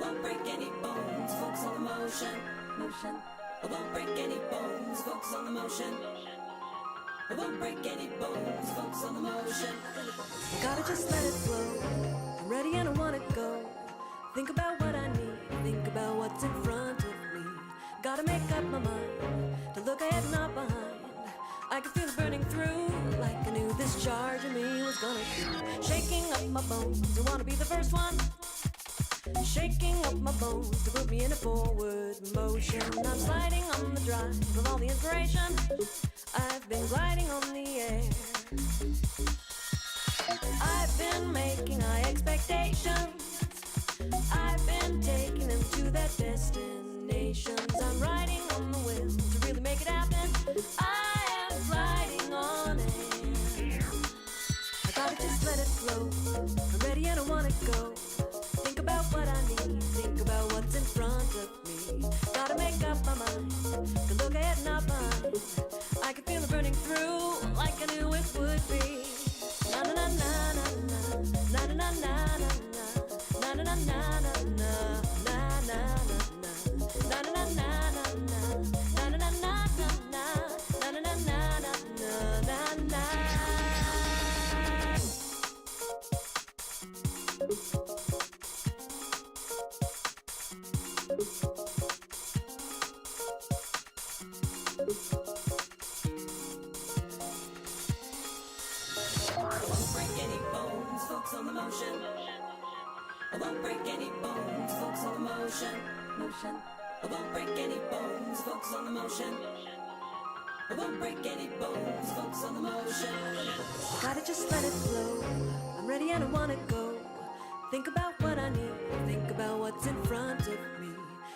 won't break any bones, focus on the motion. I won't break any bones, focus on the motion. I won't break any bones, focus on the motion. Gotta just let it flow. I'm ready and I wanna go. Think about what I need, think about what's in front of me. Gotta make up my mind to look ahead, not behind. I can feel it burning through, like I knew this charge in me was gonna do. Shaking up my bones, I wanna be the first one. Shaking up my bones to put me in a forward motion. I'm sliding on the drive with all the inspiration. I've been gliding on the air. I've been making high expectations. I've been taking them to their destinations. I'm riding on the wind to really make it happen. I am gliding on air. I gotta just let it flow. I'm ready and I wanna go. Think about what I need, think about what's in front of me. Gotta make up my mind, to look ahead, not behind. I can feel it burning through, like I knew it would be. Na na na na na na na na na na na na na na na na on the motion. I won't break any bones, focus on the motion. I won't break any bones, focus on the motion. I won't break any bones, focus on the motion. Gotta just let it flow. I'm ready and I wanna go. Think about what I need, think about what's in front of me.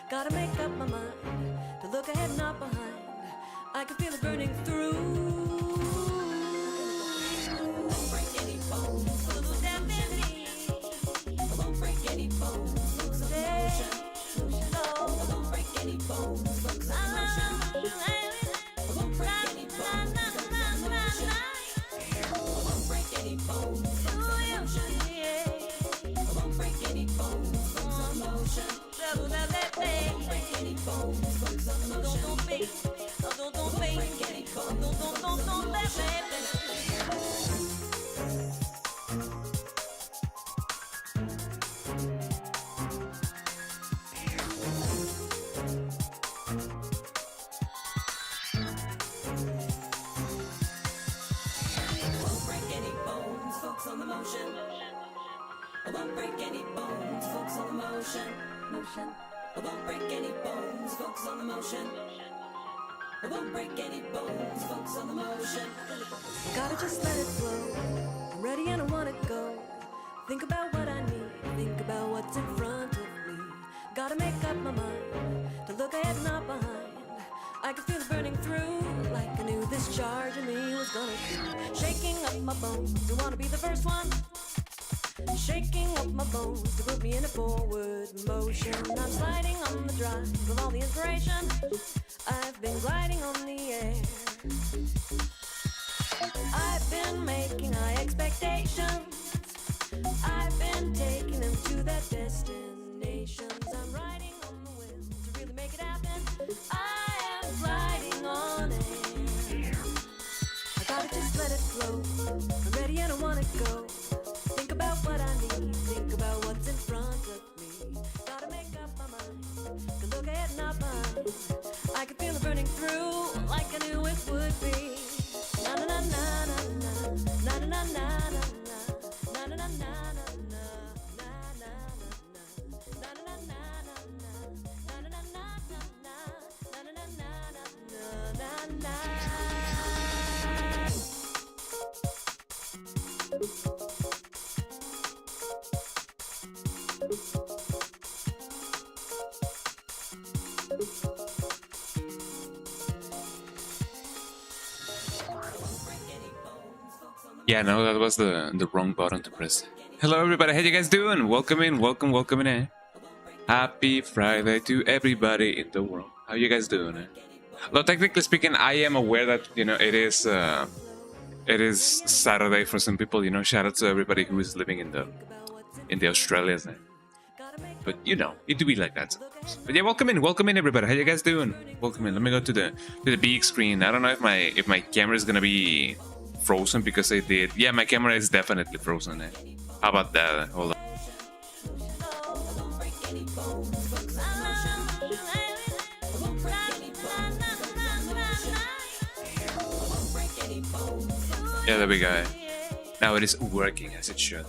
Gotta make up my mind to look ahead, not behind. I can feel it burning through. I won't break any bones, focus on the motion. I won't break any bones, focus on the motion. I won't break any bones, focus on the motion. Gotta just let it flow. I'm ready and I wanna go. Think about what I need, think about what's in front of me. Gotta make up my mind to look ahead, not behind. I can feel it burning through, like I knew this charge in me was gonna do. Shaking up my bones, I wanna be the first one. Shaking up my bones to put me in a forward motion. I'm sliding on the drive with all the inspiration. I've been gliding on the air. I've been making high expectations. I've been taking them to their destinations. I'm riding on the wind to really make it happen. I am gliding on air. I gotta just let it flow. I'm ready and I wanna go. Think about what I need, think about what's in front of me. Gotta make up my mind to look ahead, not behind. I can feel it burning through, like I knew it would be. Na na na na na na na na na na na na na na na na. Yeah, no, that was the wrong button to press. Hello everybody, how you guys doing? Welcome in, welcome in. Happy Friday to everybody in the world. How you guys doing? Though technically speaking, I am aware that, you know, it is Saturday for some people, you know. Shout out to everybody who is living in the Australias. But you know, it do be like that sometimes. But yeah, welcome in everybody. How you guys doing? Welcome in. Let me go to the big screen. I don't know if my camera is gonna be frozen because I did. Yeah, my camera is definitely frozen. How about that? Hold on. Yeah, there we go. Now it is working as it should.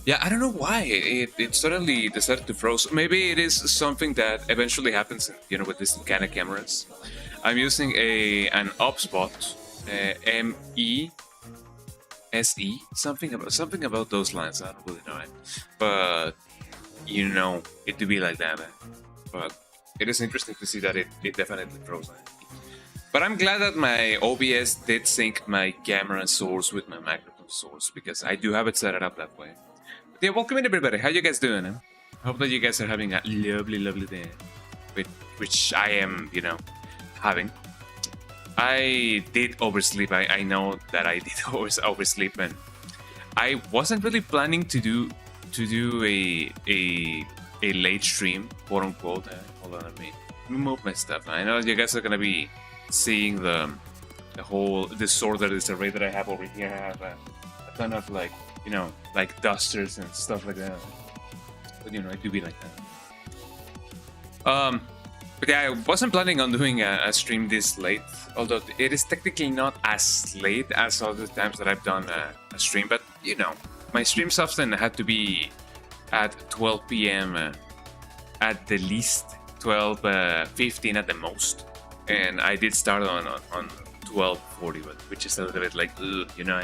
Yeah, I don't know why it suddenly decided to freeze. Maybe it is something that eventually happens, you know, with this kind of cameras. I'm using an upspot, MESE, something about those lines. I don't really know it, but you know, it to be like that. But it is interesting to see that it definitely froze. But I'm glad that my OBS did sync my camera source with my microphone source because I do have it set up that way. But yeah, welcome in everybody. How you guys doing? I hope that you guys are having a lovely day, which I am, you know, having. I did oversleep. I know that I did oversleep, and I wasn't really planning to do a late stream, quote unquote. Hold on, let me move my stuff. I know you guys are gonna be seeing the whole disorder, this array that I have over here. I have a ton of, like, you know, like dusters and stuff like that. But you know, it do be like that. But yeah, I wasn't planning on doing a stream this late, although it is technically not as late as other times that I've done a stream. But you know, my streams often had to be at 12 p.m. At the least, 12:15 at the most. And I did start on 12:40, which is a little bit like, ugh, you know.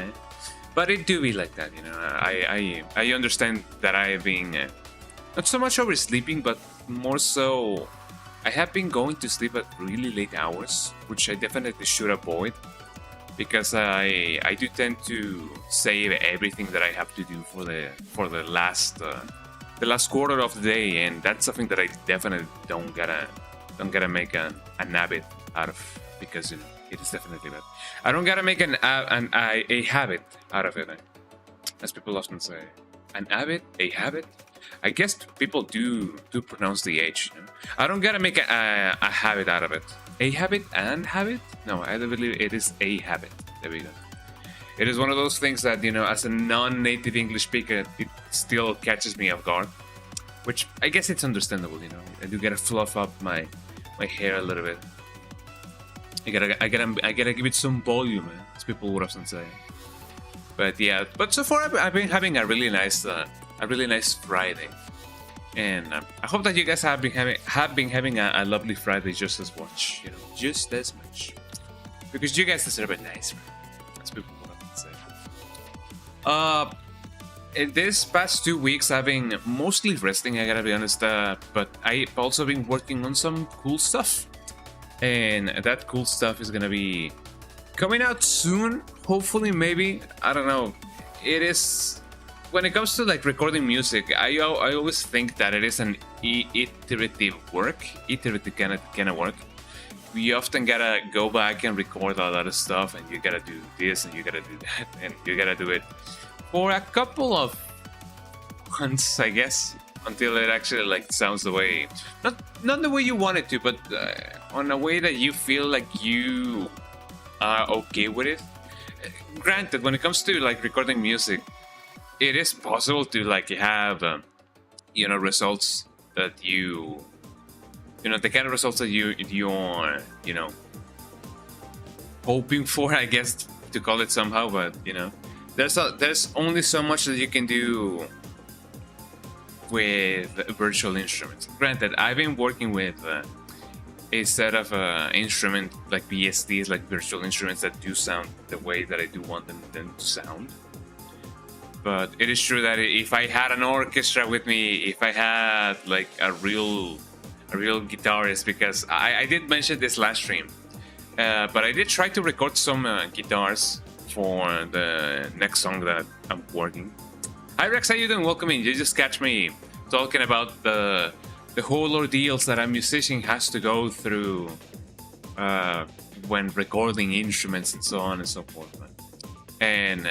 But it do be like that, you know. I understand that I have been not so much oversleeping, but more so I have been going to sleep at really late hours, which I definitely should avoid, because I do tend to save everything that I have to do for the last quarter of the day, and that's something that I definitely don't gotta make an habit out of, because you know, it is definitely bad. I don't gotta make a habit out of it, as people often say. An habit, a habit. I guess people do pronounce the H. You know? I don't gotta make a habit out of it. A habit and habit? No, I believe it is a habit. There we go. It is one of those things that, you know, as a non-native English speaker, it still catches me off guard. Which I guess it's understandable, you know. I do gotta fluff up my hair a little bit. I gotta give it some volume, as people would often say. But yeah, but so far I've been having a really nice Friday, and I hope that you guys have been having a lovely Friday just as much, you know, just as much, because you guys deserve it nice, right? As people would often say. In these past 2 weeks, I've been mostly resting, I gotta be honest, but I've also been working on some cool stuff. And that cool stuff is gonna be coming out soon, hopefully, maybe. I don't know. It is... When it comes to, like, recording music, I always think that it is an iterative kind of work. We often gotta go back and record a lot of stuff, and you gotta do this, and you gotta do that, and you gotta do it for a couple of months, I guess, until it actually, like, sounds the way, not the way you want it to, but on a way that you feel like you are okay with it. Granted, when it comes to, like, recording music, it is possible to, like, have you know, results that you know, the kind of results that you're, you know, hoping for, I guess, to call it somehow. But you know, there's only so much that you can do with virtual instruments. Granted, I've been working with a set of instrument, like VSTs, like virtual instruments that do sound the way that I do want them to sound. But it is true that if I had an orchestra with me, if I had, like, a real guitarist, because I did mention this last stream, but I did try to record some guitars for the next song that I'm working. Hi Rex, how you doing? Welcome in. You just catch me talking about the whole ordeals that a musician has to go through when recording instruments and so on and so forth. And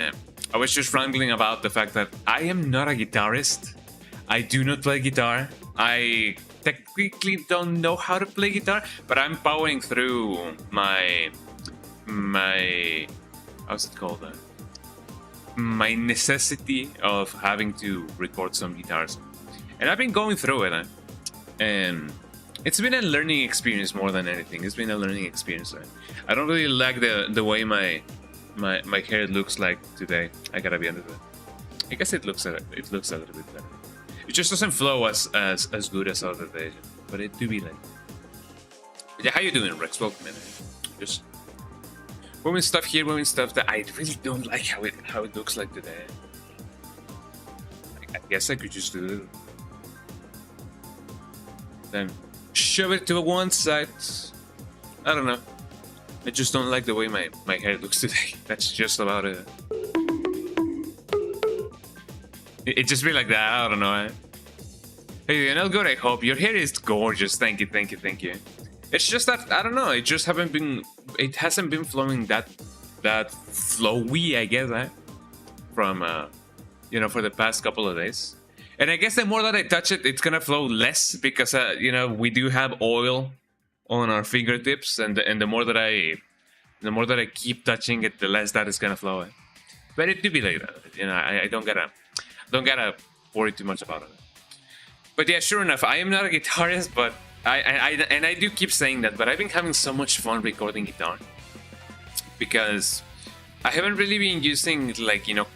I was just rambling about the fact that I am not a guitarist. I do not play guitar. I technically don't know how to play guitar, but I'm powering through my how's it called? My necessity of having to record some guitars, and I've been going through it, and it's been a learning experience more than anything. It's been a learning experience. I don't really like the way my hair looks like today. I gotta be honest with it. I guess it looks a little bit better. It just doesn't flow as good as other days, but it do be like. But yeah, how you doing, Rex? Welcome in. Just moving stuff here, moving stuff that I really don't like how it looks like today. I guess I could just do it. Then shove it to one side. I don't know. I just don't like the way my hair looks today. That's just about it. It just be like that. I don't know. Hey, you're not good. I hope your hair is gorgeous. Thank you, thank you, thank you. It's just that I don't know. It just hasn't been flowing that flowy, I guess. From for the past couple of days. And I guess the more that I touch it, it's gonna flow less because we do have oil on our fingertips, and the more that I keep touching it, the less that is gonna flow. But it do be like that. I don't gotta worry too much about it. But yeah, sure enough, I am not a guitarist, but I do keep saying that. But I've been having so much fun recording guitar because I haven't really been using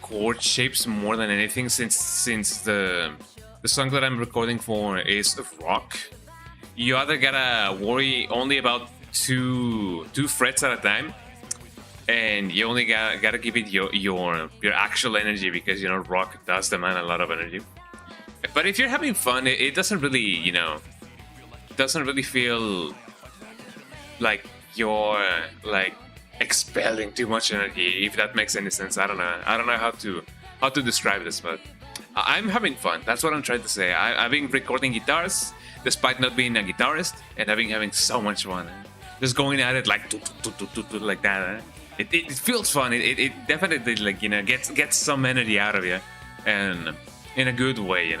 chord shapes more than anything since the song that I'm recording for is rock. You either gotta worry only about two frets at a time, and you only gotta give it your actual energy because rock does demand a lot of energy. But if you're having fun, it doesn't really feel like you're expelling too much energy, if that makes any sense. I don't know how to describe this, but I'm having fun. That's what I'm trying to say. I've been recording guitars despite not being a guitarist, and I've been having so much fun. Just going at it like that. It feels fun. It definitely gets some energy out of you, and in a good way,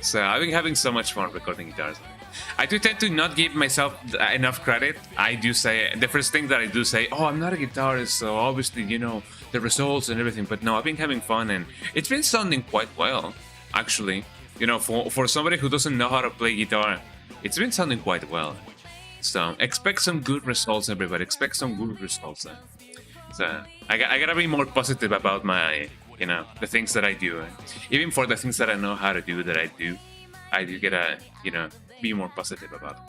So I've been having so much fun recording guitars. I do tend to not give myself enough credit. I do say the first thing that I do say, oh, I'm not a guitarist, so obviously the results and everything. But no, I've been having fun, and it's been sounding quite well, actually. For somebody who doesn't know how to play guitar, it's been sounding quite well. So expect some good results, everybody. Expect some good results. So I gotta be more positive about my, the things that I do. Even for the things that I know how to do, I do gotta, be more positive about it.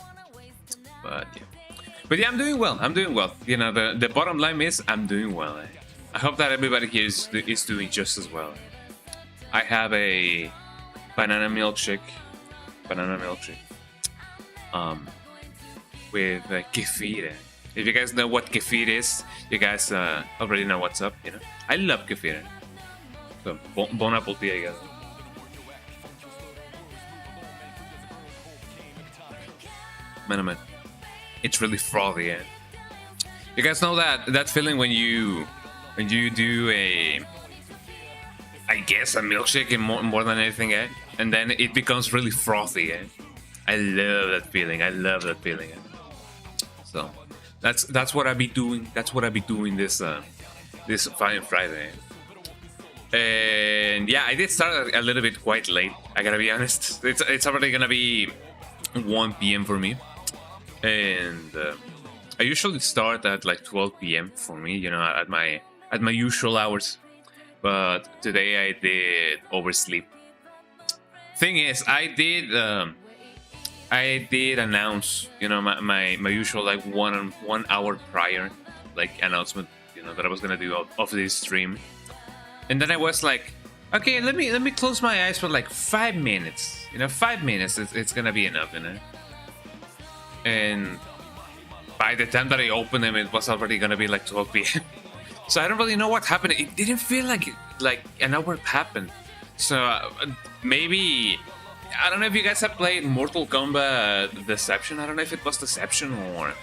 But yeah, I'm doing well. The bottom line is I'm doing well. I hope that everybody here is doing just as well. I have a banana milkshake. With kefir. If you guys know what kefir is, you guys already know what's up. I love kefir. So bon appetit, guys. Man, it's really frothy. You guys know that feeling when you do I guess a milkshake more than anything, and then it becomes really frothy. I love that feeling. So that's what I be doing. That's what I be doing this fine Friday. And yeah, I did start a little bit quite late. I gotta be honest. It's already gonna be 1 p.m. for me, and I usually start at 12 p.m. for me. At my usual hours. But today I did oversleep. Thing is, I did announce, my usual 1 hour prior announcement, that I was gonna do of this stream, and then I was like, okay, let me close my eyes for 5 minutes. 5 minutes, it's gonna be enough, And by the time that I opened them, it was already gonna be 12 p.m. So I don't really know what happened. It didn't feel like an hour happened. So maybe, I don't know if you guys have played Mortal Kombat Deception. I don't know if it was Deception or...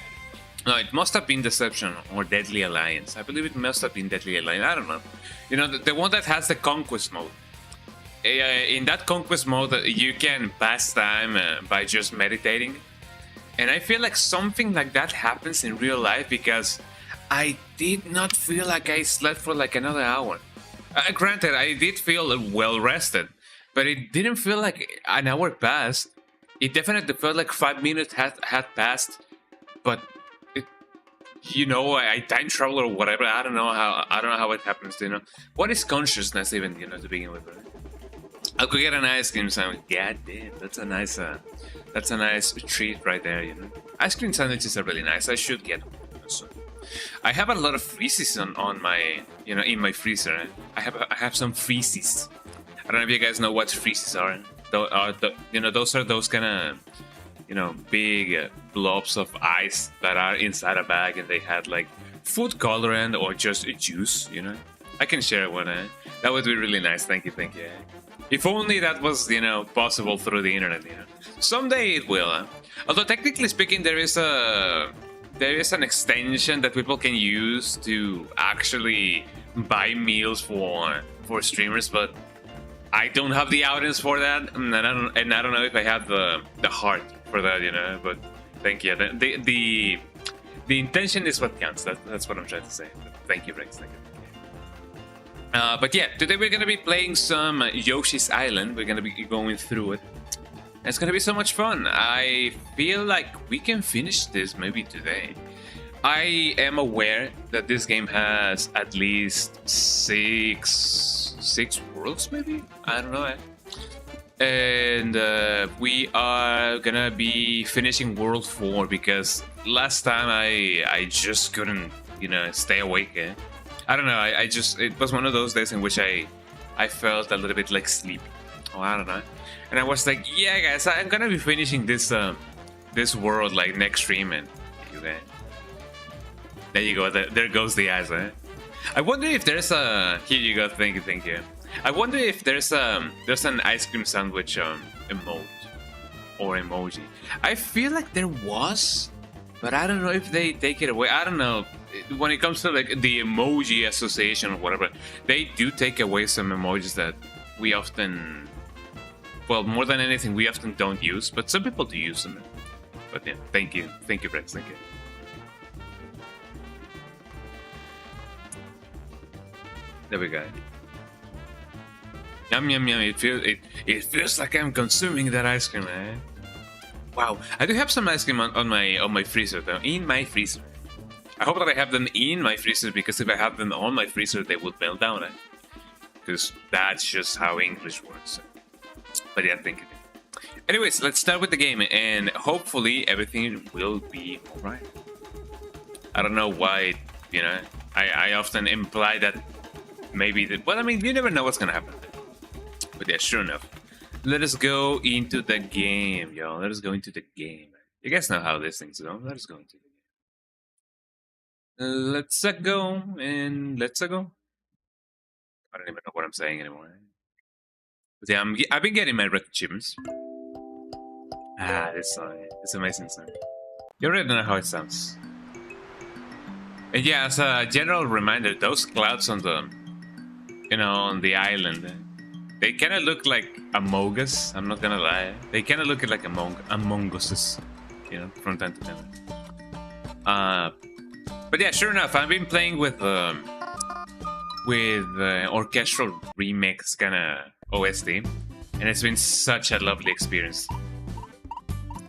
No, it must have been Deception or Deadly Alliance. I believe it must have been Deadly Alliance. I don't know. The one that has the Conquest mode. in that conquest mode, you can pass time by just meditating. And I feel like something like that happens in real life because I did not feel like I slept for like another hour. Granted, I did feel well rested, but it didn't feel like an hour passed. It definitely felt like 5 minutes had passed, but it, I time travel or whatever. I don't know how it happens. What is consciousness even? To begin with. Right? I could get an ice cream sandwich. God damn, that's a nice treat right there. Ice cream sandwiches are really nice. I should get one. So, I have a lot of freezes on my, in my freezer. I have some freezes. I don't know if you guys know what freezes are. Those are those kind of, big blobs of ice that are inside a bag, and they had like food coloring or just a juice. I can share one. That would be really nice. Thank you. If only that was, possible through the internet. Someday it will. Although technically speaking, there is an extension that people can use to actually buy meals for streamers, but I don't have the audience for that, and I don't know if I have the heart for that. But thank you. The intention is what counts. That's what I'm trying to say. Thank you, Rex. Thank you. But yeah, today we're gonna be playing some Yoshi's Island. We're gonna be going through it. It's gonna be so much fun. I feel like we can finish this maybe today. I am aware that this game has at least six worlds, maybe? I don't know. And we are gonna be finishing World 4 because last time I just couldn't, stay awake. I don't know. It was one of those days in which I felt a little bit like sleepy. Oh, I don't know. And I was like, yeah, guys, I'm gonna be finishing this world like next stream, and there you go. There goes the eyes. I wonder if there's a. Here you go. Thank you. I wonder if there's an ice cream sandwich emote or emoji. I feel like there was, but I don't know if they take it away. I don't know. When it comes to like the emoji association or whatever, they do take away some emojis that we often, well, more than anything, we often don't use, but some people do use them. But yeah, thank you, Rex, thank you. There we go. Yum yum yum! It feels like I'm consuming that ice cream, eh? Wow, I do have some ice cream on my freezer though, in my freezer. I hope that I have them in my freezer, because if I have them on my freezer, they would melt down. Because that's just how English works. But yeah, thank you. Anyways, let's start with the game, and hopefully everything will be alright. I don't know why, I often imply that maybe well, I mean, you never know what's gonna happen. But yeah, sure enough. Let us go into the game, y'all. Let us go into the game. You guys know how these things go. Let us go into the game. Let's go and let's go. I don't even know what I'm saying anymore. But yeah, I've been getting my red achievements. This song. It's an amazing song. You already know how it sounds. And yeah, as a general reminder, those clouds on the island, they kind of look like Among Us. I'm not gonna lie. They kind of look like Among Us, from time to time. But yeah, sure enough, I've been playing with Orchestral remix kind of OST, and it's been such a lovely experience.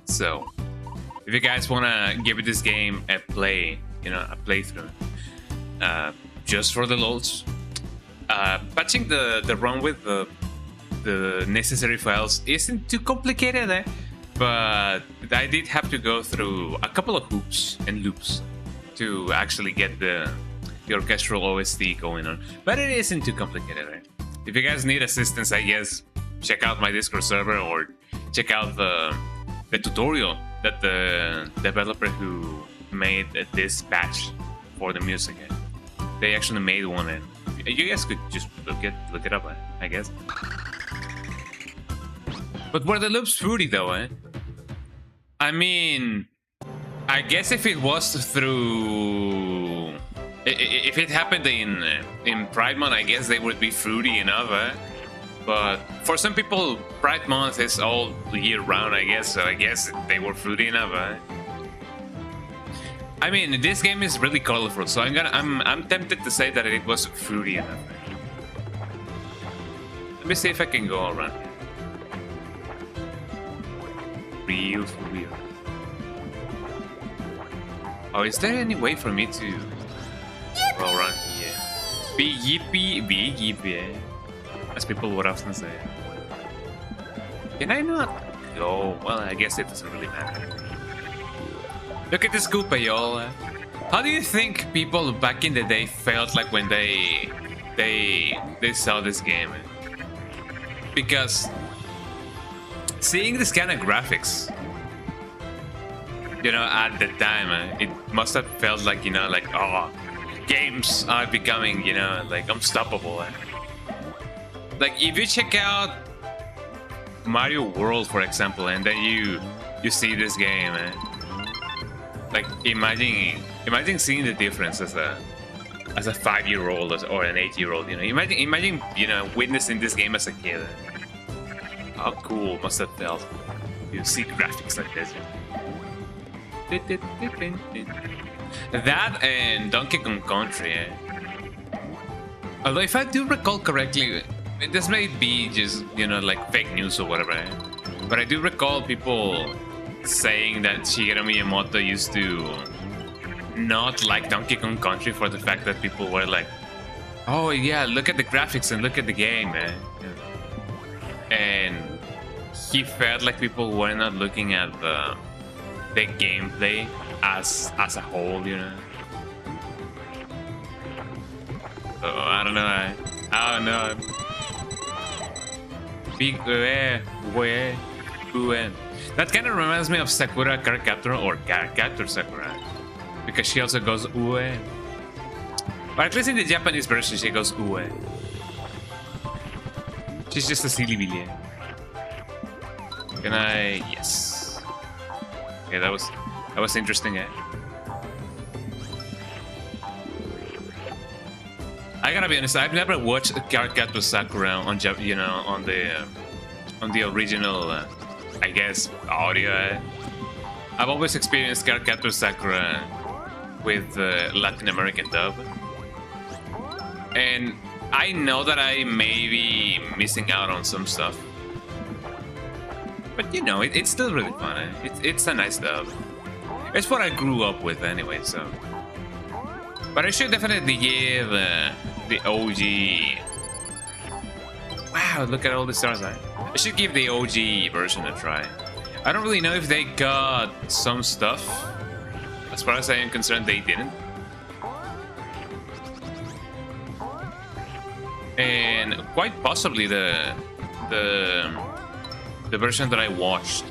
So, if you guys wanna give this game a play, a playthrough, just for the lols, patching the ROM with the necessary files isn't too complicated, but I did have to go through a couple of hoops and loops to actually get the orchestral OST going on, but it isn't too complicated. If you guys need assistance, I guess check out my Discord server or check out the tutorial that the developer who made this patch for the music. They actually made one, and you guys could just look it up, I guess. But were the loops fruity though? I mean, I guess if it was through, if it happened in Pride Month, I guess they would be fruity enough. But for some people, Pride Month is all year round, I guess. So I guess they were fruity enough. I mean, this game is really colorful, so I'm tempted to say that it was fruity enough. Let me see if I can go around here. Real weird. Oh, is there any way for me to go around here? Be yippee, as people would often say. Can I not go? Well, I guess it doesn't really matter. Look at this Koopa, y'all. How do you think people back in the day felt like when they saw this game? Because seeing this kind of graphics, you know, at the time, it must have felt like, you know, like, oh, games are becoming, you know, like unstoppable. Like if you check out Mario World, for example, and then you see this game, like imagine seeing the difference as a 5-year-old or an 8-year-old. You know, imagine you know, witnessing this game as a kid. How cool must have felt. You see graphics like this. That and Donkey Kong Country. Although if I do recall correctly, this may be just, you know, like fake news or whatever. But I do recall people saying that Shigeru Miyamoto used to not like Donkey Kong Country for the fact that people were like, oh yeah, look at the graphics and look at the game, man. And he felt like people were not looking at the gameplay as a whole, you know. So I don't know. I don't know. Big that kind of reminds me of Sakura Card Captor or Card Captor Sakura, because she also goes ue. Or at least in the Japanese version, she goes ue. She's just a silly billy. Can I? Yes. Okay, that was interesting. I gotta be honest. I've never watched Card Captor Sakura on the original. I guess audio. I've always experienced Card Captor Sakura with Latin American dub, and I know that I may be missing out on some stuff, but you know, it's still really fun. It's a nice dub. It's what I grew up with anyway, so. But I should definitely give the OG. Wow, look at all the stars. I should give the OG version a try. I don't really know if they got some stuff. As far as I am concerned, they didn't. And quite possibly the version that I watched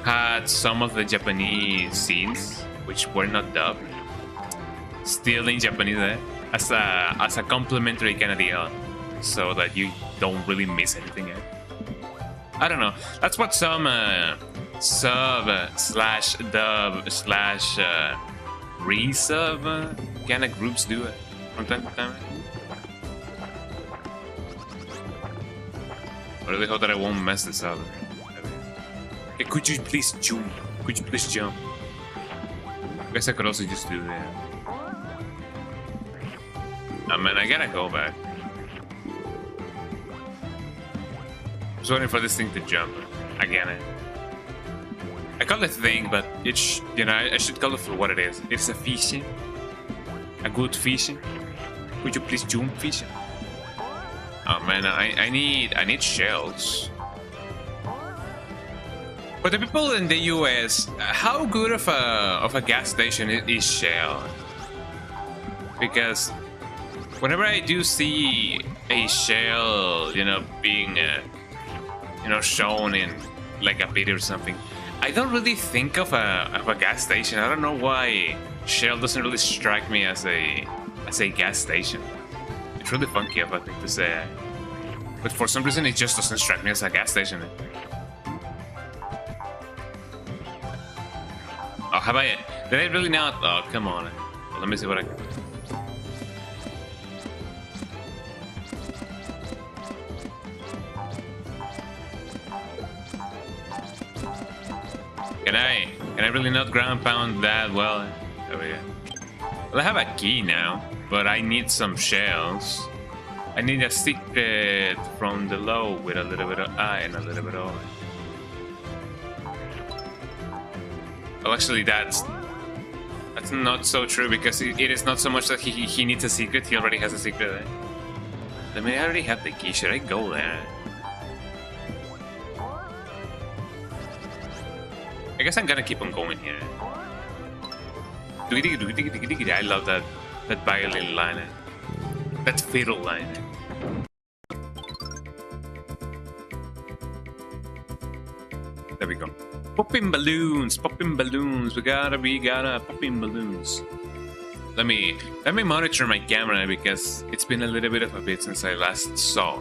had some of the Japanese scenes which were not dubbed, still in Japanese, as a complimentary kind of deal, so that you don't really miss anything. I don't know. That's what some sub slash dub slash resub kind of groups do from time to time. I really hope that I won't mess this up. Okay, could you please jump? Could you please jump? I guess I could also just do that. Oh man, I gotta go back. I was waiting for this thing to jump again. I call it thing, but it's, you know, I should call it for what it is. It's a fish, a good fish. Could you please jump, fish? Oh man, I need shells. For the people in the US, how good of a gas station is Shell? Because whenever I do see a Shell, you know, being you know, shown in like a video or something, I don't really think of a gas station. I don't know why Shell doesn't really strike me as a gas station. It's really funky of a thing to say, but for some reason it just doesn't strike me as a gas station. Oh, have I? Did I really not? Oh, come on. Well, let me see what I can do. Can I really not ground pound that well? Over here. Well, I have a key now, but I need some shells. I need a secret from the low with a little bit of I and a little bit of O. Well, actually, that's not so true because it is not so much that he needs a secret. He already has a secret. I mean, I already have the key. Should I go there? I guess I'm gonna keep on going here. I love that violin line. That fiddle line. There we go. Popping balloons, popping balloons. We gotta popping balloons. Let me monitor my camera because it's been a little bit of a bit since I last saw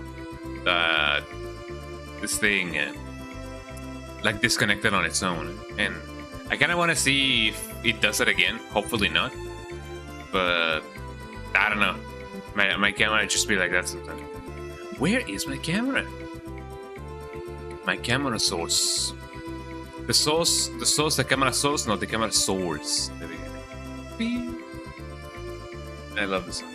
this thing like disconnected on its own, and I kind of want to see if it does it again. Hopefully not, but I don't know. My camera just be like that sometimes. Where is my camera? My camera source. The source, the camera source, not the camera source. There we go. I love this song.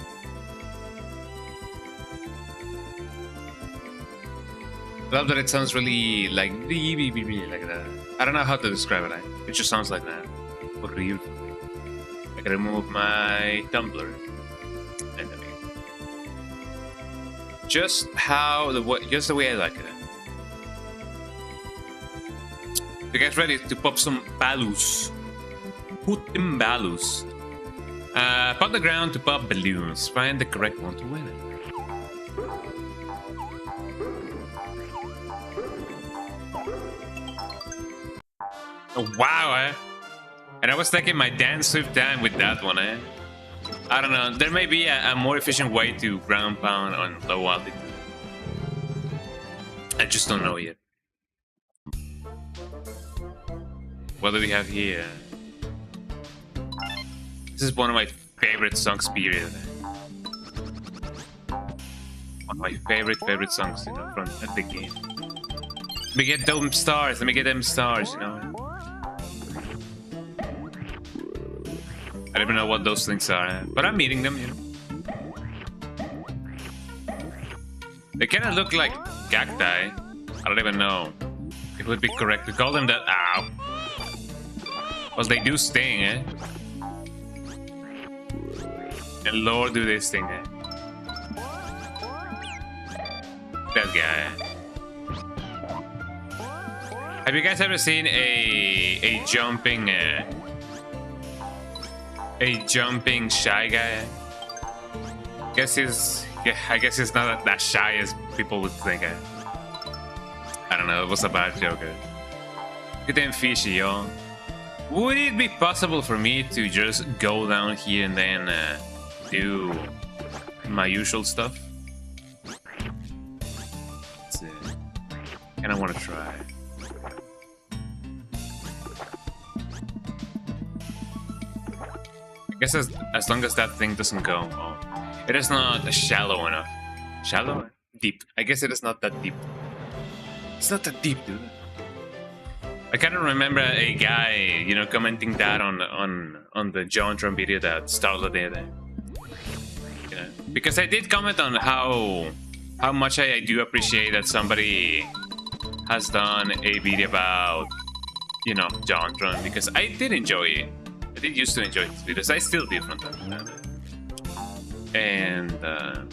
I love that it sounds really like that. I don't know how to describe it. It just sounds like that. For real. I can remove my tumbler. And then just the way I like it. You guys ready to pop some balloons? Put them balloons. Pop the ground to pop balloons. Find the correct one to win it. Oh, wow, And I was taking my damn swift time with that one, I don't know. There may be a more efficient way to ground pound on low altitude. I just don't know yet. What do we have here? This is one of my favorite songs, period. One of my favorite songs, you know, from the game. Let me get them stars, you know. I don't even know what those things are, but I'm eating them, you know. They kind of look like cacti. I don't even know. It would be correct to call them that. Ow. Well, they do sting, And Lord, do they sting, That guy. Have you guys ever seen a jumping shy guy? I guess he's not that shy as people would think. I don't know. It was a bad joke. Look at them fishy, y'all. Would it be possible for me to just go down here and then do my usual stuff? Let's see. Kinda wanna try. I guess as long as that thing doesn't go. Oh, it is not shallow enough. Shallow? Deep. I guess it is not that deep. It's not that deep, dude. I kind of remember a guy, you know, commenting that on the Jontron video that Starla did. You know, because I did comment on how much I do appreciate that somebody has done a video about, you know, Jontron, because I did enjoy it. I did used to enjoy his videos. I still do from time to time.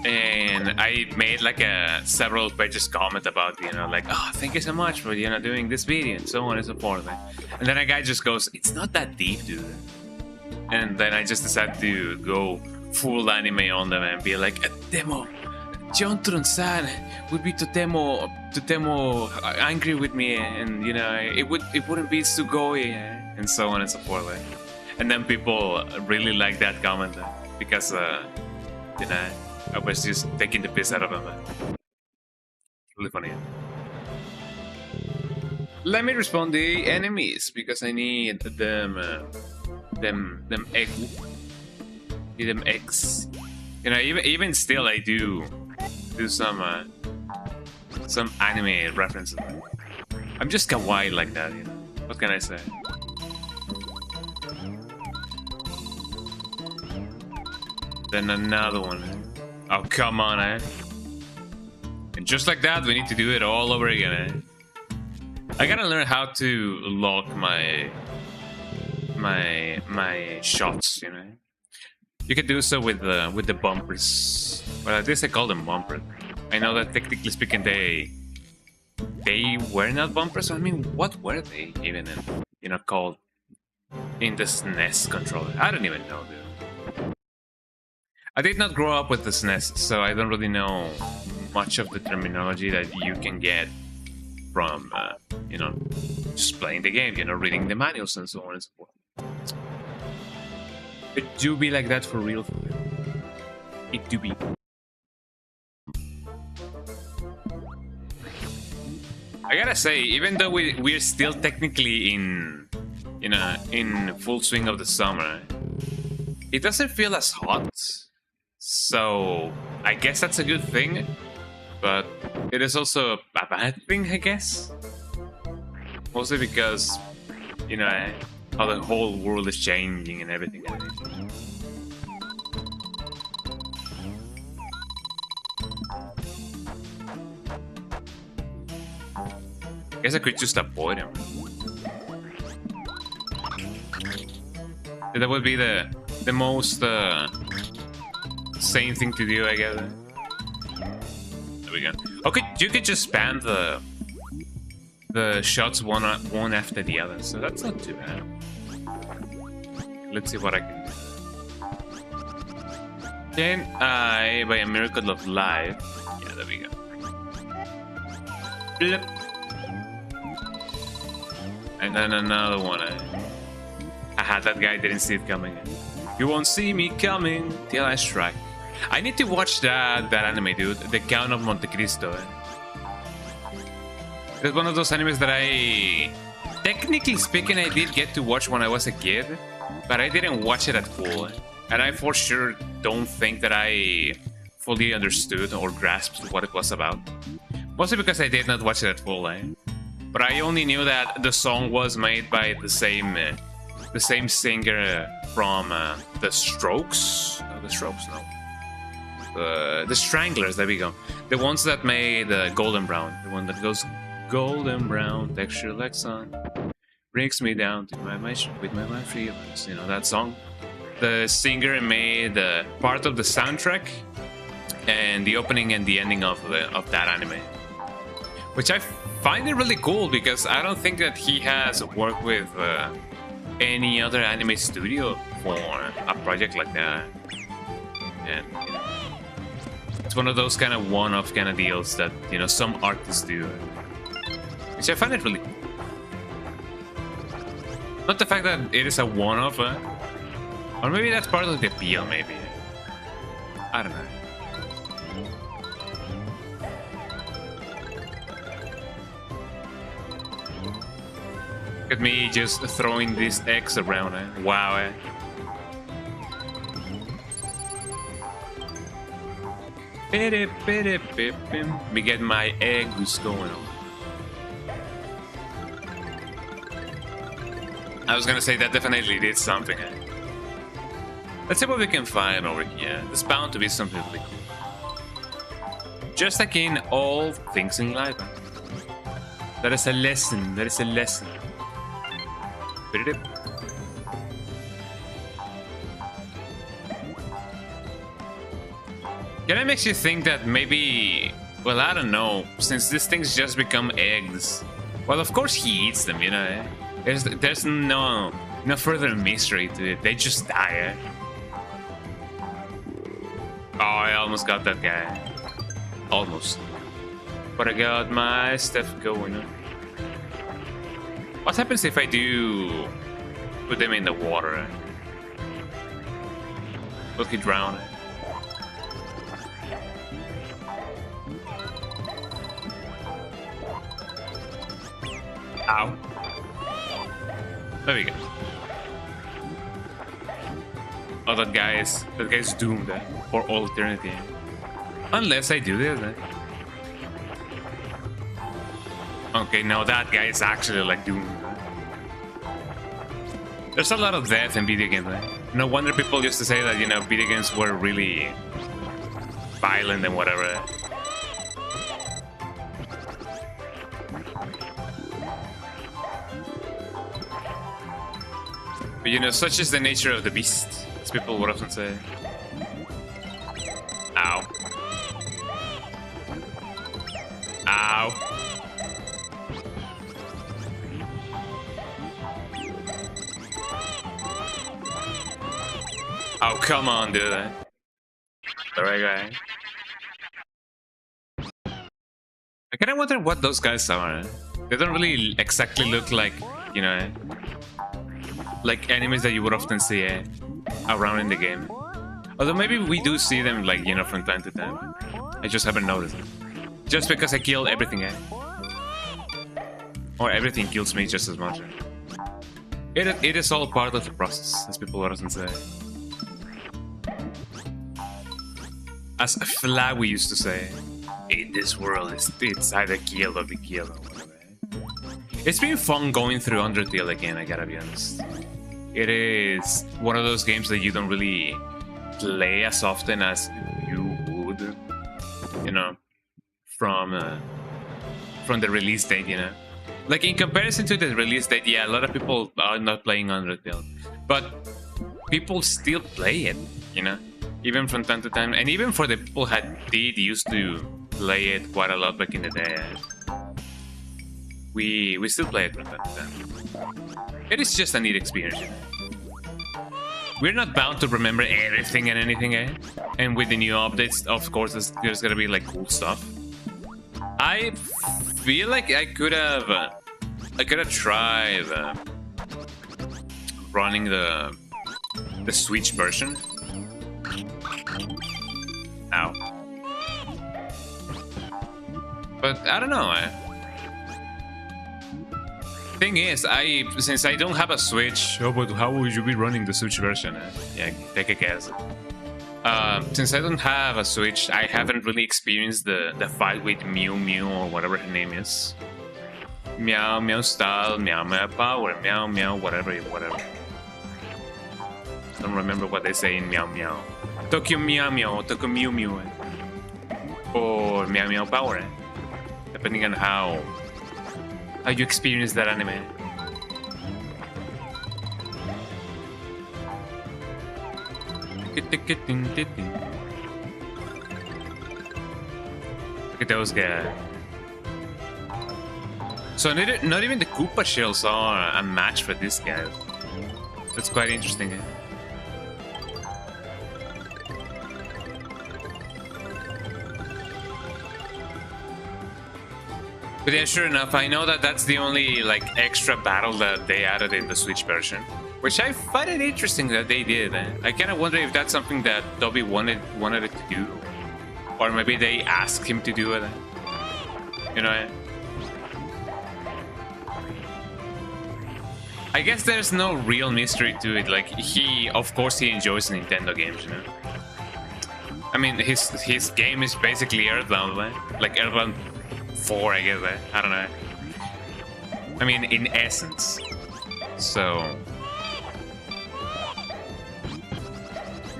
And I made like several pages comment about, you know, like, oh, thank you so much for, you know, doing this video and so on and so forth. And then a guy just goes, it's not that deep, dude. And then I just decided to go full anime on them and be like, demo, Jontron-san would be totemo angry with me, and you know, it wouldn't be sugoi, and so on and so forth. And then people really like that comment because you know, I was just taking the piss out of them. Really funny. Let me respond the enemies because I need them eggs. You know, even still, I do some some anime references. I'm just kawaii like that, you know. What can I say? Then another one. Oh, come on, eh? And just like that, we need to do it all over again, eh? I gotta learn how to lock my shots, you know. You can do so with the bumpers. Well, at least I call them bumpers. I know that technically speaking, they were not bumpers. I mean, what were they even in, you know, called in the SNES controller? I don't even know, dude. I did not grow up with the SNES, so I don't really know much of the terminology that you can get from, you know, just playing the game, you know, reading the manuals and so on and so forth. It do be like that for real. It do be. I gotta say, even though we're still technically in, you know, in full swing of the summer, it doesn't feel as hot. So I guess that's a good thing, but it is also a bad thing, I guess. Mostly because, you know, how the whole world is changing and everything. I guess I could just avoid him. That would be the most sane thing to do, I guess. There we go. Okay, you could just spam the shots one after the other, so that's not too bad. Let's see what I can do. Then I, by a miracle of life, yeah, there we go. Blip. And then another one. Aha, that guy didn't see it coming. You won't see me coming till I strike. I need to watch that anime, dude. The Count of Monte Cristo. It's one of those animes that I, technically speaking, I did get to watch when I was a kid, but I didn't watch it at full. And I for sure don't think that I fully understood or grasped what it was about. Mostly because I did not watch it at full. But I only knew that the song was made by the same singer from the Strokes. No, the Strokes, no. The Stranglers. There we go. The ones that made Golden Brown. The one that goes golden brown, texture like sun, brings me down to my with my feelings. You know that song. The singer made part of the soundtrack and the opening and the ending of that anime, which I find it really cool because I don't think that he has worked with any other anime studio for a project like that. And you know, it's one of those kind of one-off kind of deals that, you know, some artists do, which I find it really cool. Not the fact that it is a one-off, or maybe that's part of the appeal, maybe. I don't know. Look at me just throwing these eggs around, Wow, Me get my eggs going on. I was gonna say that definitely did something. Let's see what we can find over here. There's bound to be something really cool. Just like in all things in life. That is a lesson. That is a lesson. Kind of makes you think that maybe, well, I don't know, since these things just become eggs. Well, of course he eats them, you know. There's no further mystery to it. They just die. Oh, I almost got that guy. Almost. But I got my stuff going on. What happens if I do put them in the water? Will he drown? Ow. There we go. Oh, that guy's doomed for all eternity. Unless I do this. Okay, no, that guy is actually like doing. There's a lot of death in video games. Right? No wonder people used to say that, you know, video games were really violent and whatever. But you know, such is the nature of the beast, as people would often say. Ow. Ow. Oh, come on, dude. The right guy. I kinda wonder what those guys are. They don't really exactly look like, you know, like enemies that you would often see around in the game. Although maybe we do see them, like, you know, from time to time. I just haven't noticed it. Just because I kill everything, or everything kills me just as much. It is all part of the process, as people would often say. As Fla we used to say, in this world, it's either kill or be killed. It's been fun going through Undertale again, I gotta be honest. It is one of those games that you don't really play as often as you would, you know, from the release date, you know. Like, in comparison to the release date, yeah, a lot of people are not playing Undertale, but people still play it, you know, even from time to time. And even for the people that did used to play it quite a lot back in the day, we still play it from time to time. It is just a neat experience. We're not bound to remember everything and anything, and with the new updates, of course, there's gonna be like cool stuff. I feel like I could have tried running the Switch version. Ow. But I don't know. Thing is, since I don't have a Switch, but how would you be running the Switch version? Yeah, take a guess. Since I don't have a Switch, I haven't really experienced the fight with Mew Mew or whatever her name is. Meow Meow style, Meow Meow power, Meow Meow whatever. Don't remember what they say in Meow Meow. Tokyo Meow Meow, Tokyo Mew Mew, or Meow Meow power, depending on how you experience that anime. Look at those guys. So not even the Koopa shells are a match for this guy. That's quite interesting. But yeah, sure enough, I know that that's the only like extra battle that they added in the Switch version, which I find it interesting that they did. I kind of wonder if that's something that Toby wanted it to do, or maybe they asked him to do it. You know. I guess there's no real mystery to it. Like, of course he enjoys Nintendo games, you know. I mean, his game is basically Earthbound, right? Like Earthbound 4, I guess. I don't know. I mean, in essence. So.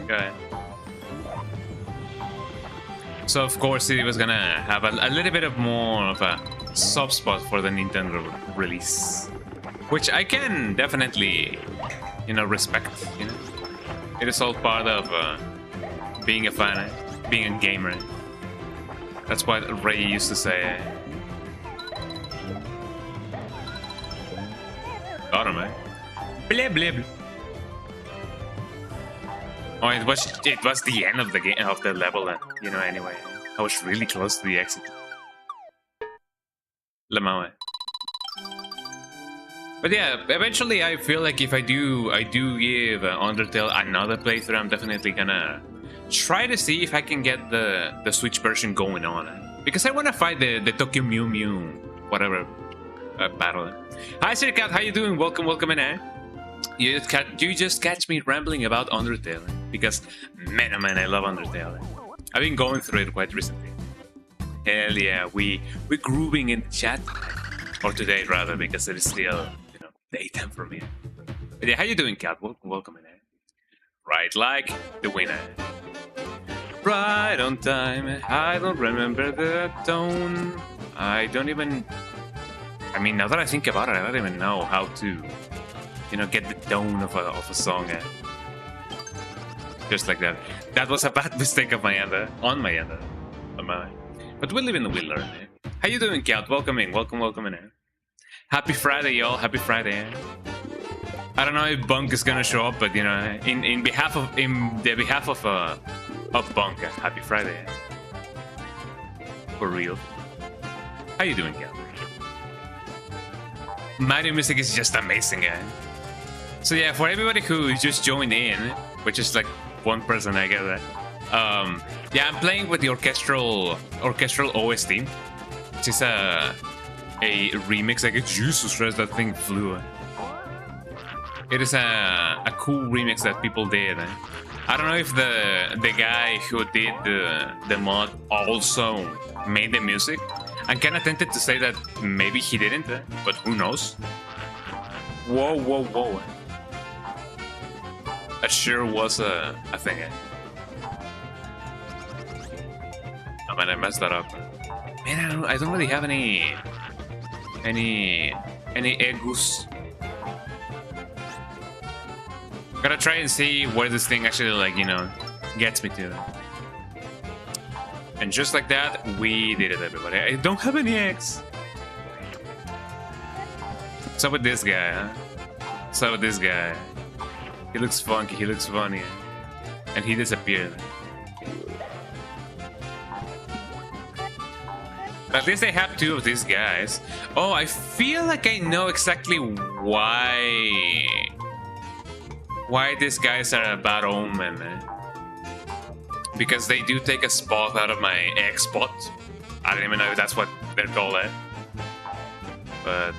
Okay. So of course he was gonna have a little bit of more of a soft spot for the Nintendo release, which I can definitely, you know, respect. You know, it is all part of being a fan, being a gamer. That's what Ray used to say. Got him, eh? Blah, blah, blah. Oh, it was the end of the game, of the level, then. You know. Anyway, I was really close to the exit. Lemao. But yeah, eventually I feel like if I do give Undertale another playthrough, I'm definitely gonna try to see if I can get the Switch version going on, because I want to fight the Tokyo Mew Mew whatever battle. Hi Sir Cat, how you doing? Welcome in, eh? You just catch me rambling about Undertale, because man, oh man, I love Undertale. I've been going through it quite recently. Hell yeah, we're grooving in the chat. or today rather, because it is still, you know, daytime for me. But yeah, how you doing, Cat? Welcome in. Right, like the winner. Right on time. I don't remember the tone. I don't even. I mean, now that I think about it, I don't even know how to, you know, get the tone of a song. Just like that. That was a bad mistake of my end, on my end. But we live in the we learn. How you doing, Cat? Welcome in. Welcome in. Happy Friday, y'all. Happy Friday. I don't know if Bunk is gonna show up, but you know, in the behalf of Bunk, happy Friday. For real. How you doing, Cat? Mario music is just amazing, So yeah, for everybody who just joined in, which is like one person, I get that. Yeah, I'm playing with the orchestral OST, which is a remix. Like, Jesus Christ, that thing flew. It is a cool remix that people did. I don't know if the guy who did the mod also made the music. I'm kind of tempted to say that maybe he didn't, but who knows? Whoa. That sure was a thing. Oh man, I messed that up. Man, I don't really have any egos. Gotta try and see where this thing actually, like, you know, gets me to. And just like that, we did it, everybody. I don't have any eggs. What's up with this guy, huh? What's up with this guy? He looks funky, he looks funny. And he disappeared. At least I have two of these guys. Oh, I feel like I know exactly why these guys are a bad omen. Because they do take a spot out of my egg spot. I don't even know if that's what they're called. But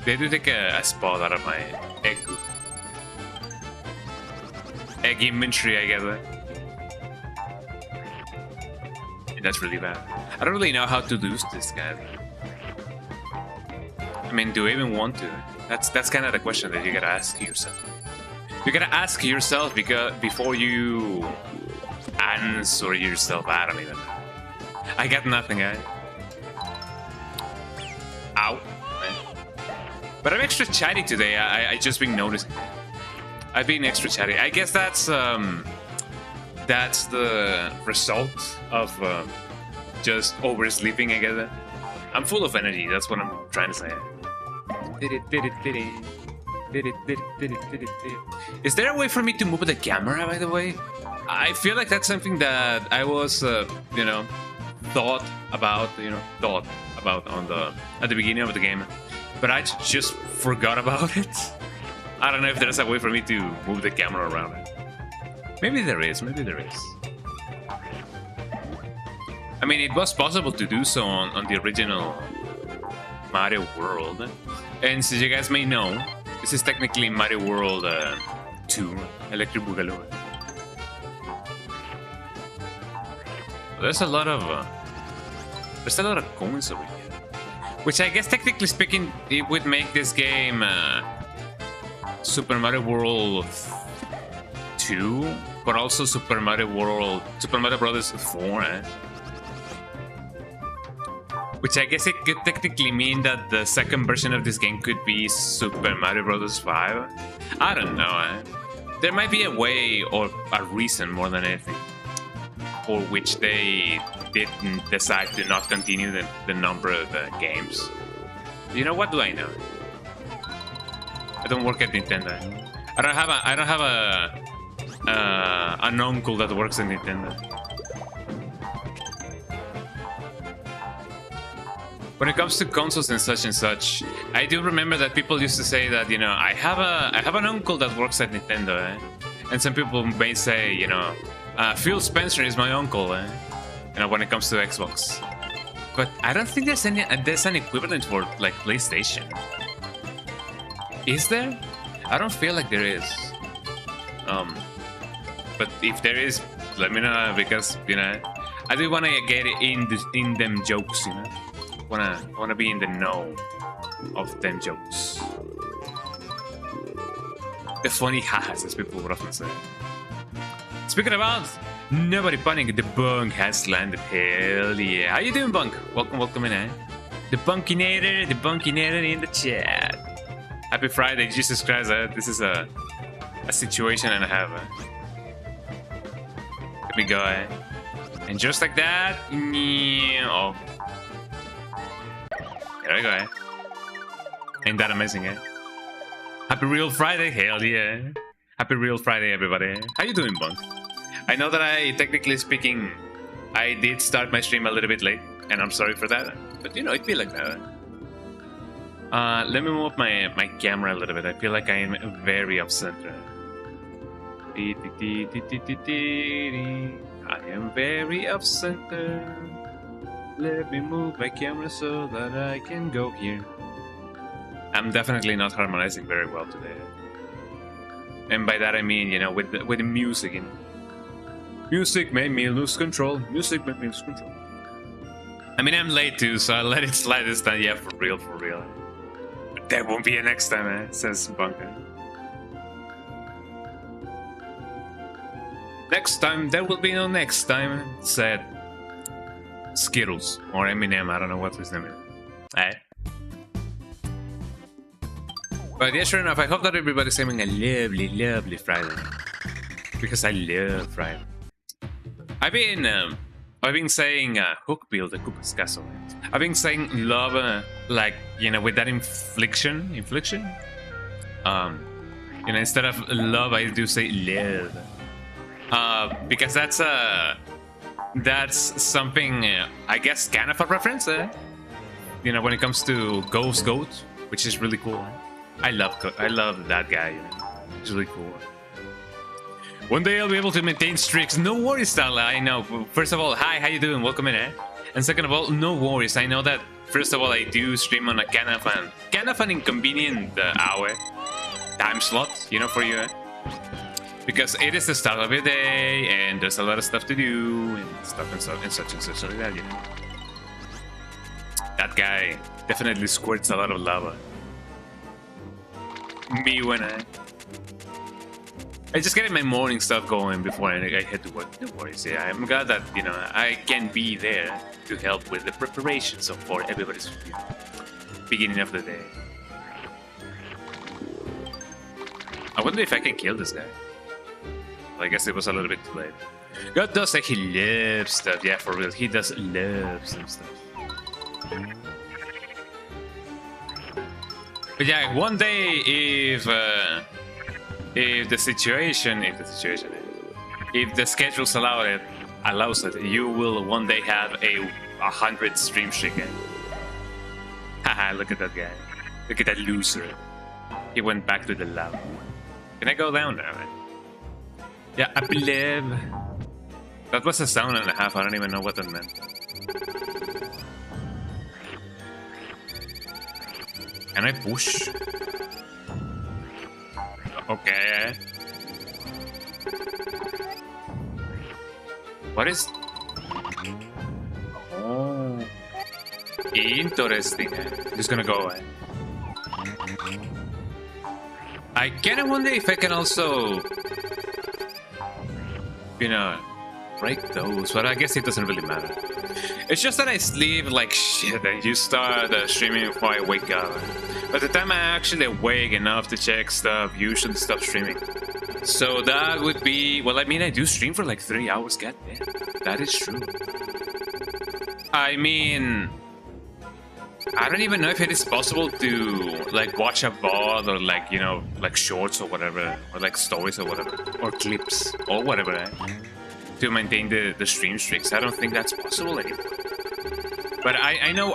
they do take a spot out of my egg inventory, I guess. That's really bad. I don't really know how to lose this guy. I mean, do I even want to? That's kind of the question that you gotta ask yourself. You gotta ask yourself before you answer yourself. I don't even know. I got nothing, Ow. But I'm extra chatty today. I just been noticing. I've been extra chatty. I guess that's the result of just oversleeping, I guess. I'm full of energy, that's what I'm trying to say. Is there a way for me to move the camera, by the way? I feel like that's something that I was, you know, thought about at the beginning of the game, but I just forgot about it. I don't know if there's a way for me to move the camera around it. Maybe there is. I mean, it was possible to do so on the original Mario World. And so you guys may know, this is technically Mario World 2, Electric Boogaloo. There's a lot of coins over here. Which I guess, technically speaking, it would make this game Super Mario World 2, but also Super Mario Brothers 4. Which I guess it could technically mean that the second version of this game could be Super Mario Bros. 5. I don't know. There might be a way or a reason more than anything for which they didn't decide to not continue the number of games. You know, what do I know? I don't work at Nintendo. I don't have an uncle that works at Nintendo. When it comes to consoles and such, I do remember that people used to say that, you know, I have an uncle that works at Nintendo, and some people may say, you know, Phil Spencer is my uncle, you know, when it comes to Xbox. But I don't think there's an equivalent for, like, PlayStation. Is there? I don't feel like there is. But if there is, let me know, because, you know, I do want to get in them jokes, you know. Wanna be in the know of them jokes. The funny hahas, as people would often say. Speaking about nobody panic, the bunk has landed. Hell yeah! How you doing, bunk? Welcome in, eh? The bunkinator in the chat. Happy Friday, Jesus Christ! This is a situation and a half. Let me go, eh? And just like that, oh, there we go, eh? Ain't that amazing, eh? Happy Real Friday, hell yeah! Happy Real Friday, everybody. How you doing, bunk? I know that technically speaking, I did start my stream a little bit late, and I'm sorry for that. But you know, it'd be like that. Let me move my camera a little bit. I feel like I am very off center. I am very off center. Let me move my camera so that I can go here. I'm definitely not harmonizing very well today. And by that I mean, you know, with the music in. Music made me lose control. Music made me lose control. I mean, I'm late too, so I let it slide this time. Yeah, for real, for real. But there won't be a next time, eh? Says Bunker. Next time, there will be no next time, said Skittles or Eminem. I don't know what his name is. Eh? But yeah, sure enough, I hope that everybody's having a lovely, lovely Friday. Because I love Friday. I've been saying hook build the Cooper's Castle. I've been saying love like, you know, with that infliction. You know, instead of love I do say love. Because that's something I guess kind of a reference, you know, when it comes to Ghost Goat, which is really cool. I love that guy, you know. It's really cool. One day I'll be able to maintain streaks. No worries, Stella. I know. First of all, hi, how you doing? Welcome in, eh? And second of all, no worries. I know that, first of all, I do stream on a kind of an inconvenient hour. Time slot, you know, for you, eh? Because it is the start of your day, and there's a lot of stuff to do, and stuff and such like that, you know. That guy definitely squirts a lot of lava. Me when I just getting my morning stuff going before I head to work. No worries, yeah. I'm glad that, you know, I can be there to help with the preparations for everybody's beginning of the day. I wonder if I can kill this guy. Well, I guess it was a little bit too late. God does say he loves stuff. Yeah, for real. He does love some stuff. But yeah, one day if the schedules allows it, you will one day have 100 stream streak. Haha, look at that guy. Look at that loser. He went back to the lab. Can I go down there, man? Yeah, I believe. That was a sound and a half. I don't even know what that meant. Can I push? Okay. What is... Oh. Interesting. Just gonna go away. I kinda wonder if I can also... You know... break those, but I guess it doesn't really matter. It's just that I sleep like shit and you start streaming before I wake up. By the time I actually awake enough to check stuff, you usually stop streaming. So that would be... Well, I mean, I do stream for like 3 hours, goddamn. That is true. I mean... I don't even know if it is possible to, like, watch a VOD or, like, you know, like shorts or whatever. Or, like, stories or whatever. Or clips. Or whatever, to maintain the stream streaks. I don't think that's possible anymore. But I know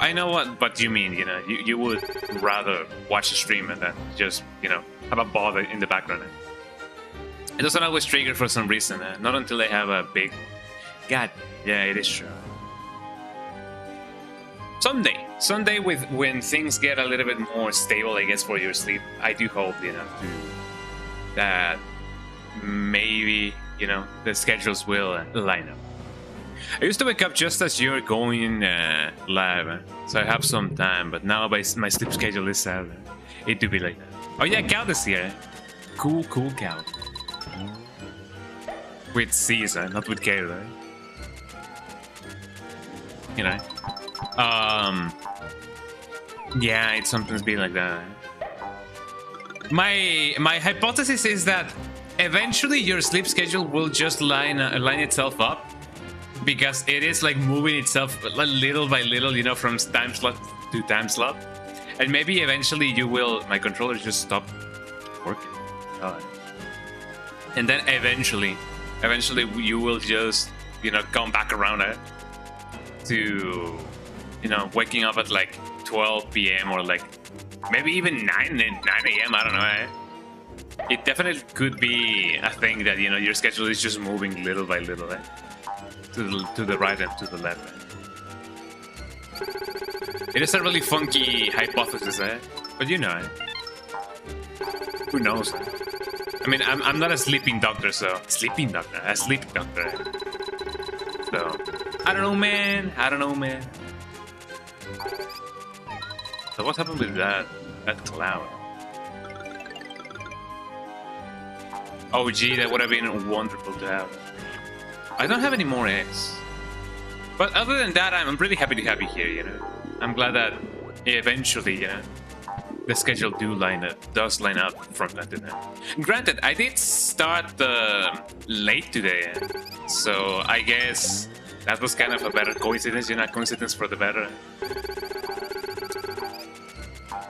what you mean, you know. You would rather watch a stream and then just, you know, have a VOD in the background. It doesn't always trigger for some reason. Not until I have a big... God, yeah, it is true. Someday when things get a little bit more stable, I guess, for your sleep, I do hope, you know, that maybe, you know, the schedules will line up. I used to wake up just as you're going live, so I have some time, but now my sleep schedule is sad. It do be like that. Oh yeah, Cal is here. Cool Cal. With C's, not with K, right? You know? Yeah, it sometimes be like that. My hypothesis is that eventually your sleep schedule will just line itself up, because it is like moving itself little by little, you know, from time slot to time slot, and maybe eventually you will. My controller just stop working, and then eventually you will just, you know, come back around to, you know, waking up at like 12 p.m. or like maybe even 9 a.m. I don't know. It definitely could be a thing that, you know, your schedule is just moving little by little, to the right and to the left. It is a really funky hypothesis, but you know, who knows? I mean, I'm not a sleeping doctor, so a sleep doctor. So I don't know, man. So what happened with that cloud? Oh gee, that would have been wonderful to have. I don't have any more eggs. But other than that, I'm really happy to have you here, you know. I'm glad that eventually, you know, the schedule does line up from that to that. Granted, I did start late today, so I guess that was kind of a better coincidence, you know, coincidence for the better.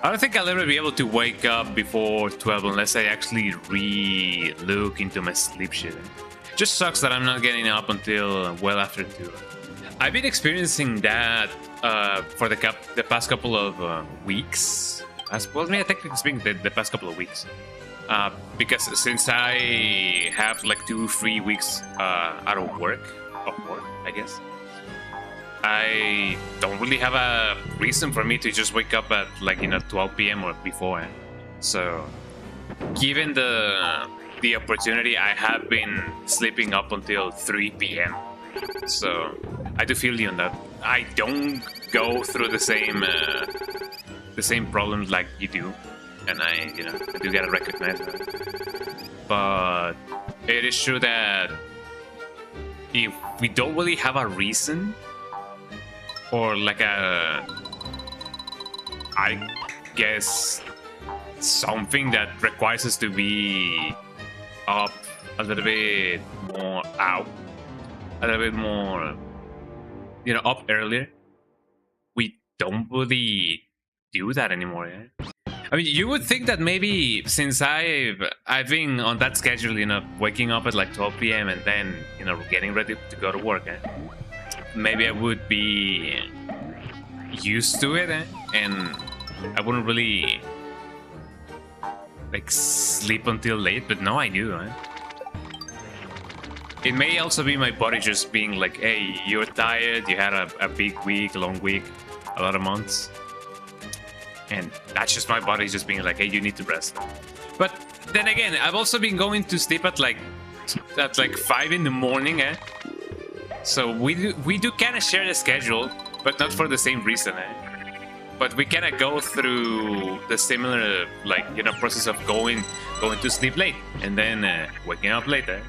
I don't think I'll ever be able to wake up before 12 unless I actually re-look into my sleep shit. Just sucks that I'm not getting up until well after 2. I've been experiencing that for the past couple of weeks. I suppose, technically speaking, the past couple of weeks. Because since I have like 2-3 weeks out of work, I guess, I don't really have a reason for me to just wake up at like, you know, 12 p.m. or before. So, given the opportunity, I have been sleeping up until 3 p.m. So, I do feel you on that. I don't go through the same problems like you do, and I do gotta recognize that. But it is true that if we don't really have a reason, or like I guess something that requires us to be up a little bit more you know, up earlier, we don't really do that anymore. I mean, you would think that maybe since I've been on that schedule, you know, waking up at like 12 p.m. and then, you know, getting ready to go to work, maybe I would be used to it, and I wouldn't really like sleep until late. But no, I do. It may also be my body just being like, hey, you're tired, you had a big week, a long week, a lot of months, and that's just my body just being like, hey, you need to rest. But then again, I've also been going to sleep at like 5 in the morning, so we do kind of share the schedule, but not for the same reason, but we kind of go through the similar, like, you know, process of going to sleep late and then waking up later,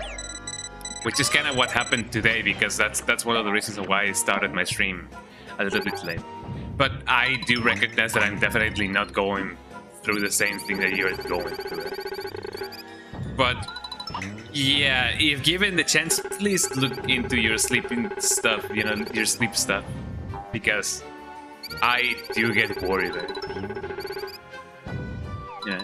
which is kind of what happened today, because that's one of the reasons why I started my stream a little bit late. But I do recognize that I'm definitely not going through the same thing that you're going through. But yeah, if given the chance, please look into your sleeping stuff, you know, your sleep stuff, because I do get worried. Yeah.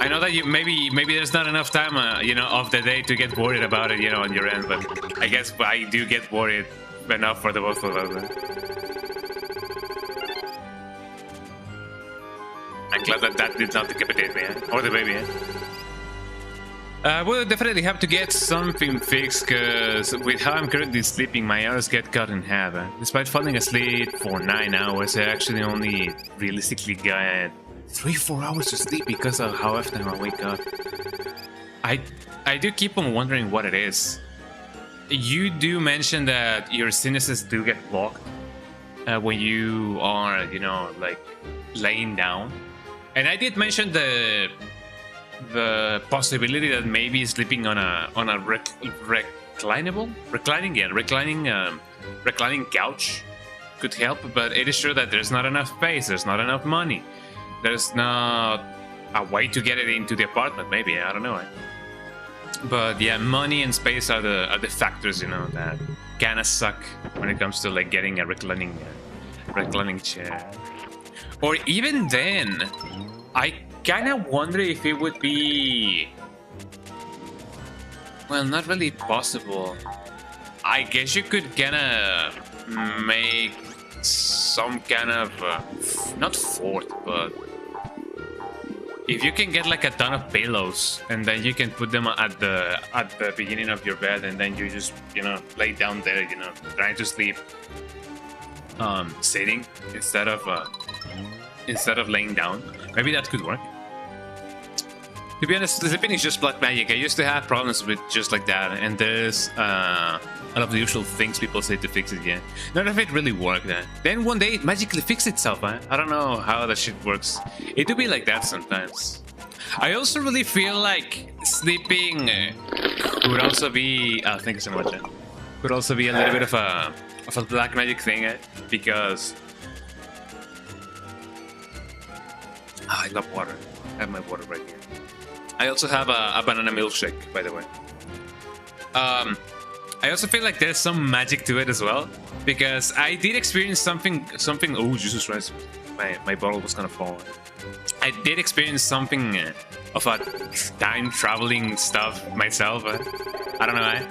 I know that you maybe there's not enough time, you know, of the day to get worried about it, you know, on your end, but I guess I do get worried enough for the both of us. I'm glad that did not decapitate me, or the baby. We'll definitely have to get something fixed, because with how I'm currently sleeping, my hours get cut in half. Despite falling asleep for 9 hours, I actually only realistically got 3-4 hours to sleep because of how often I wake up. I do keep on wondering what it is. you do mention that your sinuses do get blocked when you are, you know, like laying down. And I did mention the possibility that maybe sleeping on a reclining couch could help, but it is true that there's not enough space, there's not enough money, there's not a way to get it into the apartment. Maybe, I don't know. But yeah, money and space are the factors, you know, that kind of suck when it comes to like getting a reclining chair. Or even then, I kind of wonder if it would be, well, not really possible. I guess you could kind of make some kind of not fort, but if you can get like a ton of pillows and then you can put them at the beginning of your bed, and then you just, you know, lay down there, you know, trying to sleep sitting instead of laying down. Maybe that could work. To be honest, sleeping is just black magic. I used to have problems with just like that, and there's a lot of the usual things people say to fix it. Yeah, none of it really worked. Then one day it magically fixed itself. I don't know how that shit works. It do be like that sometimes. I also really feel like sleeping could also be. Thank you so much. Could also be a little bit of a black magic thing, because I love water. I have my water right here. I also have a banana milkshake, by the way. I also feel like there's some magic to it as well, because I did experience something. Oh, Jesus Christ! My bottle was gonna fall. I did experience something of a time traveling stuff myself. I don't know why.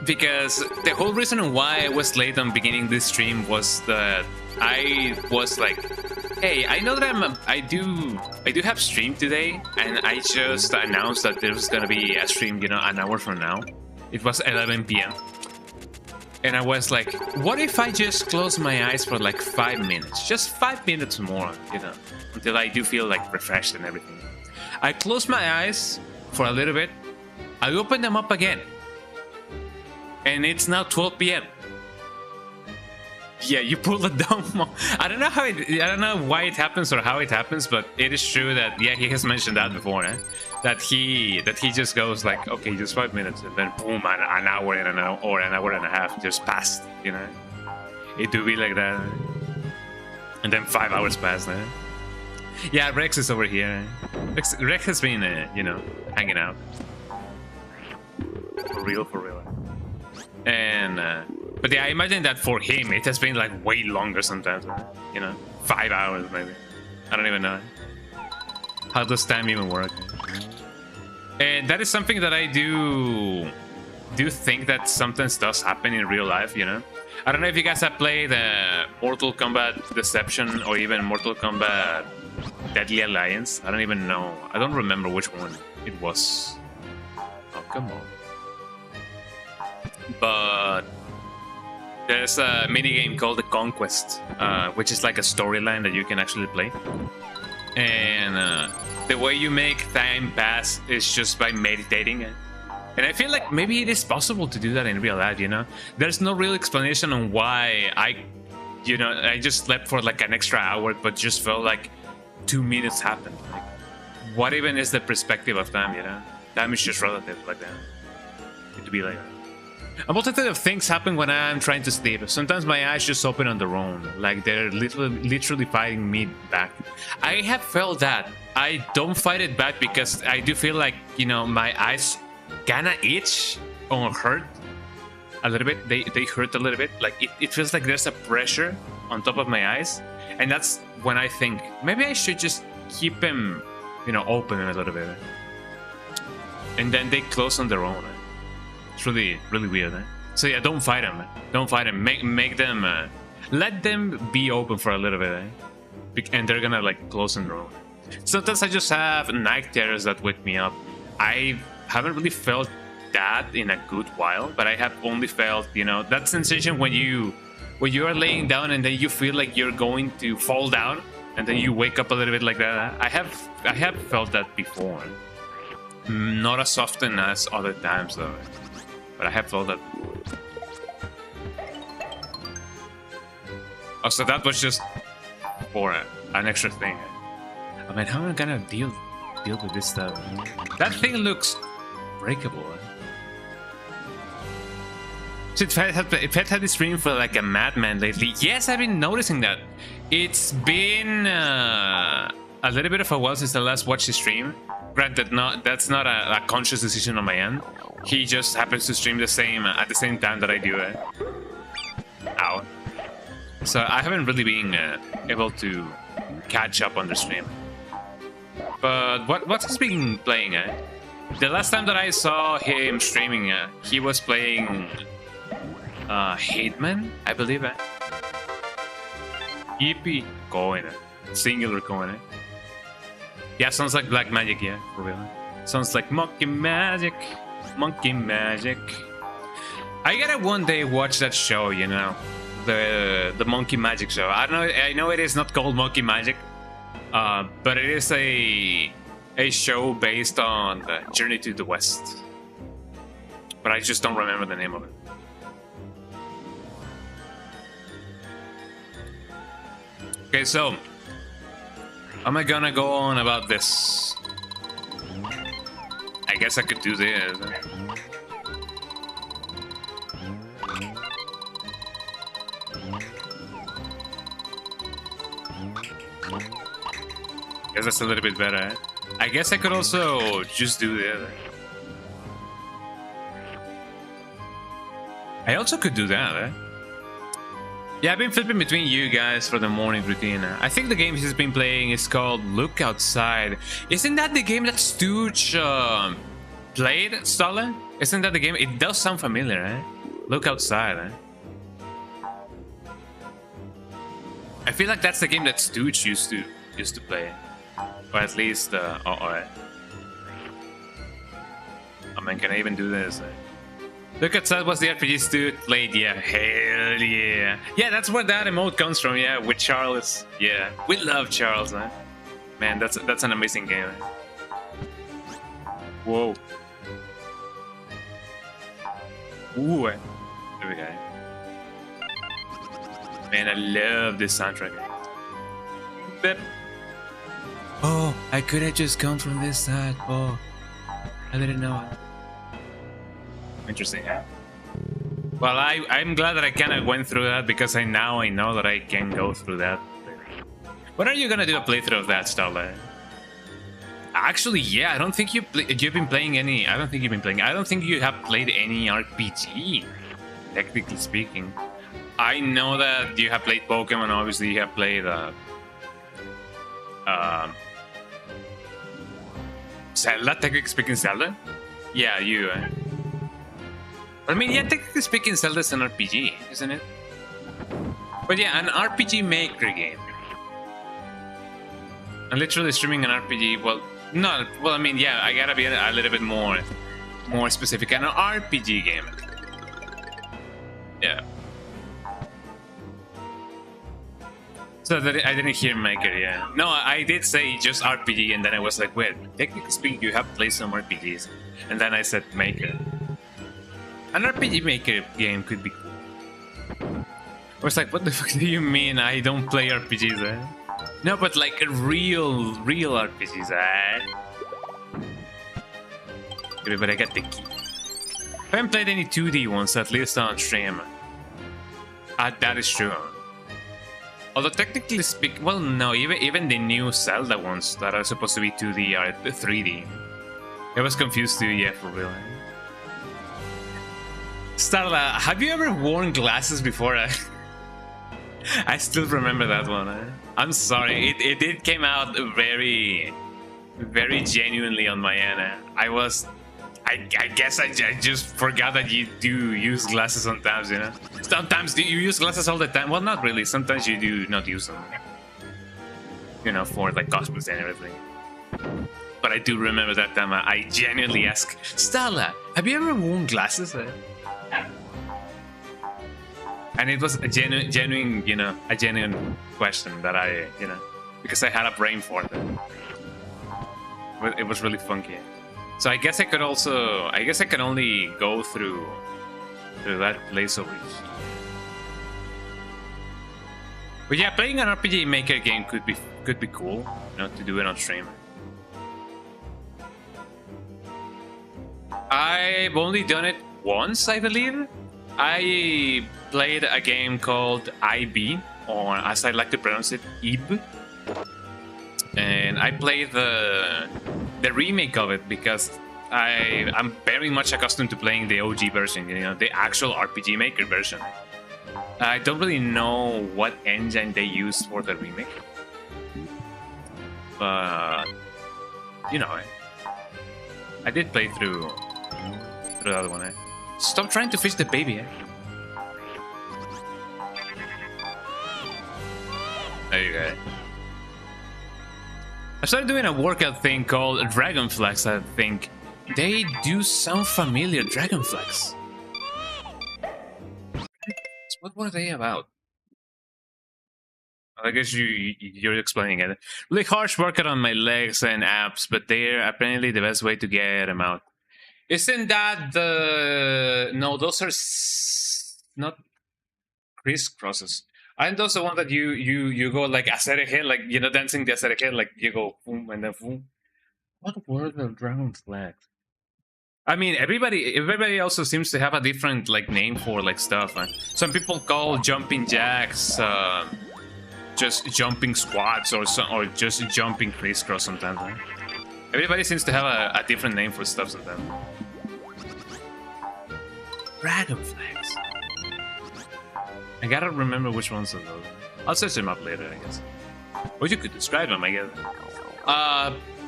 Because the whole reason why I was late on beginning this stream was that I was like, hey, I know that I do have stream today, and I just announced that there was gonna be a stream, you know, an hour from now. It was 11 p.m. And I was like, what if I just close my eyes for like 5 minutes? Just 5 minutes more, you know, until I do feel like refreshed and everything. I closed my eyes for a little bit. I opened them up again. And it's now 12 p.m. Yeah, you pull it down more. I don't know why it happens or how it happens, but it is true that, yeah, he has mentioned that before, that he just goes like, okay, just 5 minutes, and then boom, an hour and an hour and a half just passed, you know. It do be like that, and then 5 hours passed. Yeah, Rex is over here. Rex has been, you know, hanging out. For real. And but yeah, I imagine that for him it has been like way longer sometimes, you know, 5 hours maybe. I don't even know. How does time even work? And that is something that I do think that sometimes does happen in real life, you know. I don't know if you guys have played Mortal Kombat Deception or even Mortal Kombat Deadly Alliance. I don't even know. I don't remember which one it was. Oh, come on. But there's a minigame called The Conquest, which is like a storyline that you can actually play. And the way you make time pass is just by meditating. And I feel like maybe it is possible to do that in real life, you know? There's no real explanation on why I just slept for like an extra hour, but just felt like 2 minutes happened. Like, what even is the perspective of time, you know? Time is just relative like that. It could be like that. A multitude of things happen when I'm trying to sleep. Sometimes my eyes just open on their own, like they're literally fighting me back. I have felt that. I don't fight it back because I do feel like, you know, my eyes kinda itch or hurt a little bit. They hurt a little bit. Like it feels like there's a pressure on top of my eyes. And that's when I think, maybe I should just keep them, you know, open a little bit. And then they close on their own. It's really weird. So yeah, don't fight them. Don't fight them. Make them, let them be open for a little bit. And they're gonna like close on their own. Sometimes I just have night terrors that wake me up. I haven't really felt that in a good while, but I have only felt, you know, that sensation when you are laying down and then you feel like you're going to fall down, and then you wake up a little bit like that. I have felt that before. Not as often as other times though. But I have all that. Oh, so that was just for an extra thing. I mean, how am I gonna deal with this stuff? That thing looks breakable. So if I had been streaming for like a madman lately, yes, I've been noticing that. It's been a little bit of a while since I last watched his stream. Granted, that's not a conscious decision on my end. He just happens to stream the same at the same time that I do it. Ow. So I haven't really been able to catch up on the stream. But what's he been playing? The last time that I saw him streaming, he was playing Hitman, I believe. EP coin, singular coin. Yeah, sounds like black magic. Yeah, for real. Sounds like monkey magic. Monkey magic. I gotta one day watch that show, you know, the Monkey Magic show. I don't know. I know it is not called Monkey Magic, but it is a show based on the Journey to the West. But I just don't remember the name of it. Okay, so am I gonna go on about this? I guess I could do this. Guess that's a little bit better. I guess I could also just do this. I also could do that. Yeah, I've been flipping between you guys for the morning routine. I think the game he's been playing is called Look Outside. Isn't that the game that Stooge played, Stalin? Isn't that the game? It does sound familiar, eh? Look Outside, I feel like that's the game that Stooge used to play. Or at least, I mean, can I even do this? Look Outside was the RPG Stooge played, yeah, hell yeah. Yeah, that's where that emote comes from, yeah, with Charles. Yeah, we love Charles, man. Man, that's an amazing game. Whoa. Ooh, there we go. Man, I love this soundtrack. Bip. Oh, I could have just come from this side. Oh, I didn't know it. Interesting, yeah. Well, I'm glad that I kind of went through that because I know that I can go through that. When are you gonna do a playthrough of that, Starlight? Actually, yeah, I don't think you've been playing any. I don't think you've been playing. I don't think you have played any RPG, technically speaking. I know that you have played Pokemon. Obviously, you have played Zelda. Technically speaking, Zelda. Yeah, you. I mean, yeah, technically speaking, Zelda's an RPG, isn't it? But yeah, an RPG Maker game. I'm literally streaming an RPG. Well, no. Well, I mean, yeah, I gotta be a little bit more specific. An RPG game. Yeah. So I didn't hear Maker, yeah. No, I did say just RPG, and then I was like, wait, technically speaking, you have played some RPGs. And then I said Maker. An RPG Maker game could be cool. I was like, what the fuck do you mean I don't play RPGs, eh? No, but like real RPGs, eh? But I got the key. I haven't played any 2D ones, at least on stream. That is true. Although technically speaking, well, no, even the new Zelda ones that are supposed to be 2D are 3D. I was confused too, yeah, for real. Starla, have you ever worn glasses before? I still remember that one. I'm sorry, it did came out very genuinely on my end. I guess I just forgot that you do use glasses sometimes, you know? Sometimes do you use glasses all the time? Well, not really. Sometimes you do not use them. You know, for like cosplays and everything. But I do remember that time I genuinely asked, Stella, have you ever worn glasses? And it was a genuine, you know, a genuine question that I, you know, because I had a brain for it. It was really funky. So I guess I could also, I guess I can only go through that place over here. But yeah, playing an RPG Maker game could be cool, you know, to do it on stream. I've only done it once, I believe. I played a game called IB, or as I like to pronounce it, IB. And I played the remake of it because I'm very much accustomed to playing the OG version, you know, the actual RPG Maker version. I don't really know what engine they used for the remake, but you know, I did play through the other one. Stop trying to fish the baby. There you go. I started doing a workout thing called Dragonflex. I think they do sound familiar. Dragonflex. What were they about? I guess you're explaining it. Really harsh workout on my legs and abs, but they're apparently the best way to get them out. Isn't that the... No, those are not crisscrosses. Aren't those the one that you go like ascetic head, like, you know, dancing the ascetic head, like you go boom and then boom? What were the Dragonflex? I mean, everybody also seems to have a different like name for like stuff. Some people call jumping jacks just jumping squats, or just jumping crisscross sometimes. Right? Everybody seems to have a different name for stuff sometimes. Dragonflex. I gotta remember which ones are those. I'll search them up later, I guess. Or you could describe them, I guess.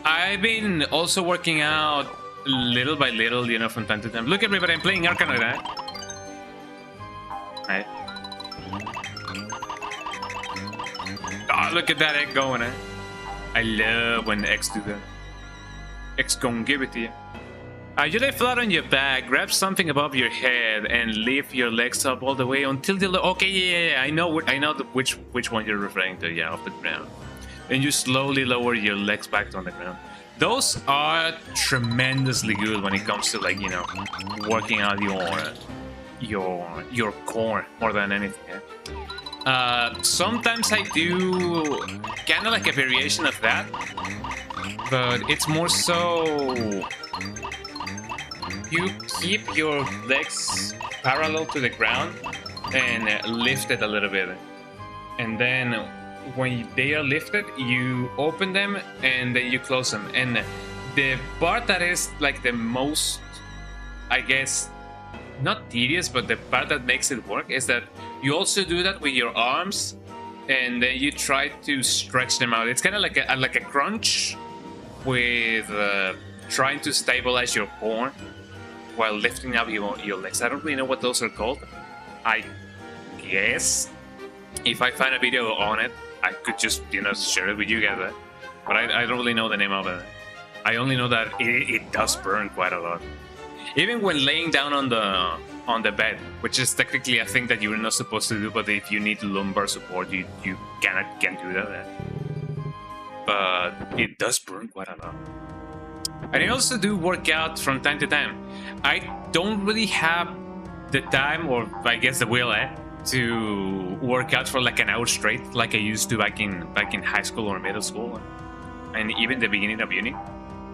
I've been also working out little by little, you know, from time to time. Look, everybody, I'm playing Arkanoid, right? Oh, look at that egg going, I love when the eggs do that. Eggs gonna give it to you. You lay flat on your back, grab something above your head, and lift your legs up all the way until the... Okay, yeah, I know which one you're referring to, yeah, off the ground. Then you slowly lower your legs back on the ground. Those are tremendously good when it comes to, like, you know, working out your core more than anything. Yeah? Sometimes I do kind of like a variation of that, but it's more so you keep your legs parallel to the ground and lift it a little bit, and then when they are lifted, you open them and then you close them. And the part that is like the most, I guess, not tedious, but the part that makes it work is that you also do that with your arms, and then you try to stretch them out. It's kind of like a crunch with trying to stabilize your core while lifting up your legs. I don't really know what those are called. I guess if I find a video on it, I could just, you know, share it with you guys. But I don't really know the name of it. I only know that it does burn quite a lot. Even when laying down on the bed, which is technically a thing that you're not supposed to do, but if you need lumbar support, you can't do that. But it does burn quite a lot. And I also do work out from time to time. I don't really have the time, or I guess the will, to work out for like an hour straight, like I used to back in high school or middle school, and even the beginning of uni.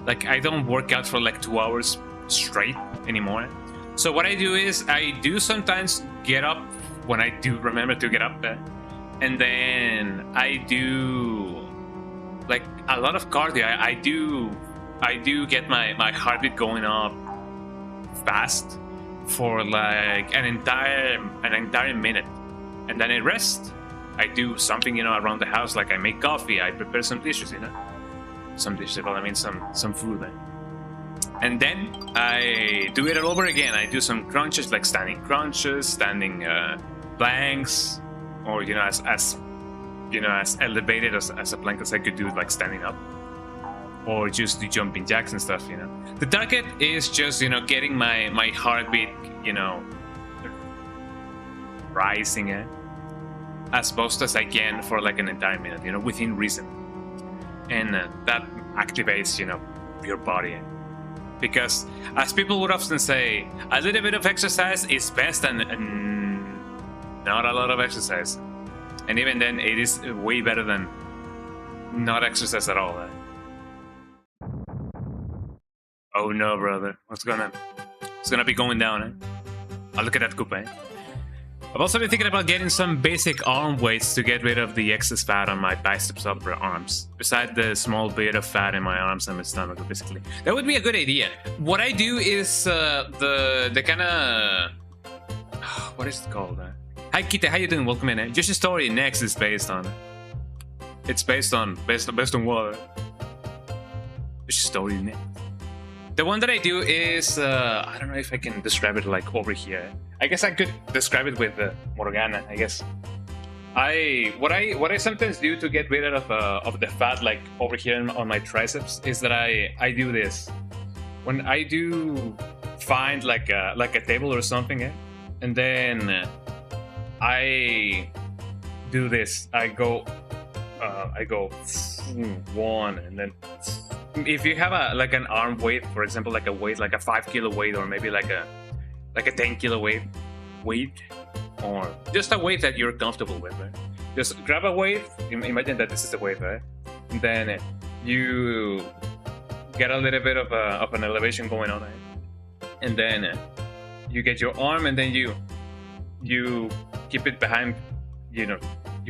Like, I don't work out for like 2 hours straight anymore. So what I do is I do sometimes get up when I do remember to get up there, and then I do like a lot of cardio. I do get my heartbeat going up fast for like an entire minute, and then I rest. I do something, you know, around the house, like I make coffee, I prepare some dishes, you know, some dishes, well, I mean some food, and then I do it all over again. I do some crunches, like standing crunches, standing planks, or, you know, as elevated as a plank as I could do, like standing up, or just do jumping jacks and stuff, you know. The target is just, you know, getting my heartbeat, you know, rising as fast as I can for like an entire minute, you know, within reason. And that activates, you know, your body. Because, as people would often say, a little bit of exercise is best than not a lot of exercise. And even then, it is way better than not exercise at all. Oh no, brother. What's gonna be going down, eh? Oh, look at that coupe, eh? I've also been thinking about getting some basic arm weights to get rid of the excess fat on my biceps upper arms. Besides the small bit of fat in my arms and my stomach, basically. That would be a good idea. What I do is the kind of... What is it called? Hi Kite, how you doing? Welcome in. Yoshi Story next is based on... It's based on what? Yoshi Story next. The one that I do is, I don't know if I can describe it like over here. I guess I could describe it with Morgana, I guess. What I sometimes do to get rid of the fat like over here on my triceps is that I do this. When I do find like a table or something, and then I do this. I go one, and then if you have an arm weight, for example, like a weight, like a 5 kilo weight, or maybe like a 10 kilo weight, or just a weight that you're comfortable with, right? Just grab a weight. Imagine that this is a weight, right? And then you get a little bit of an elevation going on, right? And then you get your arm, and then you keep it behind, you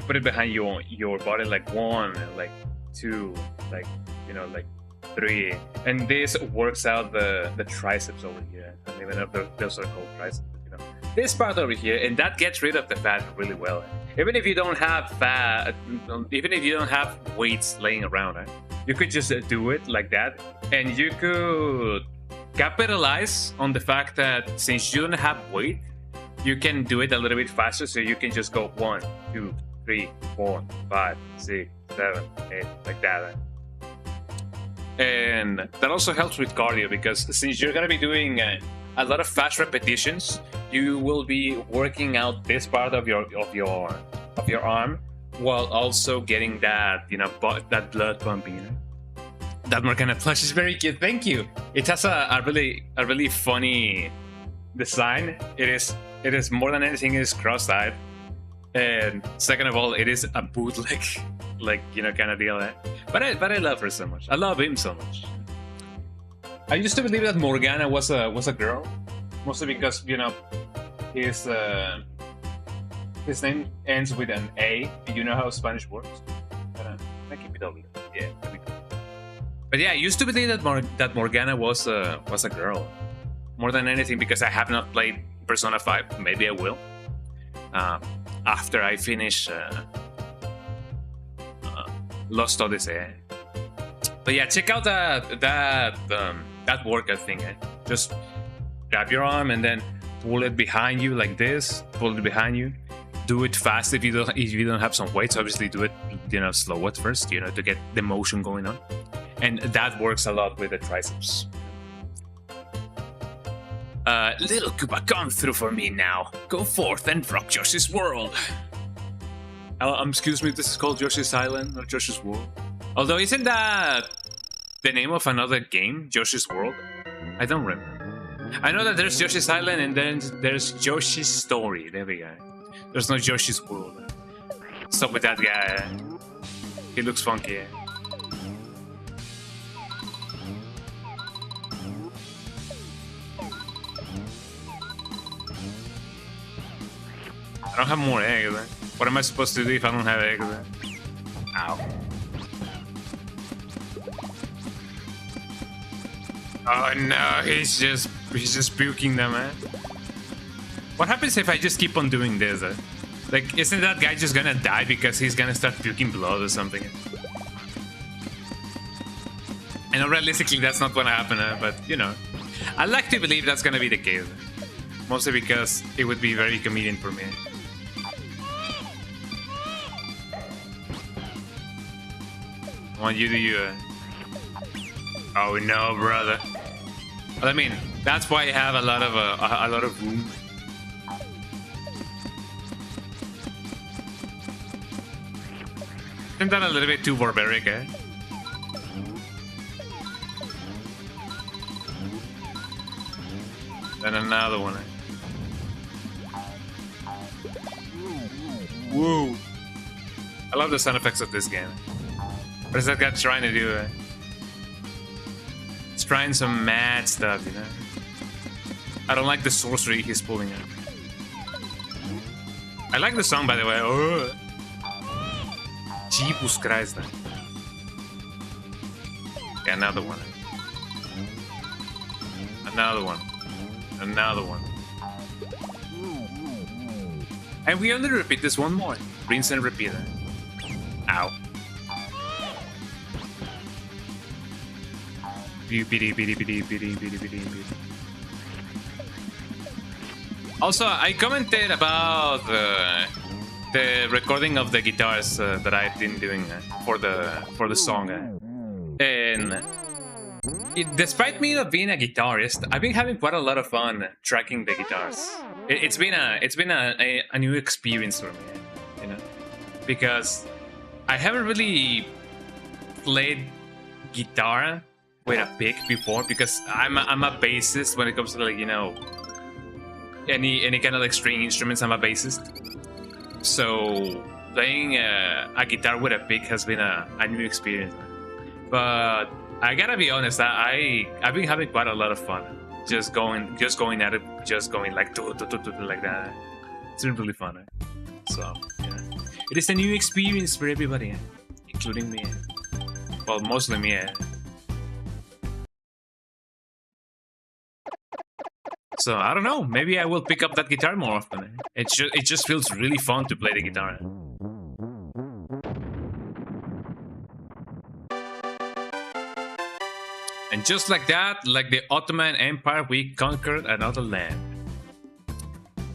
put it behind your body, like 1, like 2, like 3, and this works out the triceps over here. I don't even know if those are called triceps, this part over here, and that gets rid of the fat really well. Even if you don't have fat, even if you don't have weights laying around, you could just do it like that, and you could capitalize on the fact that since you don't have weight, you can do it a little bit faster. So you can just go 1, 2, 3, 4, 5, 6, 7, 8, like that. And that also helps with cardio, because since you're gonna be doing a lot of fast repetitions, you will be working out this part of your arm while also getting that that blood pumping. That Morgana plush is very cute. Thank you. It has a really funny design. It is more than anything, it is cross-eyed, and second of all, it is a bootleg kind of deal. But I love her so much. I love him so much. I used to believe that Morgana was a girl, mostly because his name ends with an A. You know how Spanish works. I keep it over there. Yeah, there we go. But yeah, I used to believe that Morgana was a girl, more than anything, because I have not played Persona 5. Maybe I will after I finish Lost Odyssey. But yeah, check out that workout thing. Just grab your arm and then pull it behind you like this. Pull it behind you. Do it fast if you don't have some weights. Obviously, do it slow at first. To get the motion going on, and that works a lot with the triceps. Little Koopa, come through for me now. Go forth and rock Yoshi's world. Excuse me, this is called Yoshi's Island, not Yoshi's World. Although, isn't that the name of another game, Yoshi's World? I don't remember. I know that there's Yoshi's Island and then there's Yoshi's Story. There we go. There's no Yoshi's World. Stop with that guy. He looks funky. I don't have more eggs. What am I supposed to do if I don't have eggs? Ow. Oh no, he's just puking them, man. What happens if I just keep on doing this? Like, isn't that guy just gonna die because he's gonna start puking blood or something? I know realistically that's not gonna happen, but I like to believe that's gonna be the case. Mostly because it would be very convenient for me. Come on, you do you. Oh no, brother. Well, I mean, that's why I have a lot of room. Isn't that a little bit too barbaric, Then another one. Woo! I love the sound effects of this game. What is that guy trying to do? He's trying some mad stuff, you know? I don't like the sorcery he's pulling out. I like the song, by the way. Oh. Jesus Christ. Yeah, another one. Another one. Another one. And we only repeat this one more. Rinse and repeat it. Ow. Also, I commented about the recording of the guitars that I've been doing for the song, and despite me not being a guitarist, I've been having quite a lot of fun tracking the guitars. It's been a new experience for me, you know, because I haven't really played guitar with a pick before, because I'm a bassist when it comes to, like, you know, any kind of like string instruments. I'm a bassist, so playing a guitar with a pick has been a new experience. But I gotta be honest, I've been having quite a lot of fun just going at it, just going like like that. It's been really fun. So yeah, it is a new experience for everybody, including me. Well, mostly me. So I don't know. Maybe I will pick up that guitar more often. It just feels really fun to play the guitar. And just like that, like the Ottoman Empire, we conquered another land.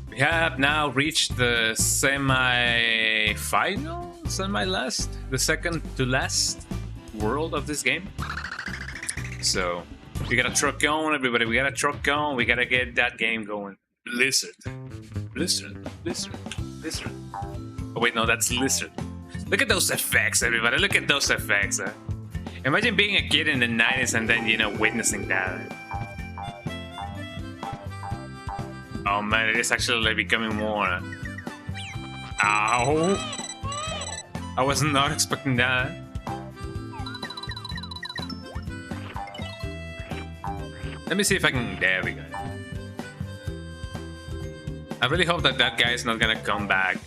We have now reached the semi-final, semi-last, the second to last world of this game. So we gotta truck on, everybody. We gotta truck on. We gotta get that game going. Blizzard. Blizzard. Blizzard. Blizzard. Oh, wait, no, that's Lizard. Look at those effects, everybody. Look at those effects. Imagine being a kid in the 90s and then, you know, witnessing that. Oh, man, it is actually like becoming more. Ow! I was not expecting that. Let me see if I can... There we go. I really hope that that guy is not gonna come back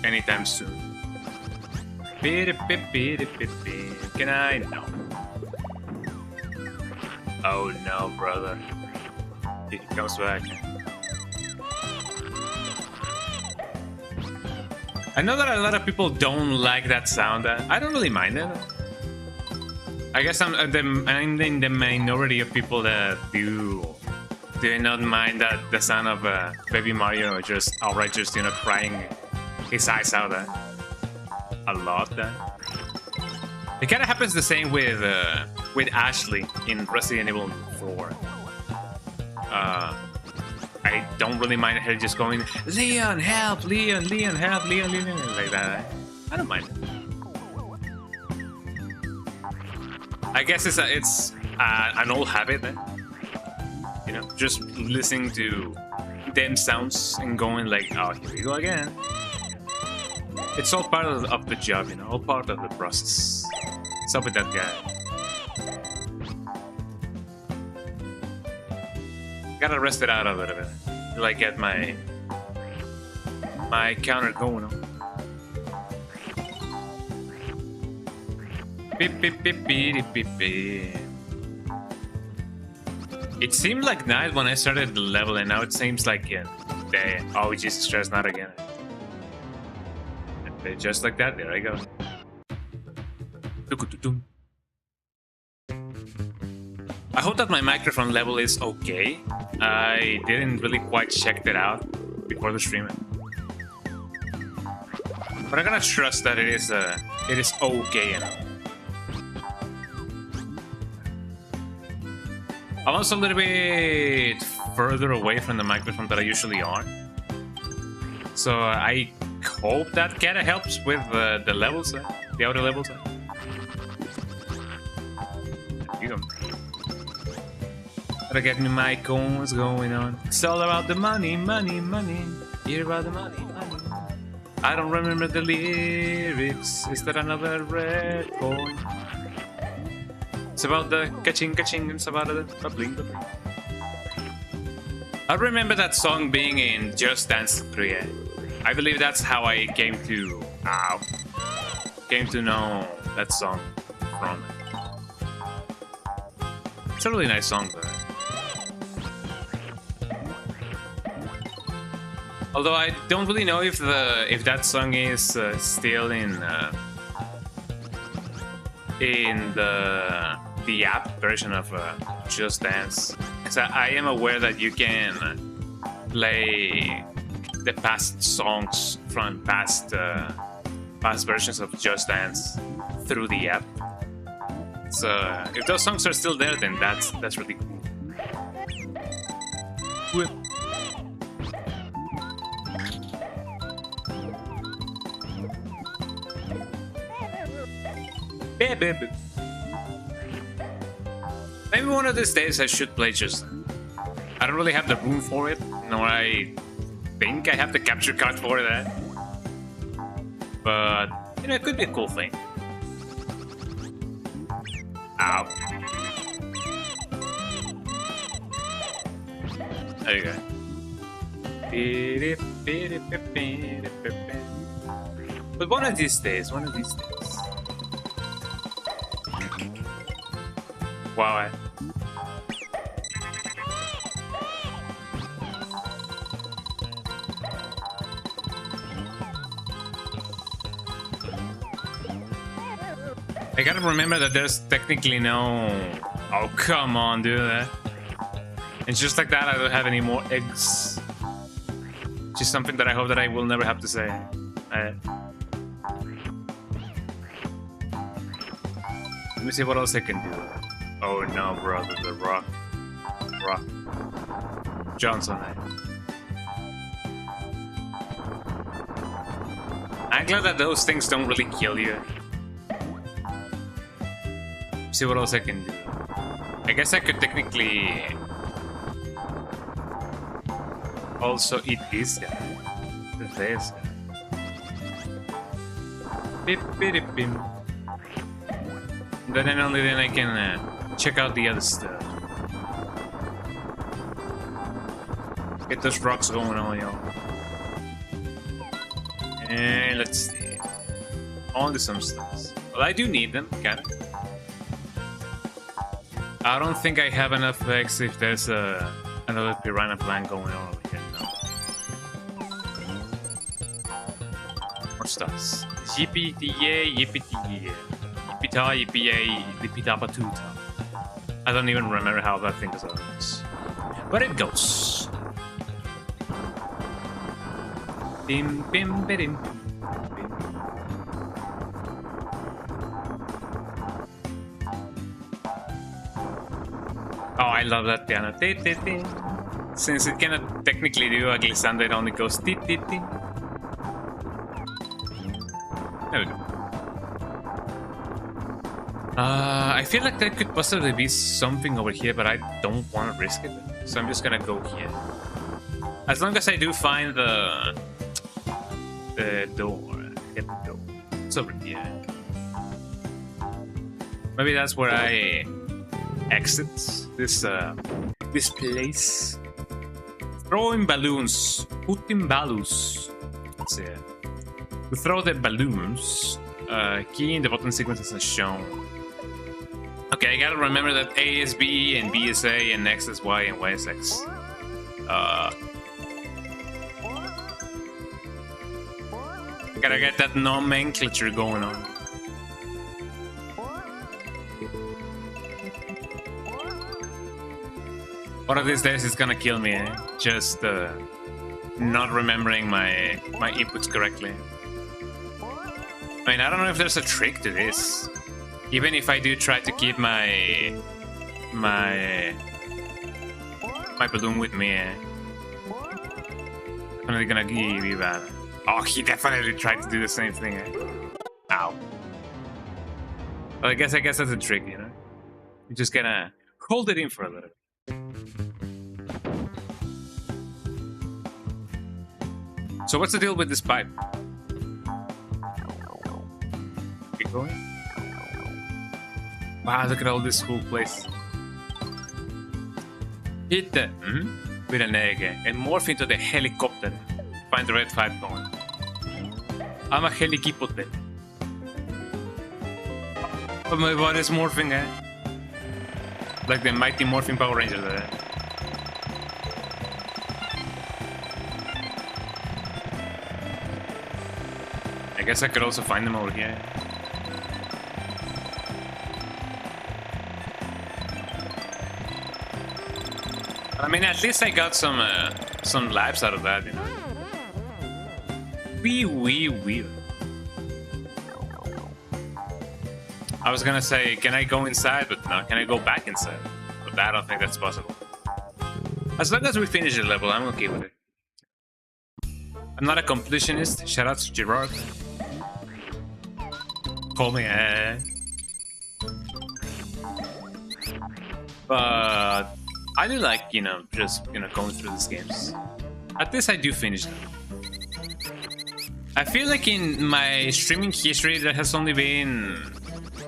anytime soon. Can I? No. Oh no, brother. He comes back. I know that a lot of people don't like that sound. I don't really mind it. I guess I'm in the minority of people that do not mind that the sound of Baby Mario just outright just, you know, crying his eyes out a lot. It kind of happens the same with Ashley in Resident Evil 4. I don't really mind her just going, Leon, help, Leon, Leon, help, Leon, Leon, like that. I don't mind it. I guess it's an old habit, you know, just listening to them sounds and going like, oh, here we go again. It's all part of the job, you know, all part of the process. What's up with that guy? Gotta rest it out a little bit till I get my counter going on. Beep, beep, beep, beep, beep, beep. It seemed like night when I started the level, and now it seems like day. Oh, Jesus Christ, not again. And just like that, there I go. I hope that my microphone level is okay. I didn't really quite check that out before the stream. But I'm gonna trust that it is okay enough. I'm also a little bit further away from the microphone that I usually are. So I hope that kind of helps with the levels, the audio levels. Gotta get me my coins going on. It's all about the money, money, money. Hear about the money, money. I don't remember the lyrics. Is that another red coin? It's about the ka-ching, ka-ching. It's about the bling, bling. I remember that song being in Just Dance 3. I believe that's how I came to know that song from. It's a really nice song, though. Although I don't really know if that song is still in the app version of Just Dance. Because I am aware that you can play the past songs from past versions of Just Dance through the app. So if those songs are still there, then that's really cool. Maybe one of these days I should play Just Dance. I don't really have the room for it, nor I think I have the capture card for that. But, you know, it could be a cool thing. Ow. There you go. But one of these days. Wow. I gotta remember that there's technically no... Oh, come on, dude. It's just like that, I don't have any more eggs. Which is something that I hope that I will never have to say. Let me see what else I can do. Oh no, brother, the Rock Johnson. I'm glad that those things don't really kill you. See what else I can do. I guess I could technically also eat this guy. This guy. Beep, beep, beep. Then and only then I can check out the other stuff. Get those rocks going on, y'all. And let's see. On to some stuff. Well, I do need them, kinda. I don't think I have enough eggs if there's another piranha plant going on over here. No. More stuff. Yippee-yay, yippee-yay. Yippee-ta, yippee-yay, yippee-ta-pa-tuta. I don't even remember how that thing goes. But it goes. Bim, bim, bim. Oh, I love that piano. Since it cannot technically do a glissando, it only goes ti ti ti. There we go. I feel like there could possibly be something over here, but I don't want to risk it. So I'm just gonna go here. As long as I do find the door. Get the door. It's over here. Maybe that's where I exit this place. Throwing balloons. Putting balloons. Let's see. To throw the balloons, key in the button sequences as shown. Okay, I gotta remember that A is B and B is A and X is Y and Y is X. Gotta get that nomenclature going on. One of these days it's gonna kill me, eh? Just not remembering my inputs correctly. I mean, I don't know if there's a trick to this. Even if I do try to keep my balloon with me, eh? I'm not gonna give you that. Oh, he definitely tried to do the same thing, eh? Ow. Well, I guess that's a trick, you know? You're just gonna hold it in for a little bit. So what's the deal with this pipe? Keep going. Wow, look at all this cool place. Hit the with an egg and morph into the helicopter. Find the red 5 going. I'm a helikipote. But my body's morphing, eh? Like the mighty morphing Power Ranger there. I guess I could also find them over here. I mean, at least I got some lives out of that, you know. Wee. I was gonna say, can I go inside? But no, can I go back inside? But I don't think that's possible. As long as we finish the level, I'm okay with it. I'm not a completionist. Shout out to Gerard. Call me But I do like, you know, just, you know, going through these games. At least I do finish them. I feel like in my streaming history there has only been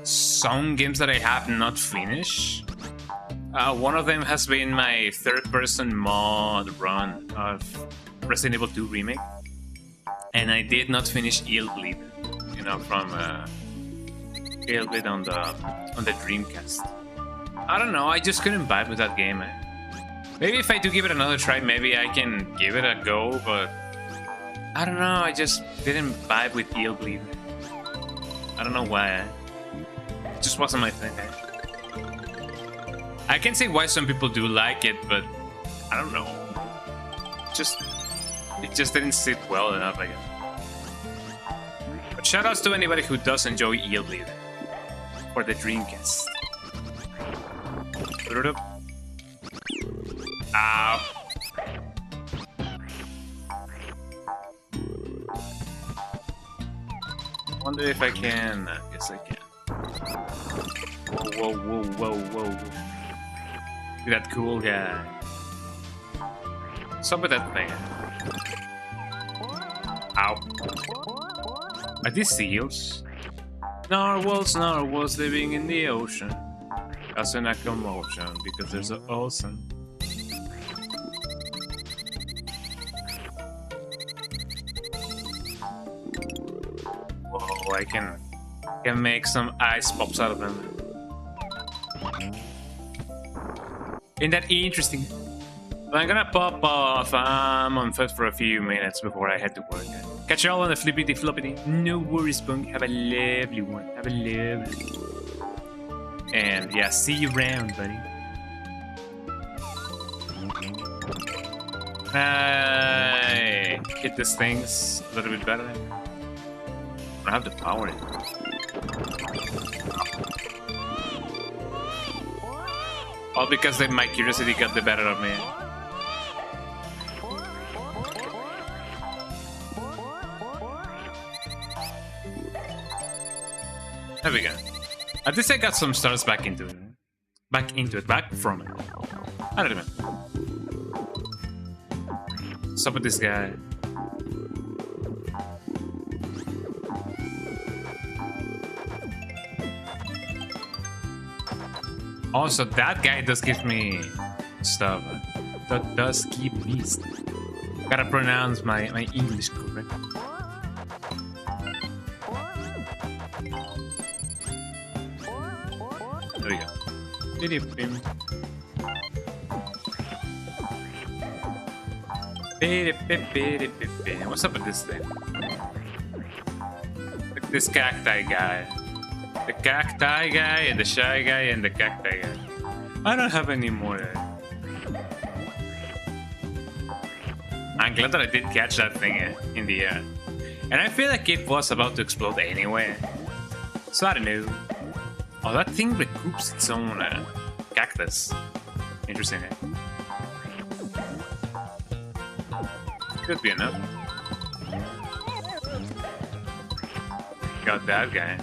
some games that I have not finished. One of them has been my third-person mod run of Resident Evil 2 Remake. And I did not finish Bleed, you know, from Bleed on the Dreamcast. I don't know, I just couldn't vibe with that game. Maybe if I do give it another try, maybe I can give it a go, but I don't know, I just didn't vibe with Bleed. I don't know why. It just wasn't my thing. I can see why some people do like it, but I don't know. It just didn't sit well enough, I guess. But shoutouts to anybody who does enjoy Bleed for the Dreamcast. Ow. Wonder if I can. Yes, I can. Whoa. That cool guy. What's up with that thing? Ow. Are these seals? Narwhals living in the ocean. Causing a commotion because there's an ocean. Whoa, I can make some ice pops out of them. Isn't that interesting? But I'm gonna pop off. I'm on foot for a few minutes before I head to work. Catch y'all on the flippity floppity. No worries, Punk. Have a lovely one. Have a lovely one. And yeah, see you around, buddy. Hit these things a little bit better. I have the power in. All because my curiosity got the better of me. There we go. At least I got some stars back from it. I don't know. What's up with this guy? Also, that guy does give me stuff. That does give me stuff. Gotta pronounce my English correct. There we go. What's up with this thing? Like this cacti guy. The cacti guy and the shy guy and the cacti guy. I don't have any more. I'm glad that I did catch that thing in the air. And I feel like it was about to explode anyway. So I don't know. Oh, that thing recoups its own cactus. Interesting, eh? Could be enough. Got that guy.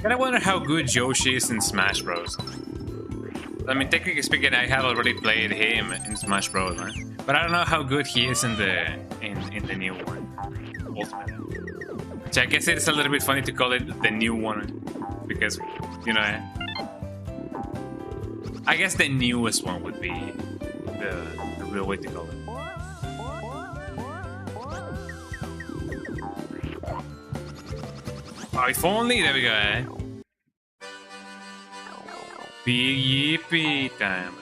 And I wonder how good Yoshi is in Smash Bros. I mean, technically speaking, I have already played him in Smash Bros. Right? But I don't know how good he is in the new one, Ultimate. So I guess it's a little bit funny to call it the new one, because you know, I guess the newest one would be the real way to call it. Oh, if only, there we go, eh? Big yippee time.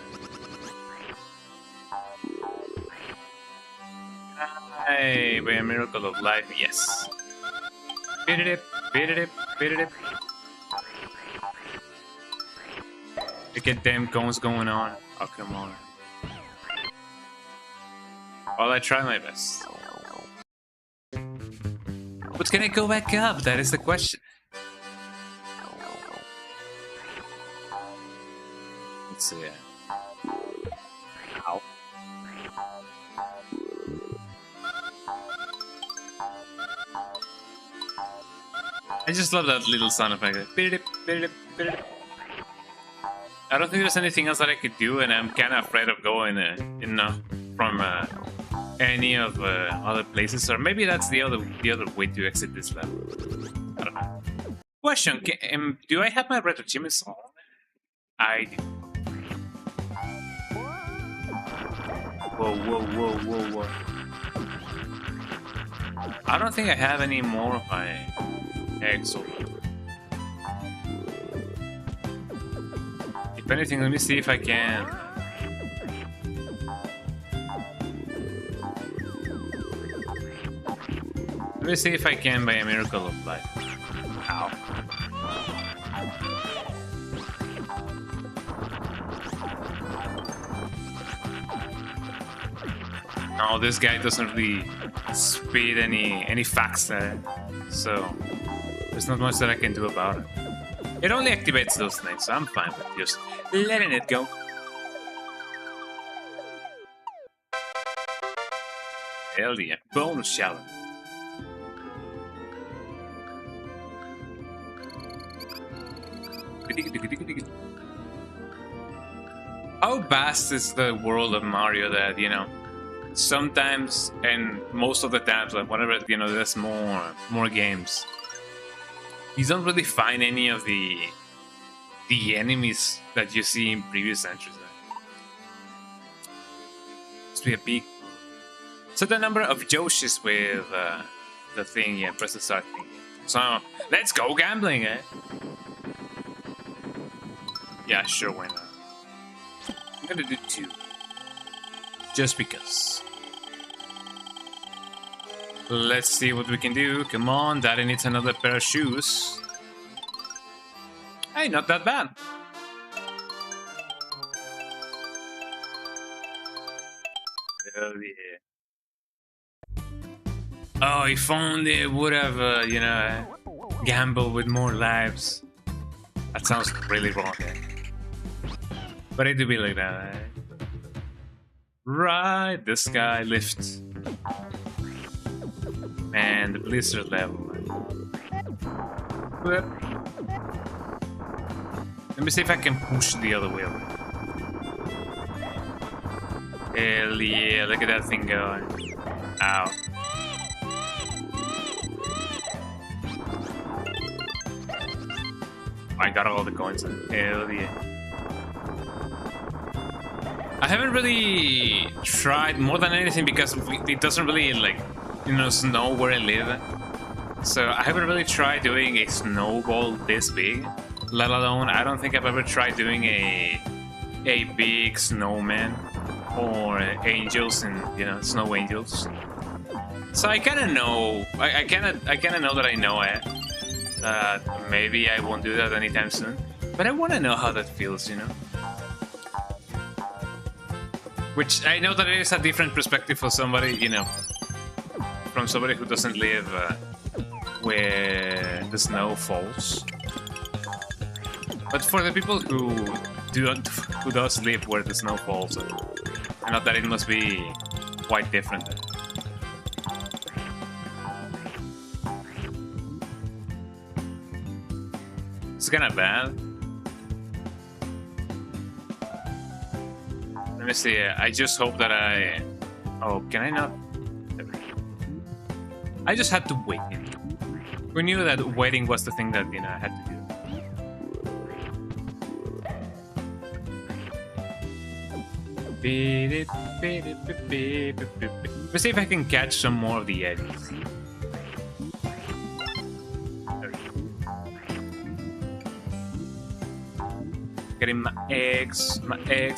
Hey, by a miracle of life, yes. Beat it, beat it, beat it. Look at them cones going on. Oh, come on. Well, I try my best. But can I go back up? That is the question. Let's see. Ow. I just love that little sound effect. I don't think there's anything else that I could do, and I'm kind of afraid of going from any of other places, or maybe that's the other way to exit this level. I don't know. Question: do I have my red achievements on? I do. Whoa, whoa, whoa, whoa, whoa! I don't think I have any more of my eggs. If anything, let me see if I can. Let me see if I can, by a miracle of life. Ow. No, this guy doesn't really spit any facts there, so there's not much that I can do about it. It only activates those things, so I'm fine with just letting it go. Hell yeah, bonus challenge. How vast is the world of Mario that, you know, sometimes and most of the times, like whenever, you know, there's more games, you don't really find any of the enemies that you see in previous entries. Must be a big. So the number of Yoshis with the thing, yeah, press the start thing. So let's go gambling, eh? Yeah, sure, why not? I'm gonna do 2. Just because. Let's see what we can do. Come on, Daddy needs another pair of shoes. Hey, not that bad. Hell yeah. Oh, if only it would have, you know, gambled with more lives. That sounds really wrong, eh? But it do be like that, eh? Right, the sky lifts. And the blizzard level. Let me see if I can push the other way over. Hell yeah, look at that thing going. Ow. I got all the coins. Hell yeah. I haven't really tried more than anything because it doesn't really, like, you know, snow where I live. So I haven't really tried doing a snowball this big. Let alone, I don't think I've ever tried doing a big snowman or angels and, you know, snow angels. So I kind of know. I kind of know that I know it. Maybe I won't do that anytime soon. But I want to know how that feels, you know. Which I know that it is a different perspective for somebody, you know, from somebody who doesn't live where the snow falls. But for the people who does live where the snow falls, I know that it must be quite different. It's kind of bad. Let me see. I just hope that I... Oh, can I not? I just had to wait. We knew that waiting was the thing that, you know, I had to do. Let's see if I can catch some more of the edges. Getting my eggs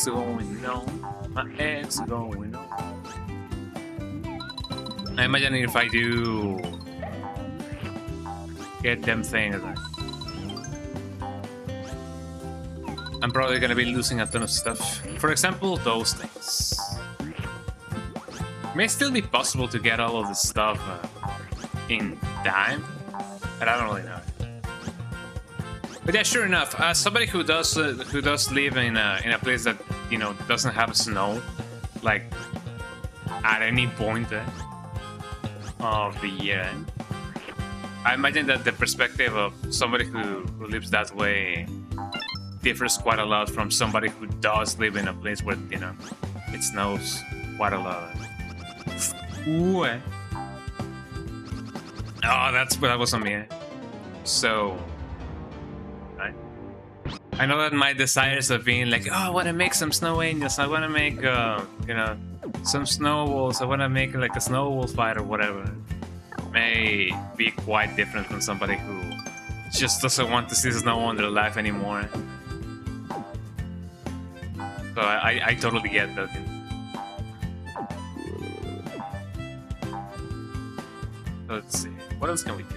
going on, my eggs going on. I imagine if I do get them things, I'm probably gonna be losing a ton of stuff. For example, those things. May still be possible to get all of this stuff in time, but I don't really know. But yeah, sure enough, as somebody who does live in a place that, you know, doesn't have snow, like at any point of the year, I imagine that the perspective of somebody who lives that way differs quite a lot from somebody who does live in a place where, you know, it snows quite a lot. Ooh. Oh, that was on me. So, I know that my desires of being like, oh, I want to make some snow angels, I want to make, you know, some snowballs, I want to make like a snowball fight or whatever, may be quite different from somebody who just doesn't want to see snow in their life anymore. So I totally get that. Let's see, what else can we do?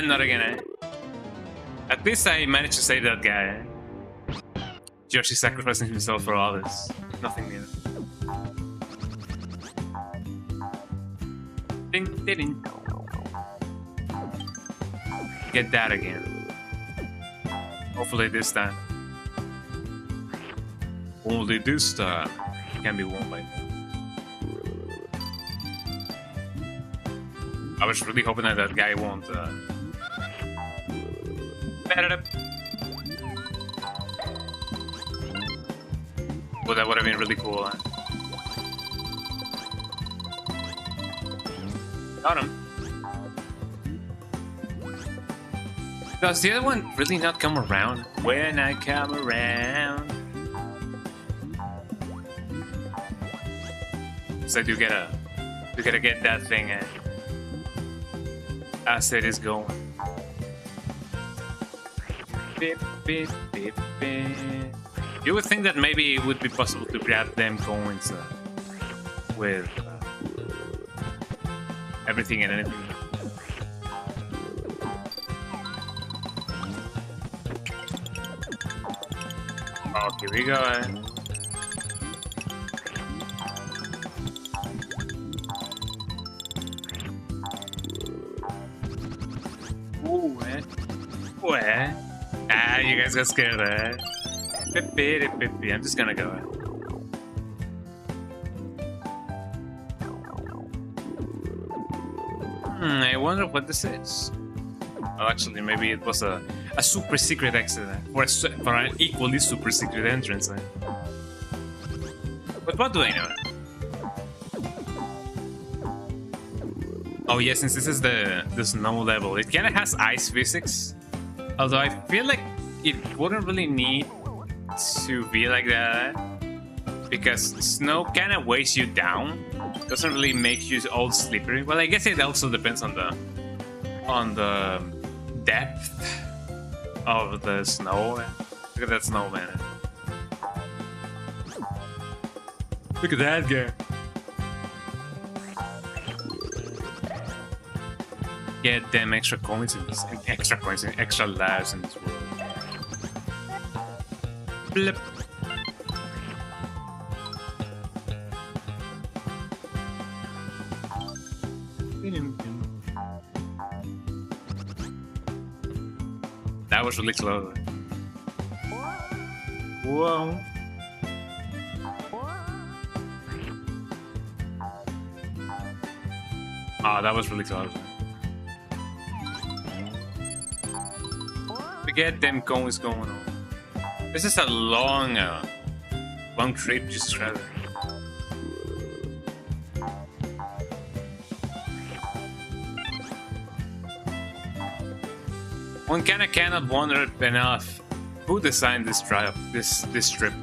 Not again, eh? At least I managed to save that guy. Yoshi sacrificing himself for others. Nothing new. Ding, ding, ding. Get that again. Hopefully this time. Only this time can be won by me. I was really hoping that that guy won't. Well, that would have been really cool. Got him. Does the other one really not come around? When I come around. So you gotta get that thing as it is going. Beep, beep, beep, beep. You would think that maybe it would be possible to grab them coins with everything and anything. Oh, here we go. Ooh, What? Ah, you guys got scared there. I'm just gonna go. I wonder what this is. Oh, actually, maybe it was a super secret exit for an equally super secret entrance. But what do I know? Oh yeah, since this is the snow level, it kind of has ice physics. Although I feel like it wouldn't really need to be like that, because snow kind of weighs you down. Doesn't really make you all slippery. Well, I guess it also depends on the depth of the snow. Look at that snowman. Look at that guy. Get them extra coins in this, extra lives in this world. Blip. That was really close. Whoa. Oh, that was really close. to get them coins going on. This is a long trip just traveling. One cannot wonder enough who designed this trip. This trip.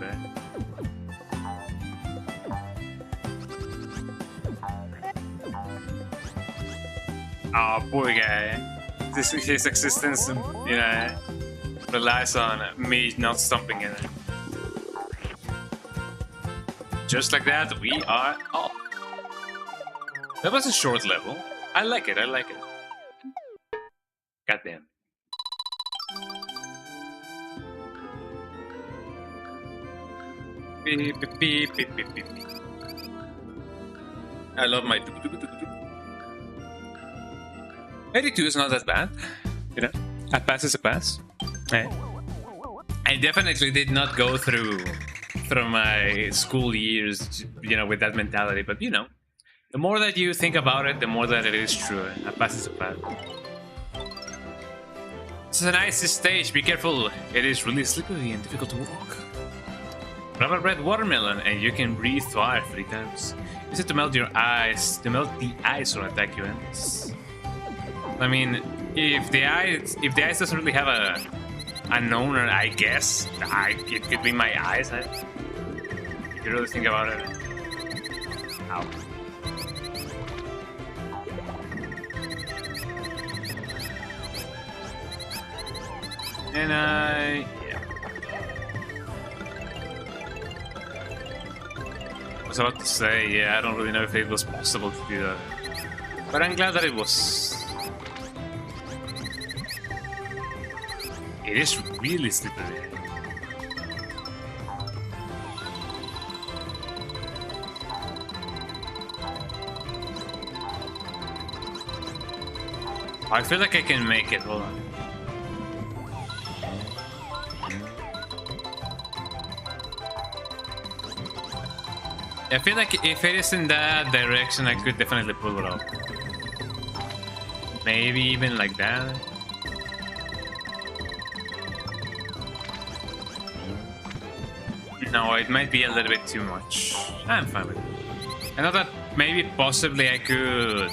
Oh, poor guy. His existence, you know, relies on me not stomping in it. Just like that, we are off. That was a short level. I like it. I like it. Goddamn. Beep, beep, beep, beep, beep, beep. I love my 82 is not that bad, you know. A pass is a pass. I definitely did not go through my school years, you know, with that mentality. But you know, the more that you think about it, the more that it is true. A pass is a pass. This is a nice stage. Be careful. It is really slippery and difficult to walk. Grab a red watermelon and you can breathe fire 3 times. Use it to melt your eyes, to melt the ice or attack your enemies. I mean, if the ice doesn't really have an owner, I guess it could be my eyes. If you really think about it. Ow. And yeah. I was about to say, yeah, I don't really know if it was possible to do that. But I'm glad that it was. It is really slippery. I feel like I can make it. Hold on. I feel like if it is in that direction, I could definitely pull it off. Maybe even like that. No, it might be a little bit too much. I'm fine with it. I know that maybe possibly I could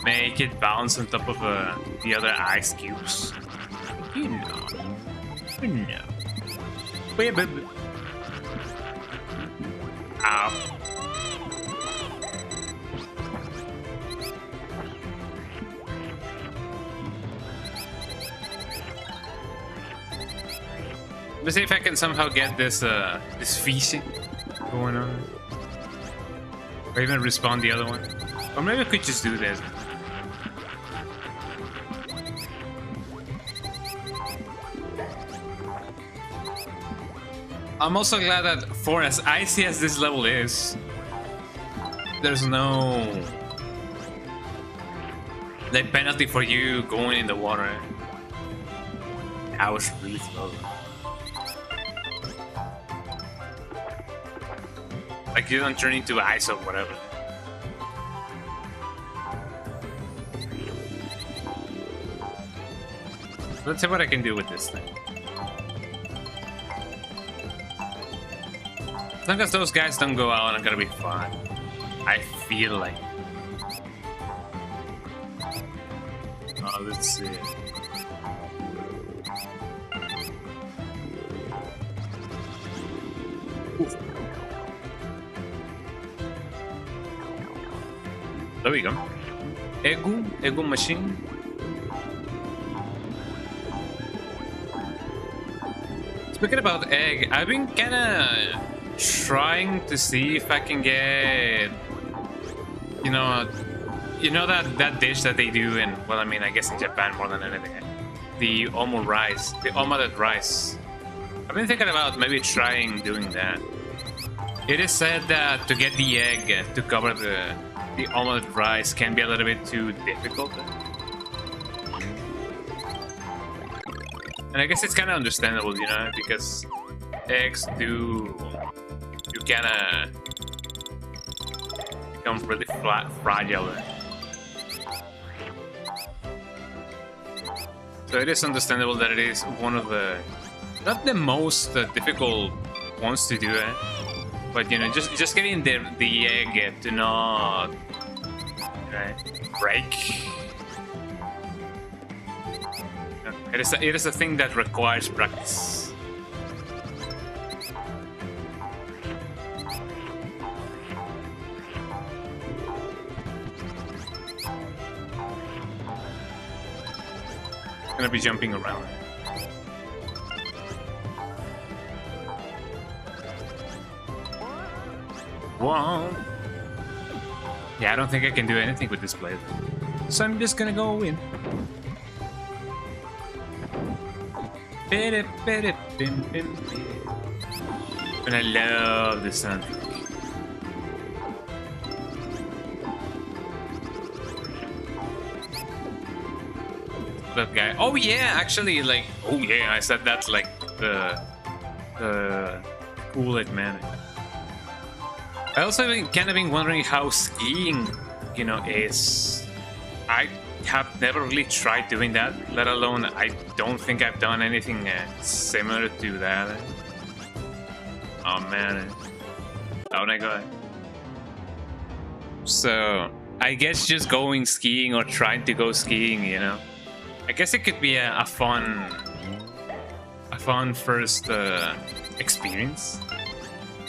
make it bounce on top of the other ice cubes. You know. You know. Wait, but... Ow. Let's see if I can somehow get this this feasting going on. Or even respawn the other one. Or maybe I could just do this. I'm also glad that for as icy as this level is, there's no like penalty for you going in the water. I was really slow. Like you don't turn into ice or whatever. Let's see what I can do with this thing. As long as those guys don't go out, I'm gonna be fine. I feel like. Oh, let's see. Oof. There we go. Ego machine. Speaking about egg, I've been kinda trying to see if I can get, you know that dish that they do in, well, I mean, I guess in Japan more than anything, the omu rice, the omelette rice. I've been thinking about maybe trying doing that. It is said that to get the egg to cover the omelette rice can be a little bit too difficult. And I guess it's kind of understandable, you know, because eggs do kind of become really fragile. So it is understandable that it is one of the, not the most difficult ones to do, but you know, just getting the egg to not break. It is a thing that requires practice. Gonna be jumping around. Whoa. Yeah, I don't think I can do anything with this blade. So I'm just gonna go in. And I love the sound. That guy. Oh yeah, actually, like, oh yeah, I said that's like the coolest man. I also kind of been wondering how skiing, you know, is. I have never really tried doing that, let alone I don't think I've done anything similar to that. Oh man, oh my god. So I guess just going skiing or trying to go skiing, you know, I guess it could be a fun first experience.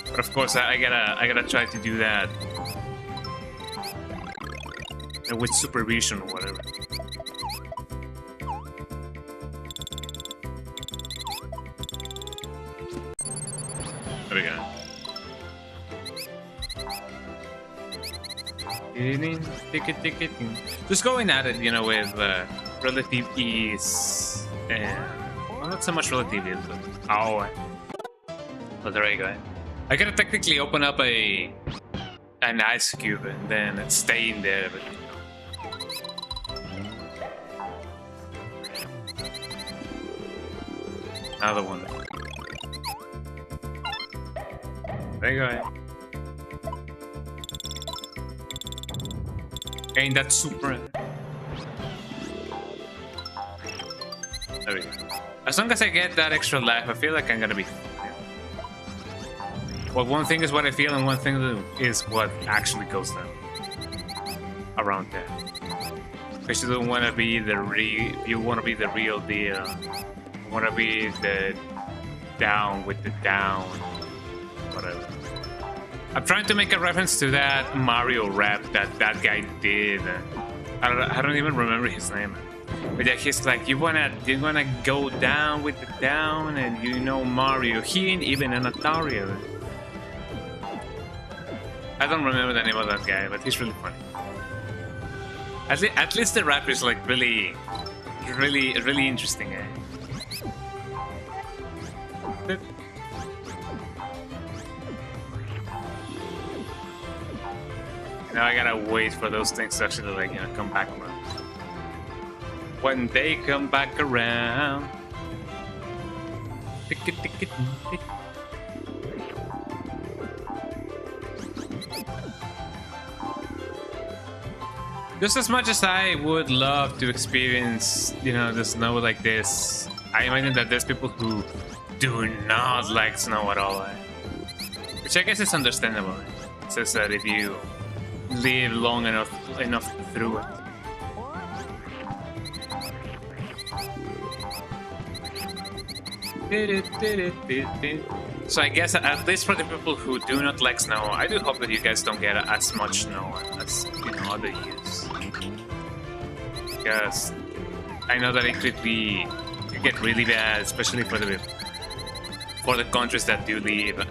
But of course, I gotta try to do that with supervision or whatever. There we go. Just going at it, you know, with relative ease and well, not so much relative ease, but but there you go. I gotta technically open up an ice cube and then stay in there. But, another one. There you go. Ain't that super? There we go. As long as I get that extra life, I feel like I'm gonna be fine. Well, one thing is what I feel, and one thing is what actually goes down around there. Because you don't want to be the you want to be the real deal. You want to be the down with the down, whatever. I'm trying to make a reference to that Mario rap that guy did. I don't even remember his name. But yeah, he's like, you wanna go down with the down, and you know Mario. He ain't even an Atari. I don't remember the name of that guy, but he's really funny. At least the rap is like really interesting. Now I gotta wait for those things to actually, like, you know, come back around. When they come back around. Just as much as I would love to experience, you know, the snow like this, I imagine that there's people who do not like snow at all. Which I guess is understandable. It says that if you live long enough through it. So I guess at least for the people who do not like snow, I do hope that you guys don't get as much snow as, you know, other years. Because I know that it could get really bad, especially for the countries that do live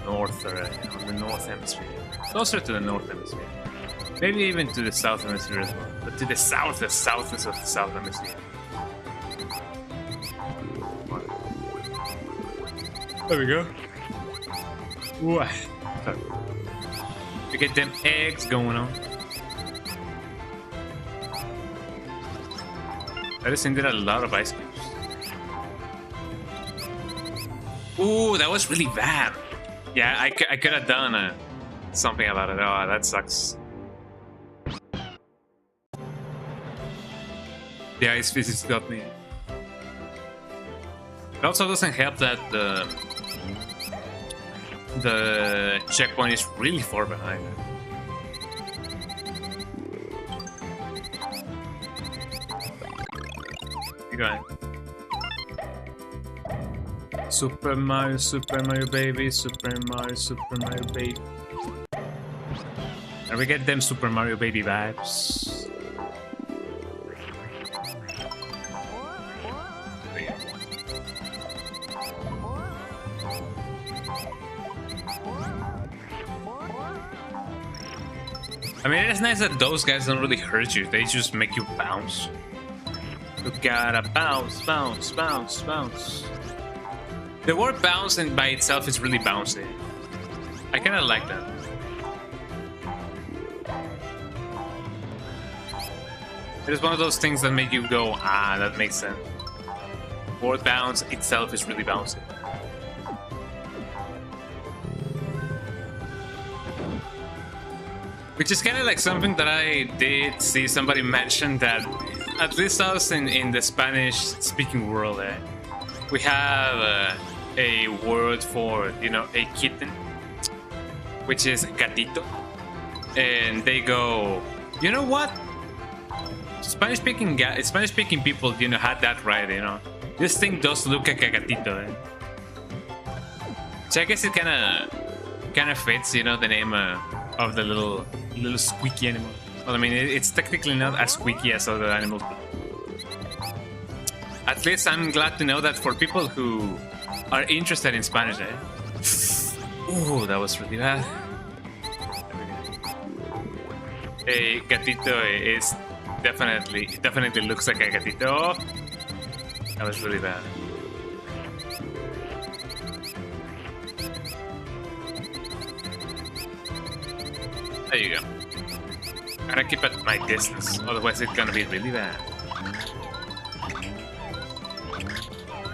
north or, you know, the north hemisphere, closer to the north hemisphere, maybe even to the south hemisphere as well, but to the southest of the south hemisphere. There we go. Ooh. We get them eggs going on. I just ended a lot of ice cubes. Ooh, that was really bad. Yeah, I could have done something about it. Oh, that sucks. The ice physics got me. It also doesn't help that the checkpoint is really far behind. Keep going. Super Mario baby, Super Mario baby. And we get them Super Mario baby vibes. I mean, it's nice that those guys don't really hurt you. They just make you bounce. You gotta bounce, bounce, bounce, bounce. The word bouncing by itself is really bouncy. I kinda like that. It is one of those things that make you go, ah, that makes sense. The word bounce itself is really bouncy. Which is kind of like something that I did see somebody mention, that at least us in the Spanish-speaking world, we have a word for, you know, a kitten, which is gatito. And they go, you know what? Spanish-speaking people, you know, had that right, you know. This thing does look like a gatito, So I guess it kind of fits, you know, the name of the little squeaky animal. Well, I mean, it's technically not as squeaky as other animals, but at least I'm glad to know that for people who are interested in Spanish, Ooh, that was really bad. A gatito is definitely looks like a gatito. That was really bad. There you go. Gotta keep at my distance, otherwise it's gonna be really bad.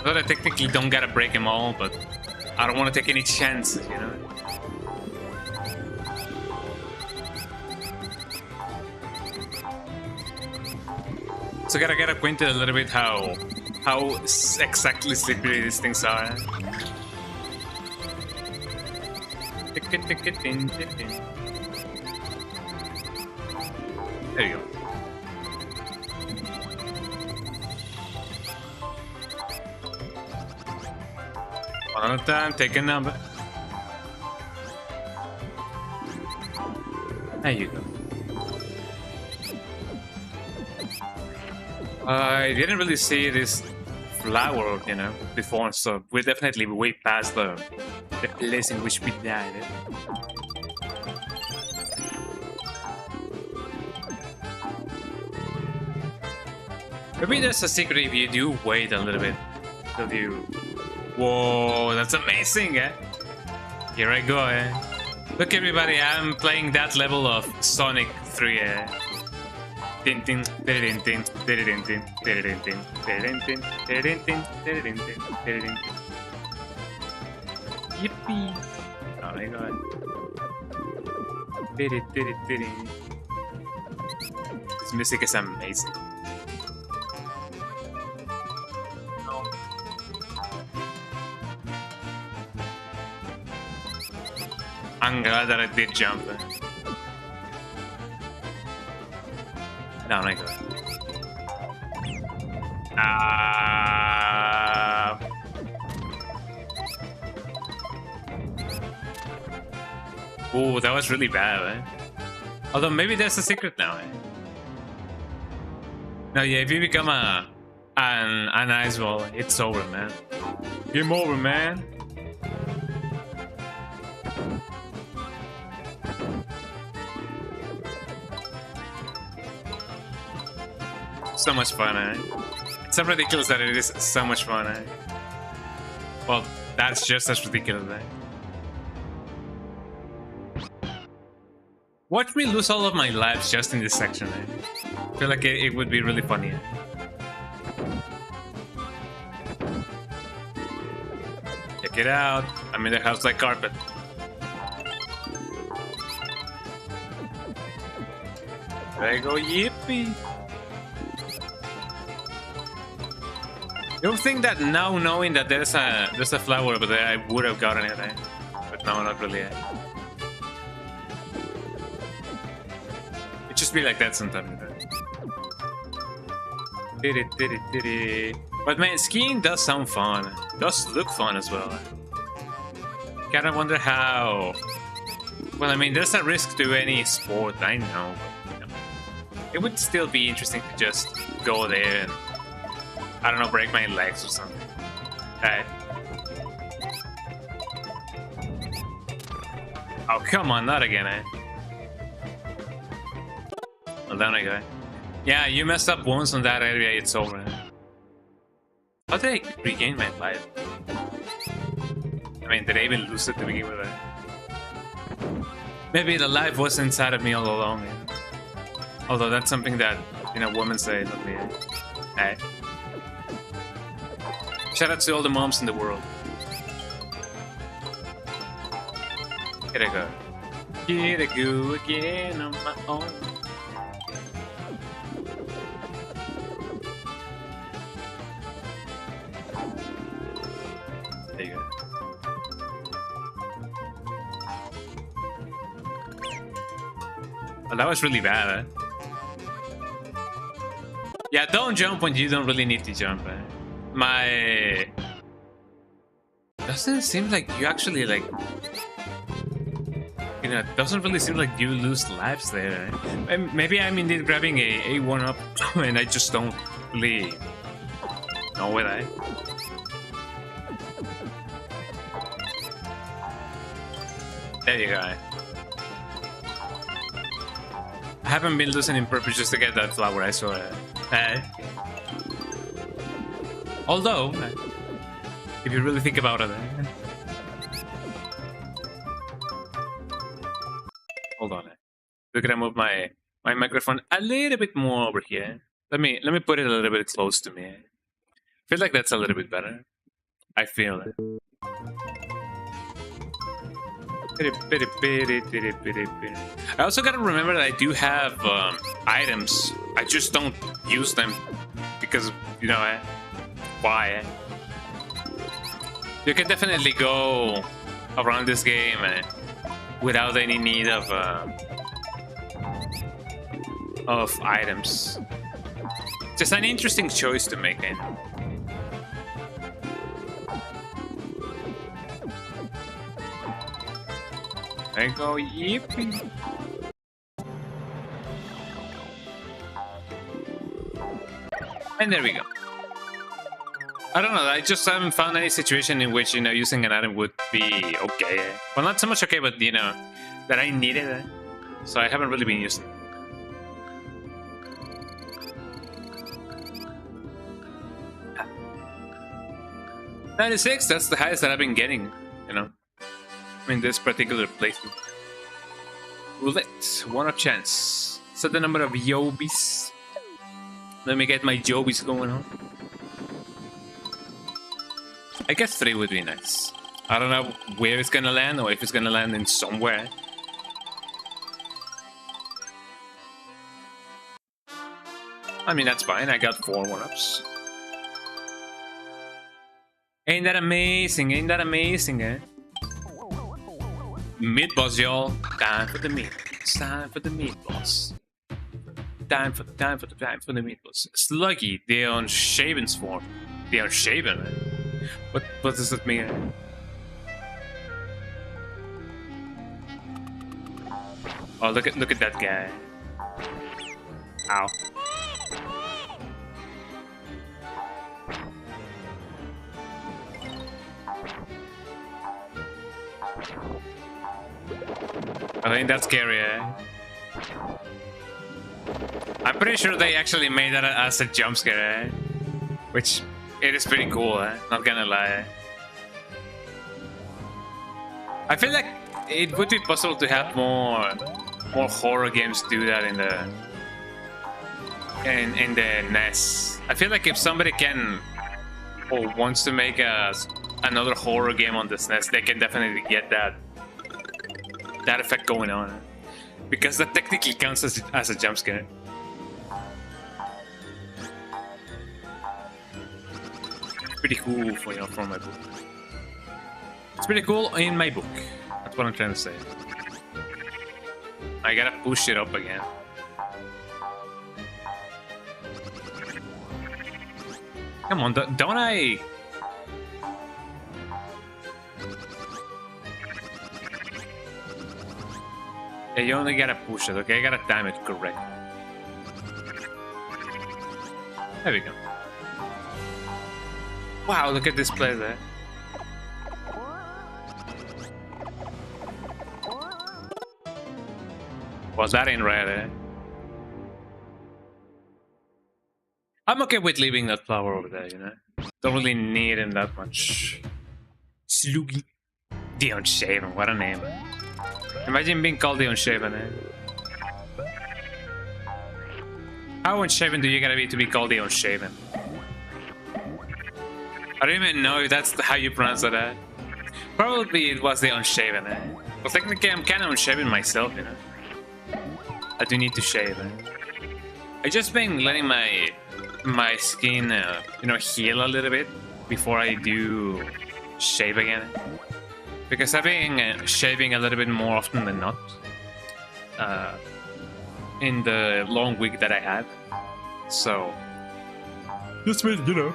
Though I technically don't gotta break them all, but I don't want to take any chances, you know? So gotta get acquainted a little bit how exactly slippery these things are. There you go. One at a time, take a number. There you go. I didn't really see this flower, you know, before, so we're definitely way past the place in which we died. Maybe there's a secret if you do wait a little bit. Till you... Whoa, that's amazing, eh? Here I go, eh? Look, everybody, I'm playing that level of Sonic 3, eh? Tin tin, tin tin, tin tin, tin tin, tin tin, tin tin, tin tin, tin tin. Yippee! Oh my god. This music is amazing. I'm glad that I did jump. Down I go. Ooh, that was really bad, eh? Although maybe there's a secret now, eh? No, yeah, if you become an ice wall, it's over, man. Game over, man. So much fun, eh? It's so ridiculous that it is so much fun, eh? Well, that's just as ridiculous, eh? Watch me lose all of my lives just in this section, eh? I feel like it would be really funny, eh? Check it out. I'm in the house like carpet. There I go, yippee! You'll think that now knowing that there's a flower over there, I would have gotten it, eh? But no, not really. Eh? It just be like that sometimes. But man, skiing does sound fun. It does look fun as well. Kinda wonder how. Well, I mean, there's a risk to any sport, I know. But, you know, it would still be interesting to just go there and, I don't know, break my legs or something. Alright. Oh, come on, not again, eh? Well, down I go. Yeah, you messed up once on that area, it's over. How did I regain my life? I mean, did I even lose it to begin with? Maybe the life was inside of me all along. Yeah. Although that's something that, you know, women say, not me. Hey. Shout out to all the moms in the world. Here I go. Here I go again on my own. There you go. Oh, that was really bad, eh? Yeah, don't jump when you don't really need to jump, eh? My... Doesn't seem like you actually, like... You know, it doesn't really seem like you lose lives there, eh? Maybe I'm indeed grabbing a 1-up and I just don't really know it, eh? There you go, eh? I haven't been losing in purpose just to get that flower, I saw it. Although, if you really think about it, hold on. We're gonna move my microphone a little bit more over here. Let me put it a little bit close to me. I feel like that's a little bit better. I feel it. I also gotta remember that I do have items. I just don't use them because, you know, why? You can definitely go around this game without any need of items. Just an interesting choice to make, I know. I go, yippee. And there we go. I don't know, I just haven't found any situation in which, you know, using an item would be okay. Well, not so much okay, but, you know, that I needed it. So I haven't really been using it. Ah. 96, that's the highest that I've been getting, you know. In this particular playthrough. Roulette, 1-up chance. Set the number of Yobis. Let me get my Yobis going on. I guess 3 would be nice. I don't know where it's gonna land or if it's gonna land in somewhere. I mean, that's fine. I got 4 1-ups. Ain't that amazing? Ain't that amazing, eh? Meatballs, y'all. Time for the meatballs. Time for the meatballs. Time for the meatballs. Sluggy, the unshaven form. The unshaven, man. What does that mean? Oh, look at that guy. Ow. I think that's scary, eh? I'm pretty sure they actually made that as a jump scare, eh? Which, it is pretty cool, eh? Not gonna lie. I feel like it would be possible to have more horror games do that in the NES. I feel like if somebody can or wants to make another horror game on the SNES, they can definitely get that effect going on, because that technically counts as a jump scare. pretty cool for, you know, for my book. It's pretty cool in my book. That's what I'm trying to say. I gotta push it up again. Come on, don't I... Yeah, you only gotta push it, okay? I gotta time it correct. There we go. Wow, look at this place there. Was that in right there? I'm okay with leaving that flower over there, you know? Don't really need him that much. Sloogie. The Unshaven, what a name. Imagine being called the Unshaven, eh? How unshaven do you gotta be to be called the Unshaven? I don't even know if that's how you pronounce that, eh? Probably it was the Unshaven, eh? But technically I'm kinda unshaven myself, you know? I do need to shave, eh? I just been letting my skin, you know, heal a little bit before I do shave again. Because I've been shaving a little bit more often than not in the long week that I had. So, just been, you know,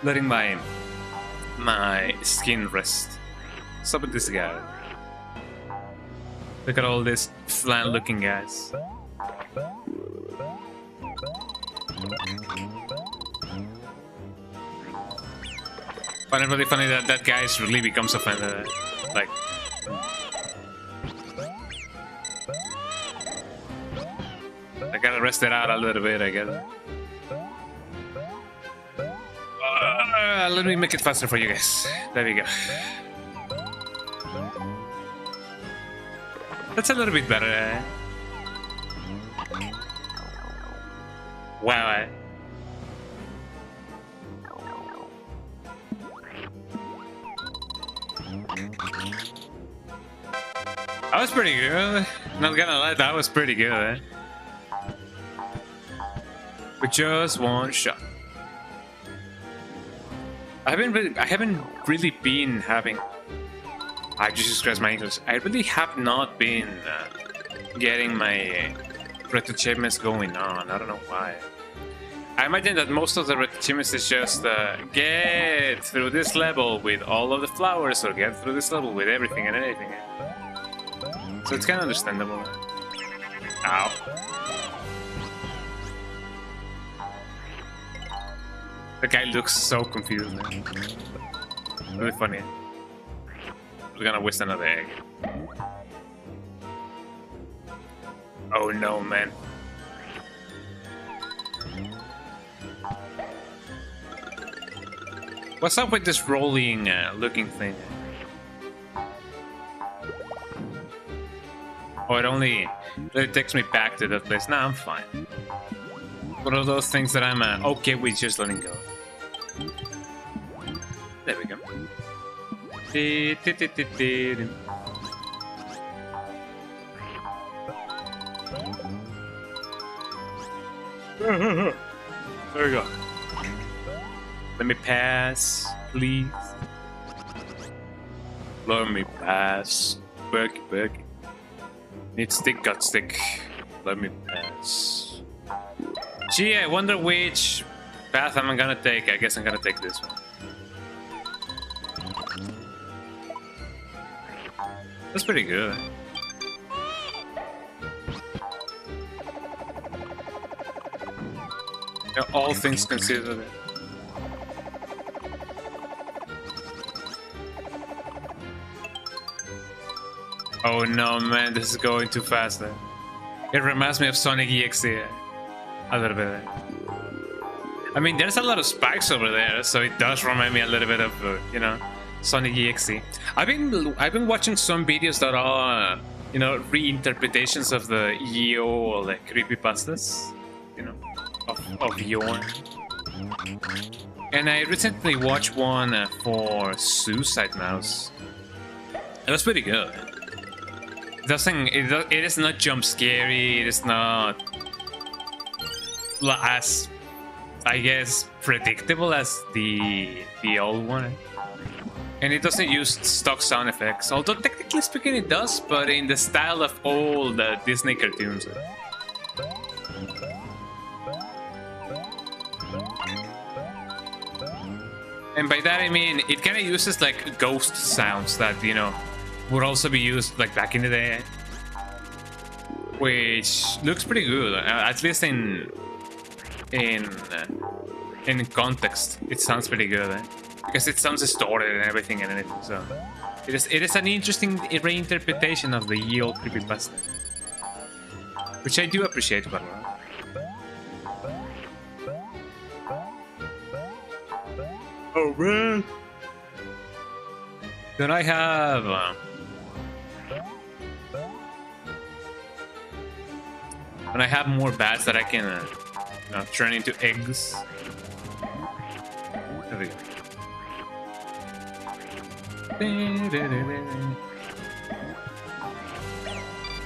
letting my skin rest. What's up with this guy? Look at all these flan-looking guys. Find it really funny that that guy really becomes offended. Like, I gotta rest it out a little bit, I guess. Let me make it faster for you guys. There we go. That's a little bit better. Eh? Wow. Eh? That was pretty good. Not gonna lie, that was pretty good. Eh? With just one shot. I haven't really been having. I just scratched my English. I really have not been getting my red achievements going on. I don't know why. I imagine that most of the red achievements is just get through this level with all of the flowers, or get through this level with everything and anything. So it's kind of understandable. Ow. The guy looks so confused, man. Really funny. We're gonna waste another egg. Oh no, man. What's up with this rolling looking thing? Oh, it takes me back to that place. Nah, I'm fine. One of those things that I'm okay with just letting go. There we go. There we go. Let me pass, please. Let me pass. Back. Need stick, got stick. Let me pass. Gee, I wonder which path I'm gonna take. I guess I'm gonna take this one. That's pretty good. Yeah, all things considered. Oh no, man, this is going too fast. It reminds me of Sonic EXE a little bit. I mean, there's a lot of spikes over there, so it does remind me a little bit of, you know, Sonic EXE. I've been watching some videos that are, you know, reinterpretations of the EO, like creepypastas, you know, of Yorn. And I recently watched one for Suicide Mouse. It was pretty good. It is not jump scary. It is not as I guess, predictable as the old one. And it doesn't use stock sound effects, although technically speaking it does, but in the style of old Disney cartoons. And by that I mean it kind of uses like ghost sounds that, you know, would also be used like back in the day, which looks pretty good, at least in context. It sounds pretty good, because it sounds distorted and everything and anything. So it is an interesting reinterpretation of the ye old creepypasta, which I do appreciate quite a lot. Oh man! Then I have when I have more bats that I can you know, turn into eggs. There we go.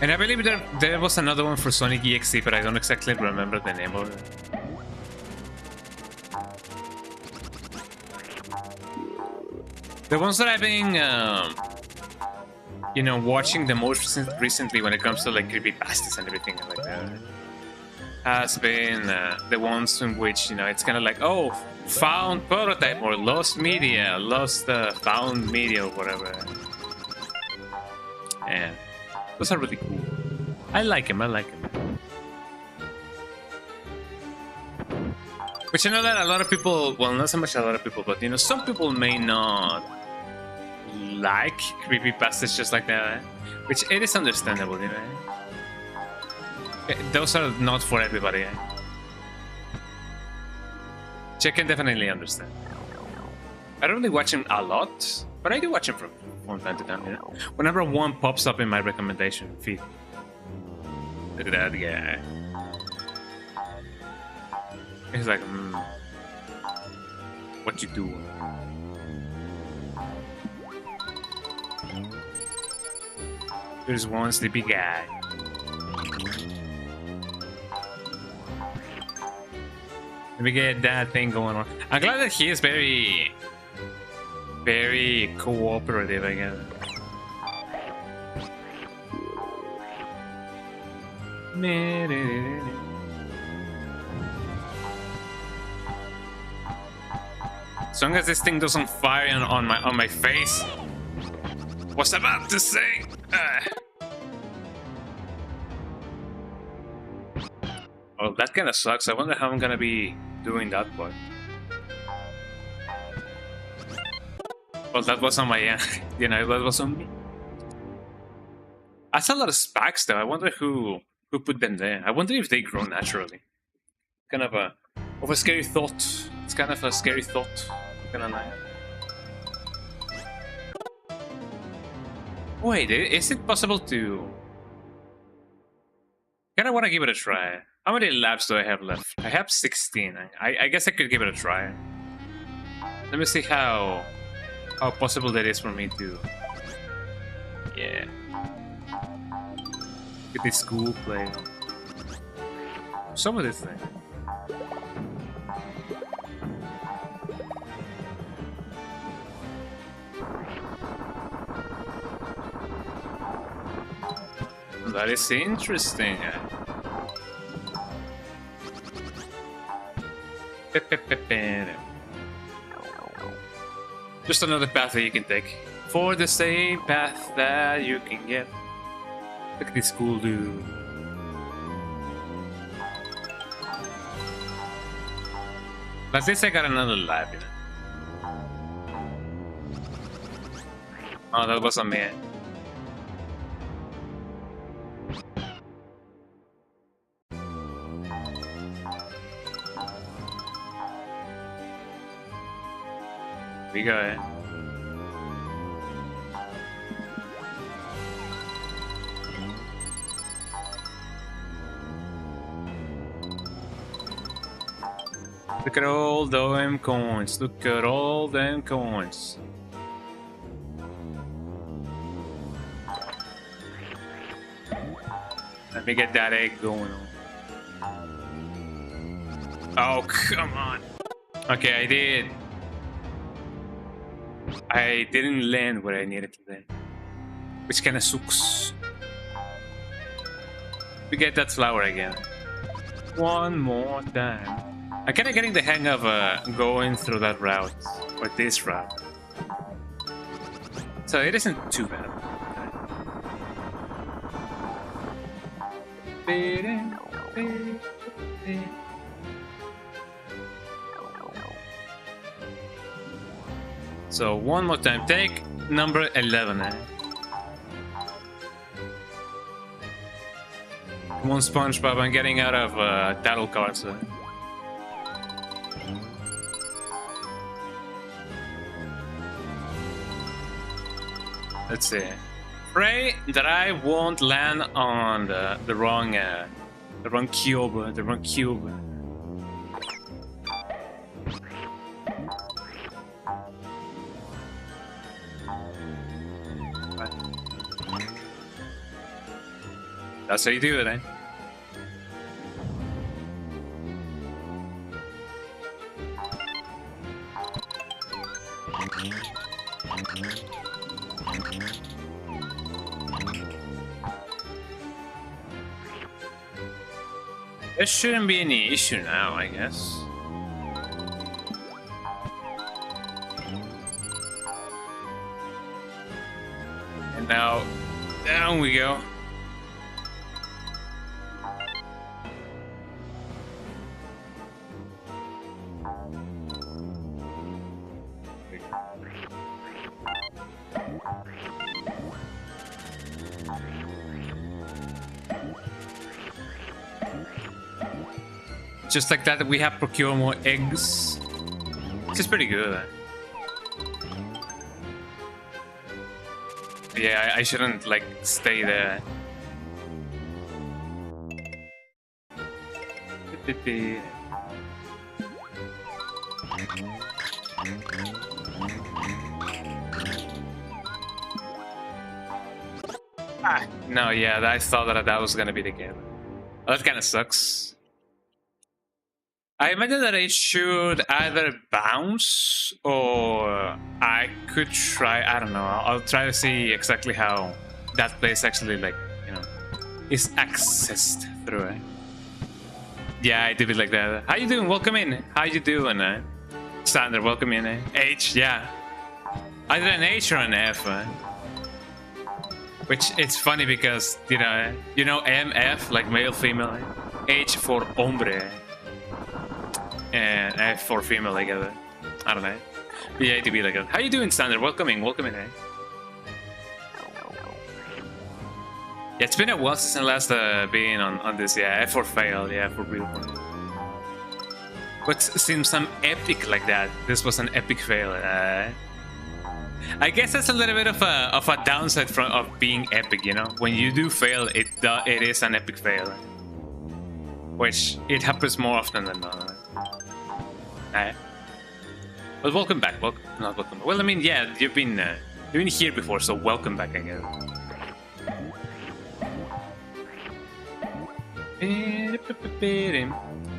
And I believe there was another one for Sonic EXE, but I don't exactly remember the name of it. The ones that I've been, you know, watching the most recently when it comes to like creepypastas and everything like that, has been the ones in which, you know, it's kind of like, oh, found prototype or lost media, lost found media or whatever. Yeah, those are really cool. I like them. I like them. Which I know that a lot of people, well, not so much a lot of people, but you know, some people may not like creepypastas just like that, which it is understandable, you know. Those are not for everybody, which I can definitely understand. I don't really watch them a lot, but I do watch them from time to time, you know. Whenever one pops up in my recommendation feed. Look at that guy. He's like, what you doing? There's one sleepy guy. Let me get that thing going on. I'm glad that he is very, very cooperative, I guess. As long as this thing doesn't fire on my face. Was about to say. Well, that kind of sucks. I wonder how I'm gonna be doing that part. Well, that was on my end. You know, that was on me. I saw a lot of spikes though. I wonder who put them there. I wonder if they grow naturally. Kind of a scary thought. It's kind of a scary thought. Gonna lie. Wait, is it possible to? Kinda wanna give it a try. How many laps do I have left? I have 16. I guess I could give it a try. Let me see how possible that is for me to. Yeah. Get this school play. Some of this thing. That is interesting. Just another path that you can take. For the same path that you can get. Look at this cool dude. At least I got another lap, you know? Oh, that was a man. We go, eh? Look at all them coins. Look at all them coins. Let me get that egg going on. Oh, come on. Okay, I didn't land where I needed to land. Which kinda sucks. We get that flower again. One more time. I'm kinda getting the hang of going through that route. Or this route. So it isn't too bad. So one more time, take number 11. Come on, SpongeBob, I'm getting out of title cards. Let's see. Pray that I won't land on the wrong cube. The wrong cube. That's how you do it, eh? There shouldn't be any issue now, I guess. And now, down we go. Just like that, we have procure more eggs. Which is pretty good. Yeah, I shouldn't like stay there. No, yeah, I thought that was gonna be the game. Well, that kind of sucks. I imagine that it should either bounce or I could try, I don't know, I'll try to see exactly how that place actually, like, you know, is accessed through it. Yeah, I did it like that. How you doing? Welcome in. How you doing? Sander, welcome in. H, yeah. Either an H or an F. Which, it's funny because, you know, MF, like male, female. H for hombre. And F for female, I guess. I don't know. Yeah, it to be like that. How you doing, Sander? Welcome in, eh? Yeah, it's been a while since I last been on this. Yeah, F for fail. Yeah, for real. But since I'm epic like that, this was an epic fail. I guess that's a little bit of a downside of being epic, you know. When you do fail, it is an epic fail, which it happens more often than not. But welcome back. Not welcome. Well, I mean, yeah, you've been here before, so welcome back, I guess.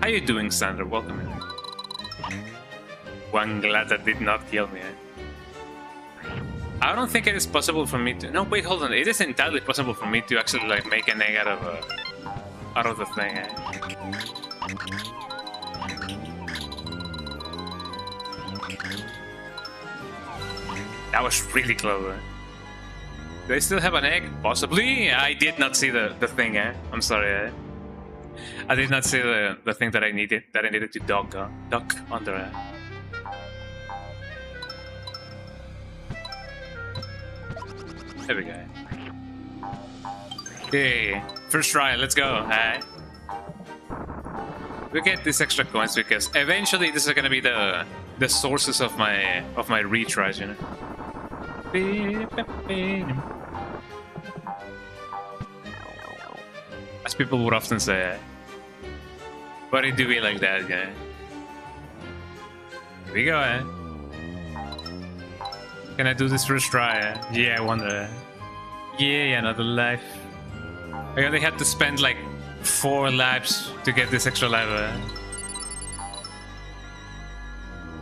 How you doing, Sandra? Welcome in. One glad that did not kill me. I don't think it is possible for me to. No, wait, hold on. It is entirely possible for me to actually like make an egg out of the thing. That was really close. Do I still have an egg? Possibly. I did not see the thing. I'm sorry. I did not see the thing that I needed. That I needed to duck under. There we go. Okay, first try. Let's go. We get these extra coins because eventually this is gonna be the sources of my retries, you know. As people would often say. But it do be like that, guy. Here we go, Can I do this first try? Yeah, I wonder. Yeah, another life. I only had to spend like 4 lives to get this extra life.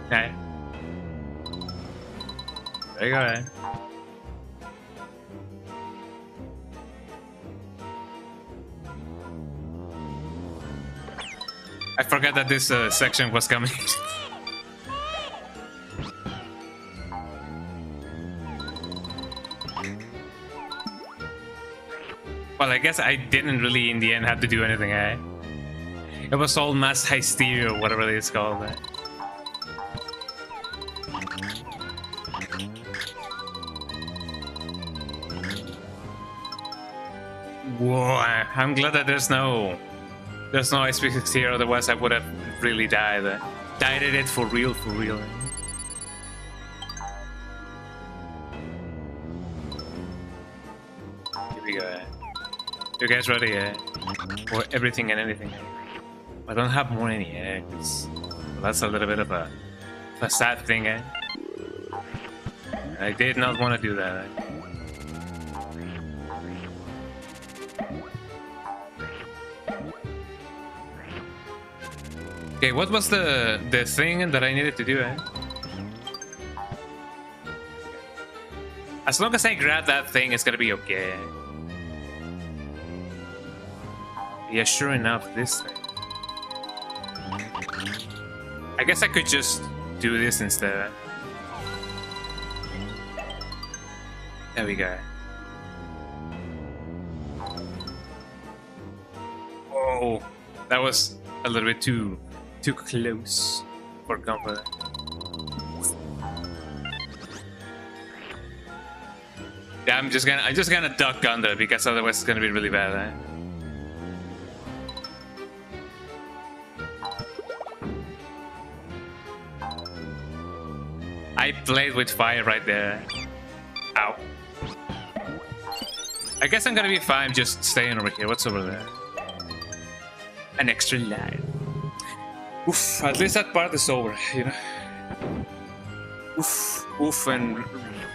Okay. There you go, eh? I forgot that this section was coming. Well, I guess I didn't really in the end have to do anything, eh? It was all mass hysteria or whatever it's called. Eh? Whoa, I'm glad that there's no SPX here, otherwise I would have really died. Died at it for real, for real. Here we go. You guys ready for everything and anything? I don't have more any eggs. Well, that's a little bit of a sad thing, eh? I did not want to do that. Eh? Okay, what was the thing that I needed to do, eh? As long as I grab that thing, it's gonna be okay. Yeah, sure enough, this thing. I guess I could just do this instead. There we go. Oh, that was a little bit too close for comfort. Yeah, I'm just gonna duck under because otherwise it's gonna be really bad. Eh? I played with fire right there. Ow. I guess I'm gonna be fine just staying over here. What's over there? An extra life. Oof, at least that part is over, you know. Oof, oof and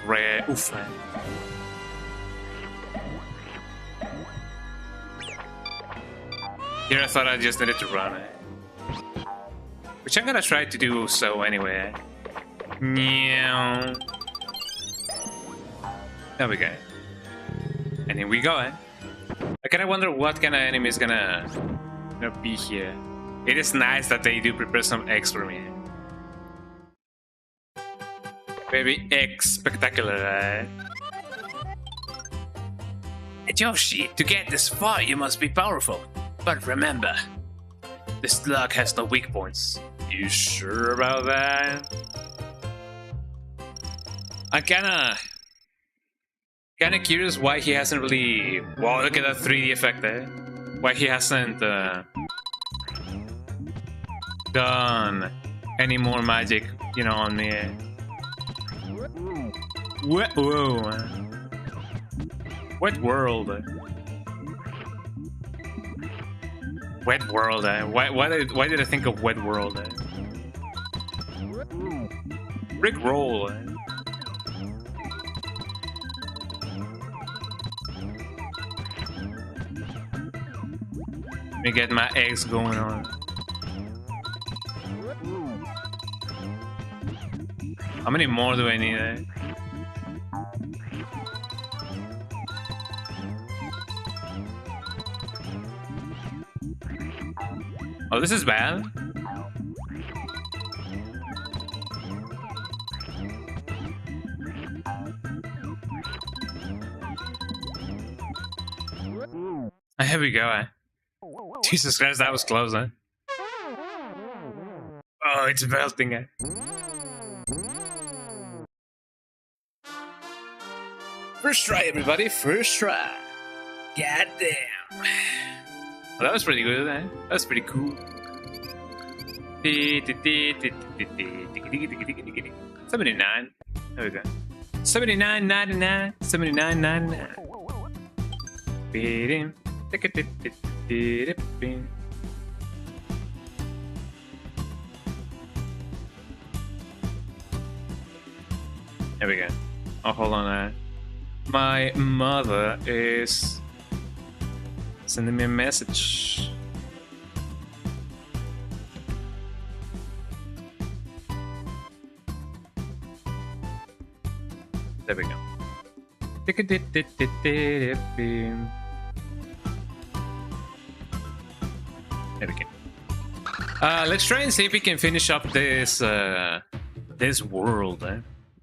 rare, oof. Here I thought I just needed to run. Which I'm gonna try to do so anyway. Meow. There we go. And here we go, eh? I kinda wonder what kind of enemy is gonna be here. It is nice that they do prepare some eggs for me. Very egg spectacular, eh? Yoshi, to get this far you must be powerful. But remember, this slug has no weak points. You sure about that? I'm kinda curious why he hasn't really... Wow, look at that 3D effect there. Why he hasn't done any more magic, you know, on me. Whoa. Wet world. Wet world. Why did I think of wet world? Rick roll. Let me get my eggs going on. How many more do I need? Oh, this is bad. Here we go. Jesus Christ, that was close, huh? Oh, it's melting. First try, everybody. First try. God damn. Well, that was pretty good, eh? That was pretty cool. 79. There we go. 79.99. 79.99. There we go. Oh, hold on. My mother is sending me a message. There we go. There we go. Let's try and see if we can finish up this this world.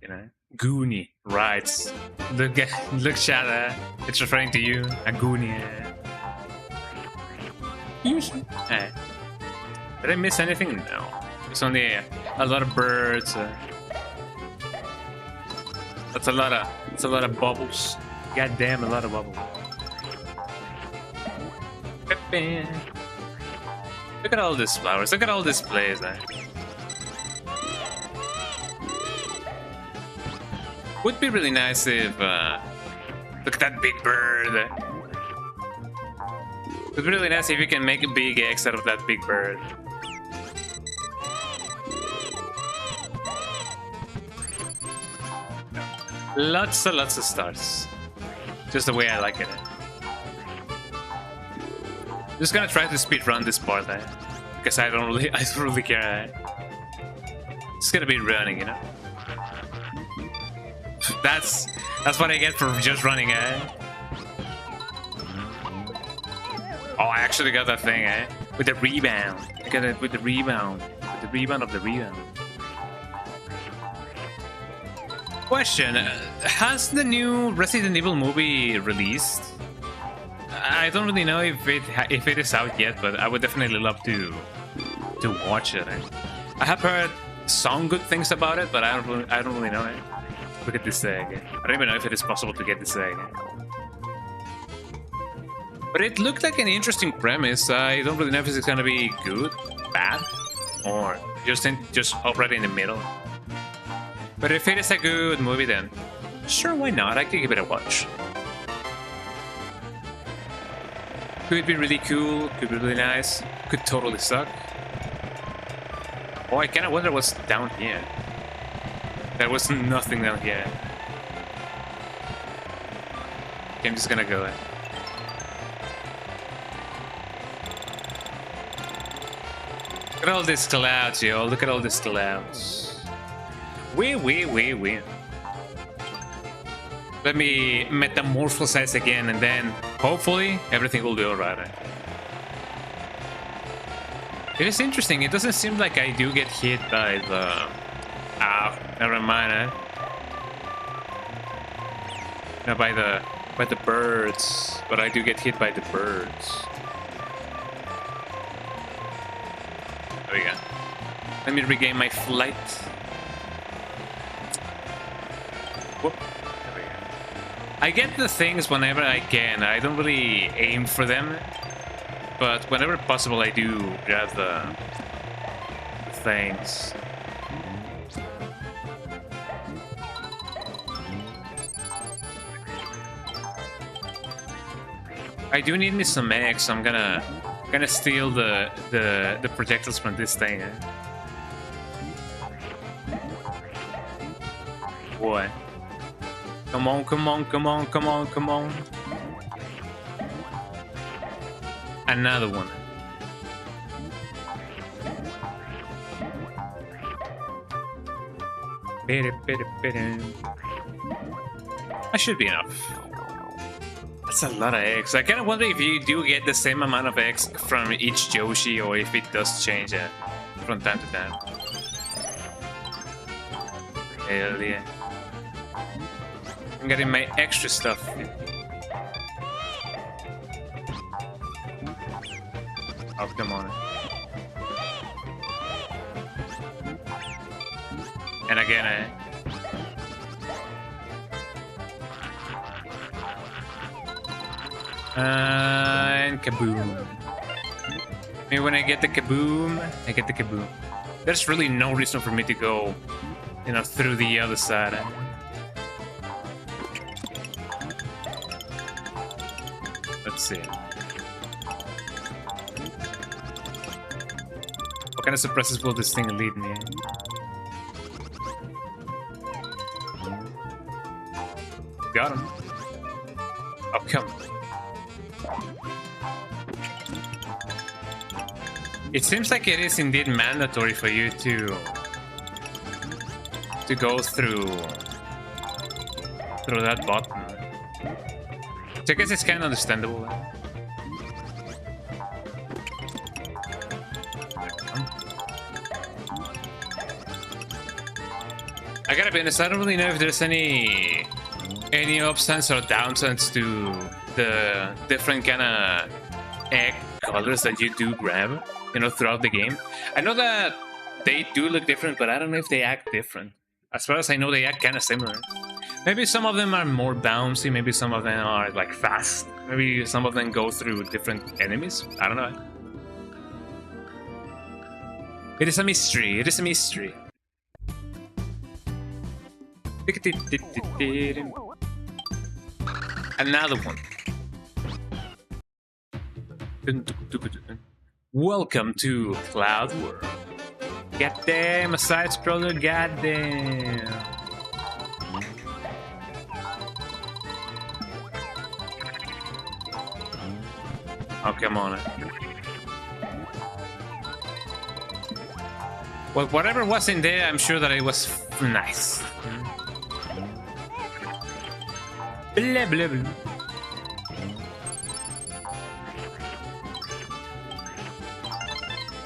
You know, Goonie writes. Look, chat. It's referring to you, a Goonie. Did I miss anything? No. There's only a lot of birds. That's a lot of bubbles. God damn, a lot of bubbles. Look at all these flowers. Look at all this place. Would be really nice if look at that big bird. Would be really nice if you can make a big X out of that big bird. Lots and lots of stars. Just the way I like it. Just gonna try to speed run this part, because I don't really care. It's gonna be running, you know. That's what I get for just running, Oh, I actually got that thing, with the rebound. I got it with the rebound. With the rebound of the rebound. Question: has the new Resident Evil movie released? I don't really know if it is out yet, but I would definitely love to watch it. I have heard some good things about it, but I don't really know. Look at this egg. I don't even know if it is possible to get this egg. But it looked like an interesting premise. I don't really know if it's gonna be good, bad, or just already in the middle. But if it is a good movie, then sure, why not? I could give it a watch. Could be really cool, could be really nice, could totally suck. Oh, I kind of wonder what's down here. There was nothing down here. Okay, I'm just gonna go in. Look at all these clouds, yo. Look at all these clouds. Wee. Let me metamorphosize again, and then hopefully everything will be alright. It is interesting. It doesn't seem like I do get hit by the... never mind. No, by the birds, but I do get hit by the birds. There we go. Let me regain my flight. Whoop. There we go. I get the things whenever I can. I don't really aim for them, but whenever possible, I do grab the things. I do need me some eggs, so I'm gonna steal the projectiles from this thing. Boy. Come on. Another one. That should be enough. That's a lot of eggs. I kind of wonder if you do get the same amount of eggs from each Yoshi, or if it does change from time to time. Hell yeah. I'm getting my extra stuff. Oh, come on. And again, and kaboom. Maybe when I get the kaboom, I get the kaboom. There's really no reason for me to go, you know, through the other side. Let's see. What kind of surprises will this thing lead me? Got him. Oh, come on. It seems like it is indeed mandatory for you to go through through that button. So I guess it's kind of understandable. I gotta be honest, I don't really know if there's any upsides or downsides to the different kind of egg colors that you do grab, you know, throughout the game. I know that they do look different, but I don't know if they act different. As far as I know, they act kind of similar. Maybe some of them are more bouncy, maybe some of them are like fast. Maybe some of them go through different enemies. I don't know. It is a mystery. It is a mystery. Another one. Welcome to Cloud World. Goddamn, a side scroller, goddamn. Oh, come on. Well, whatever was in there, I'm sure that it was nice. Blah, blah, blah.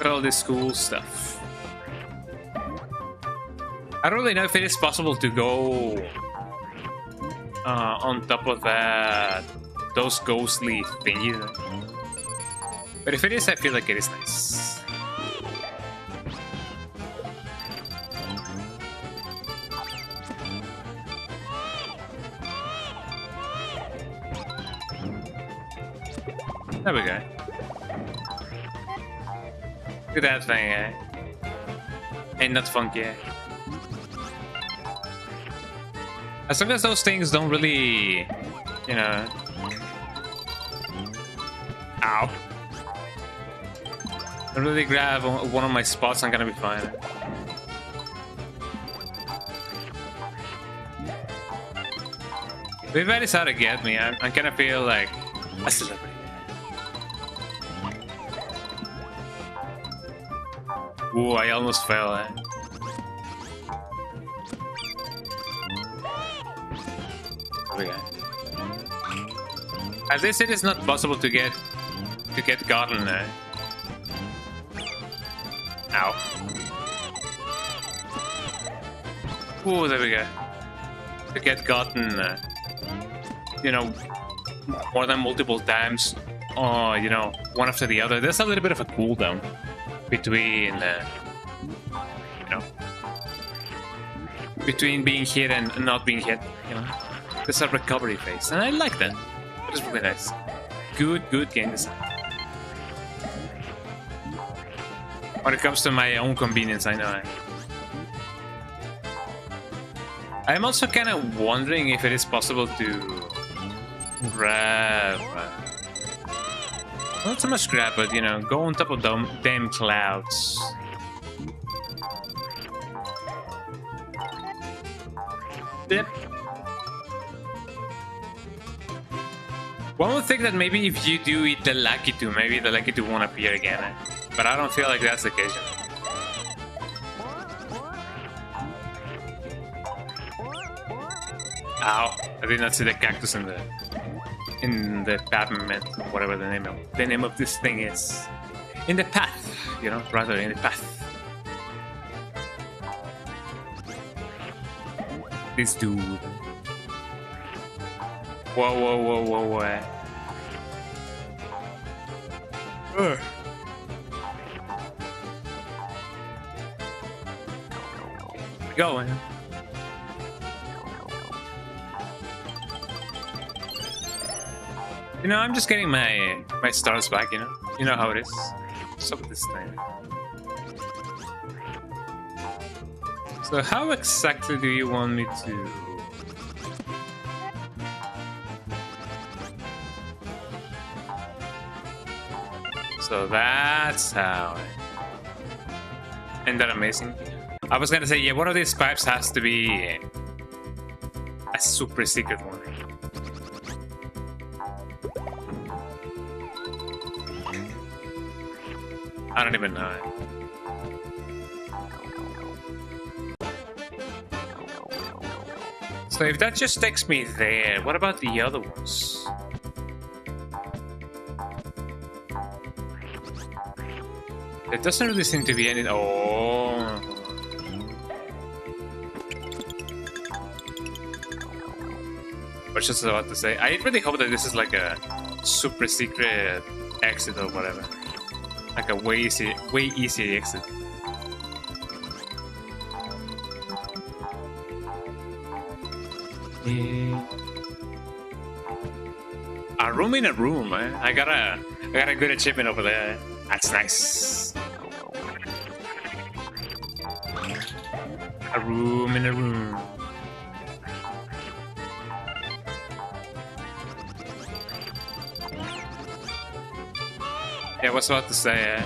All this cool stuff. I don't really know if it is possible to go on top of those ghostly thingies. But if it is, I feel like it is nice. There we go. Look at that thing, eh? Ain't that funky, eh? As long as those things don't really, you know... Ow. Don't really grab one of my spots, I'm gonna be fine. If that is how to get me, I kind of feel like a celebrity. Ooh, I almost fell, eh? Okay. At least it is not possible to get gotten there. Ow. Ooh, there we go. To get gotten, you know, more than multiple times, or you know, one after the other. There's a little bit of a cooldown between, you know, between being hit and not being hit, you know. There's a recovery phase, and I like that. It is really nice. Good game design. When it comes to my own convenience, I know. I'm also kind of wondering if it is possible to grab... not so much grab, but, you know, go on top of them damn clouds. Yep. One would think that maybe if you do eat the Lucky 2, maybe the Lucky 2 won't appear again. But I don't feel like that's the case. Ow! I did not see the cactus in the pavement, whatever the name of this thing is. In the path, you know, rather in the path. This dude. Whoa. Ugh. Going. You know, I'm just getting my stars back, you know? You know how it is. What's up with this thing? So how exactly do you want me to... So that's how... Isn't that amazing? I was gonna say, yeah, one of these pipes has to be a super secret one. I don't even know. So if that just takes me there, what about the other ones? There doesn't really seem to be any... Oh. I was just about to say, I really hope that this is like a super secret exit or whatever. Like a way easier exit. A room in a room, eh? I got a good achievement over there. That's nice. A room in a room. Yeah, I was about to say,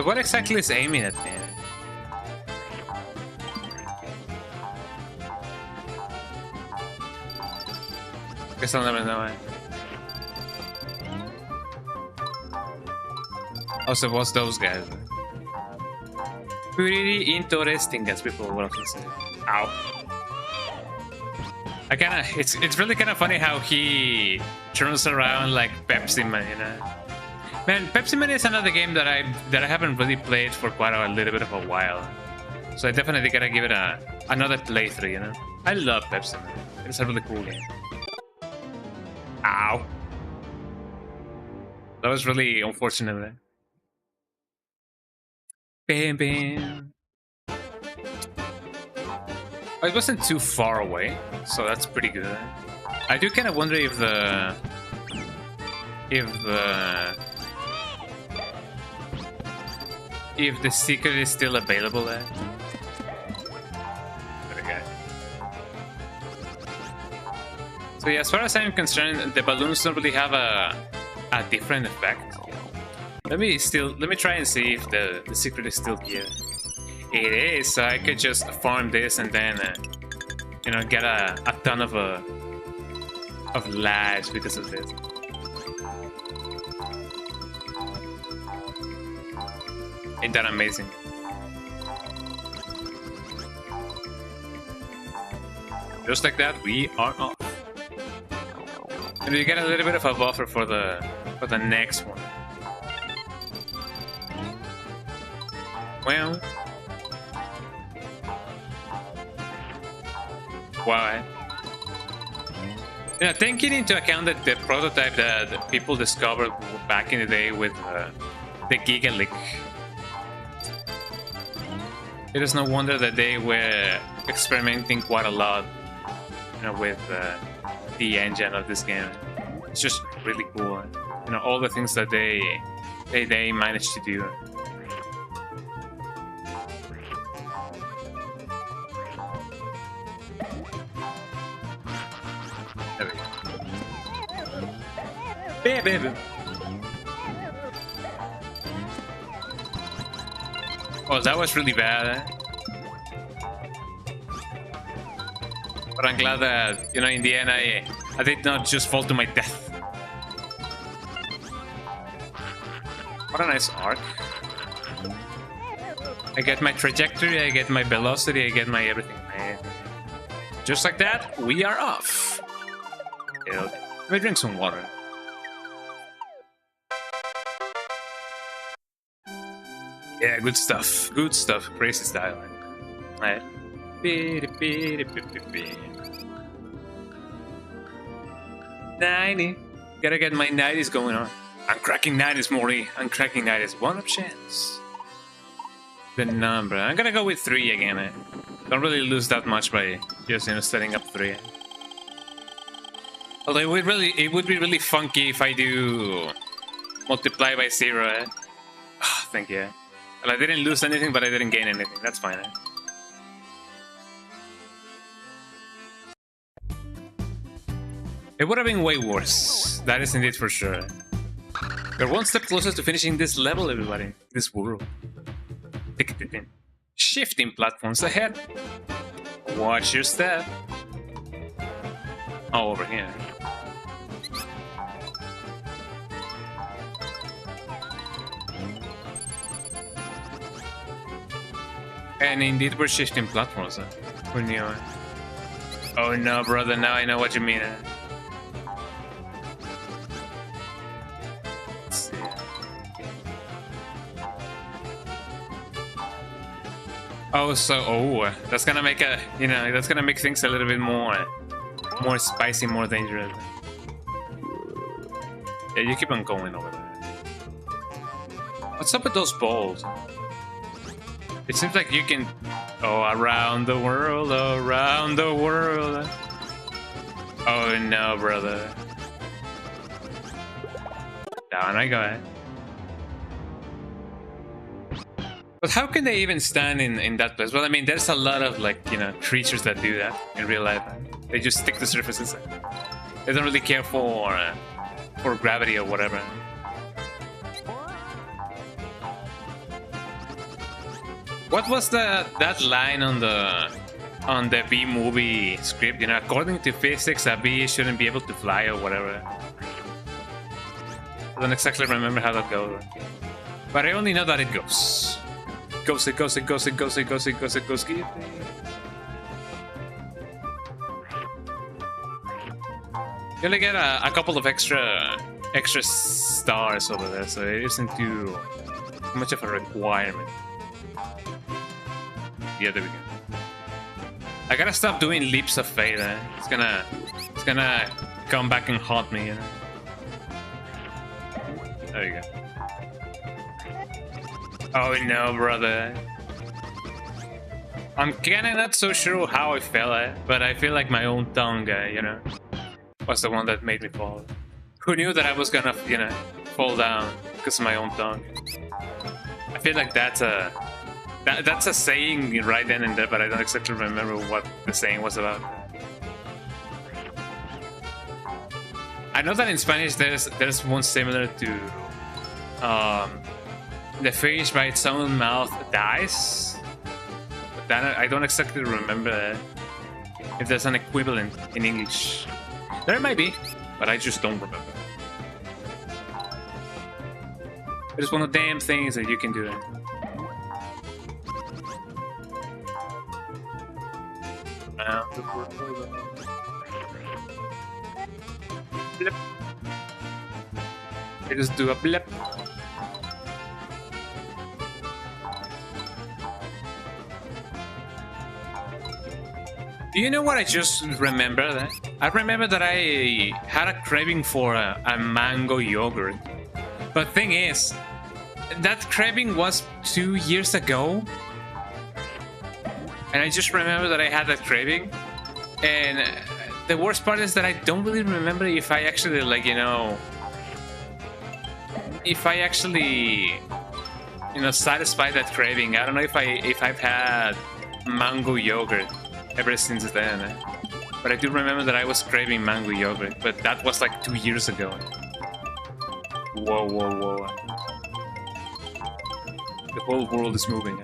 So what exactly is aiming at me? Guess I'll never know it. Oh, so what's those guys? Pretty interesting, as people will often say. Ow. It's really kind of funny how he turns around like Pepsi Man, you know. Man, Pepsi Man is another game that I haven't really played for quite a little bit of a while. So I definitely gotta give it another playthrough, you know. I love Pepsi Man. It's a really cool game. Ow. That was really unfortunate there. Bam bam. It wasn't too far away, so that's pretty good. I do kind of wonder if the secret is still available there. There we go. So yeah, as far as I'm concerned, the balloons don't really have a different effect. Let me try and see if the secret is still here. It is, so I could just farm this and then, you know, get a ton of lives because of this. Ain't that amazing? Just like that, we are off. And we get a little bit of a buffer for the next one. Well. Why? You know, taking into account that the prototype that people discovered back in the day with the Giga Leak, it is no wonder that they were experimenting quite a lot, you know, with the engine of this game. It's just really cool, you know, all the things that they managed to do. Baby. Oh, that was really bad. But I'm glad that, you know, in the end I did not just fall to my death. What a nice arc. I get my trajectory, I get my velocity, I get my everything, man. Just like that, we are off. Okay, let me drink some water. Yeah, good stuff. Good stuff. Crazy style. Right. 90. Gotta get my 90s going on. I'm cracking 90s, Maury. I'm cracking 90s. One up chance. The number. I'm gonna go with 3 again. Don't really lose that much by just, you know, setting up 3. Although it would be really funky if I do multiply by 0. Oh, thank you. Well, I didn't lose anything, but I didn't gain anything. That's fine. It would have been way worse. That is indeed for sure. We're one step closer to finishing this level, everybody. This world. Shifting platforms ahead. Watch your step. Oh, over here. And indeed, we're shifting platforms. Who knew? Oh no, brother, now I know what you mean. Let's see. Oh, that's gonna make that's gonna make things a little bit more spicy, more dangerous. Yeah, you keep on going over there. What's up with those balls? It seems like you can... Oh, around the world, around the world. Oh no, brother. Down I go. But how can they even stand in that place? Well, I mean, there's a lot of, like, creatures that do that in real life. They just stick to surfaces. They don't really care for gravity or whatever. What was that line on the B movie script? According to physics, a bee shouldn't be able to fly or whatever. I don't exactly remember how that goes, but I only know that it goes. Goes. You only get a couple of extra stars over there, so it isn't too much of a requirement. Yeah, there we go. I gotta stop doing leaps of faith. It's gonna come back and haunt me. There you go. Oh no, brother. I'm kinda not so sure how I fell, but I feel like my own tongue, was the one that made me fall. Who knew that I was gonna, fall down because of my own tongue? I feel like that's a saying right then and there, but I don't exactly remember what the saying was about. I know that in Spanish there's one similar to the fish by its own mouth dies. But that I don't exactly remember if there's an equivalent in English. There might be, but I just don't remember. It's one of the damn things that you can do. Blip. You just do a blip. Do you know what I just remembered? I remember that I had a craving for a mango yogurt. But thing is, that craving was 2 years ago. And I just remember that I had that craving. And the worst part is that I don't really remember if I actually, if I actually, satisfied that craving. I don't know if I've had mango yogurt ever since then. But I do remember that I was craving mango yogurt, but that was like 2 years ago. Whoa, whoa, whoa. The whole world is moving.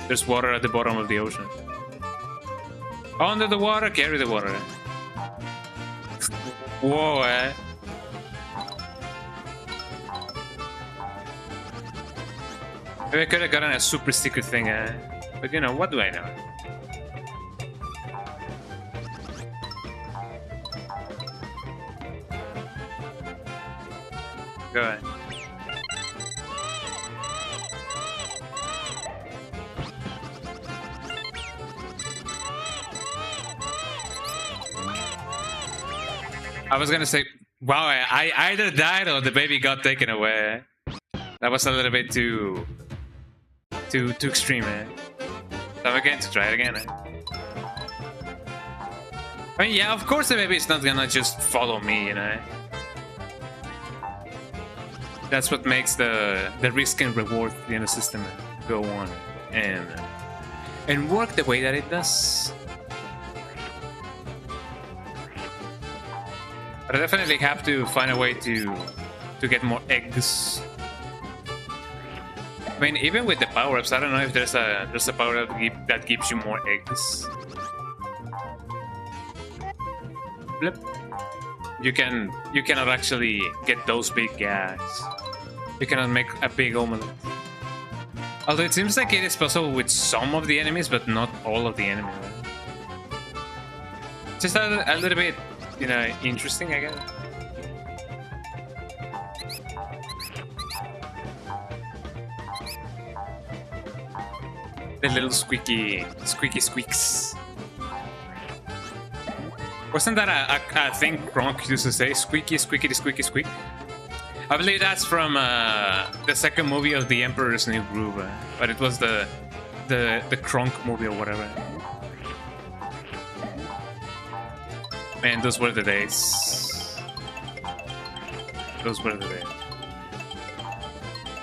There's water at the bottom of the ocean. Under the water, carry the water. Whoa, Maybe I could have gotten a super secret thing, but what do I know? Go ahead. I was gonna say, wow, I either died or the baby got taken away. That was a little bit too extreme, So I'm going to try it again. I mean, yeah, of course the baby is not gonna just follow me, That's what makes the risk and reward system go on and work the way that it does. But I definitely have to find a way to get more eggs. I mean, even with the power-ups, I don't know if there's a power-up that gives you more eggs. Blip. You cannot actually get those big gags. You cannot make a big omelette. Although it seems like it is possible with some of the enemies, but not all of the enemies. Just a little bit, you know, interesting, I guess. The little squeaky squeaks. Wasn't that a thing Kronk used to say? Squeaky, squeaky, squeaky, squeak? I believe that's from the second movie of The Emperor's New Groove, but it was the Kronk movie or whatever. Man, those were the days. Those were the days.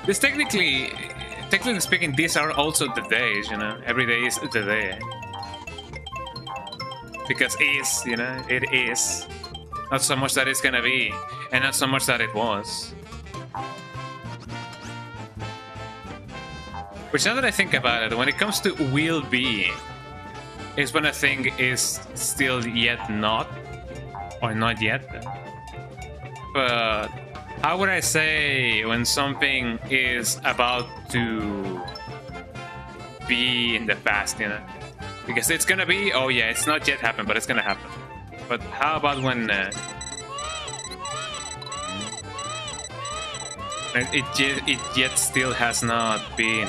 This technically speaking, these are also the days, you know. Every day is the day. Because is, you know, it is. Not so much that it's gonna be, and not so much that it was. Which, now that I think about it, when it comes to will be, is when a thing is still yet not, or not yet. But how would I say when something is about to be in the past, you know? Because it's gonna be, oh yeah, it's not yet happened, but it's gonna happen. But how about when it yet still has not been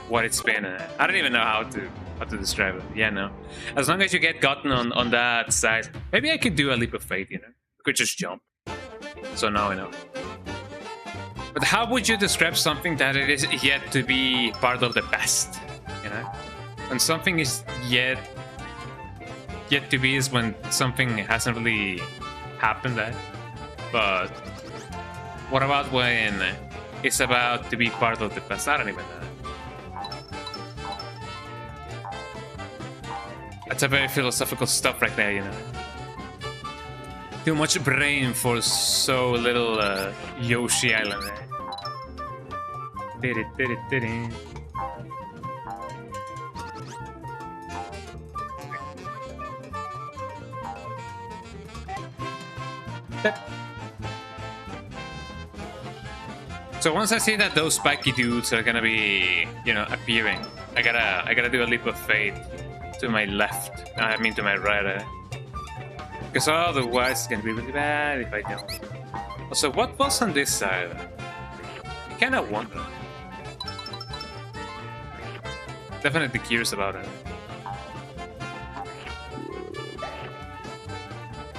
what it's been? I don't even know how to describe it. Yeah, no. As long as you get gotten on that side, maybe I could do a leap of faith, you know? I could just jump. So now I know. But how would you describe something that it is yet to be part of the past? You know? When something is yet to be is when something hasn't really happened yet. But what about when it's about to be part of the past? I don't even know. That's a very philosophical stuff right there, you know. Too much brain for so little Yoshi Island. So once I see that those spiky dudes are gonna be, you know, appearing, I gotta do a leap of faith to my left. I mean to my right. Because otherwise it's gonna be really bad if I don't. Also, what was on this side? I kinda wonder. Definitely curious about it.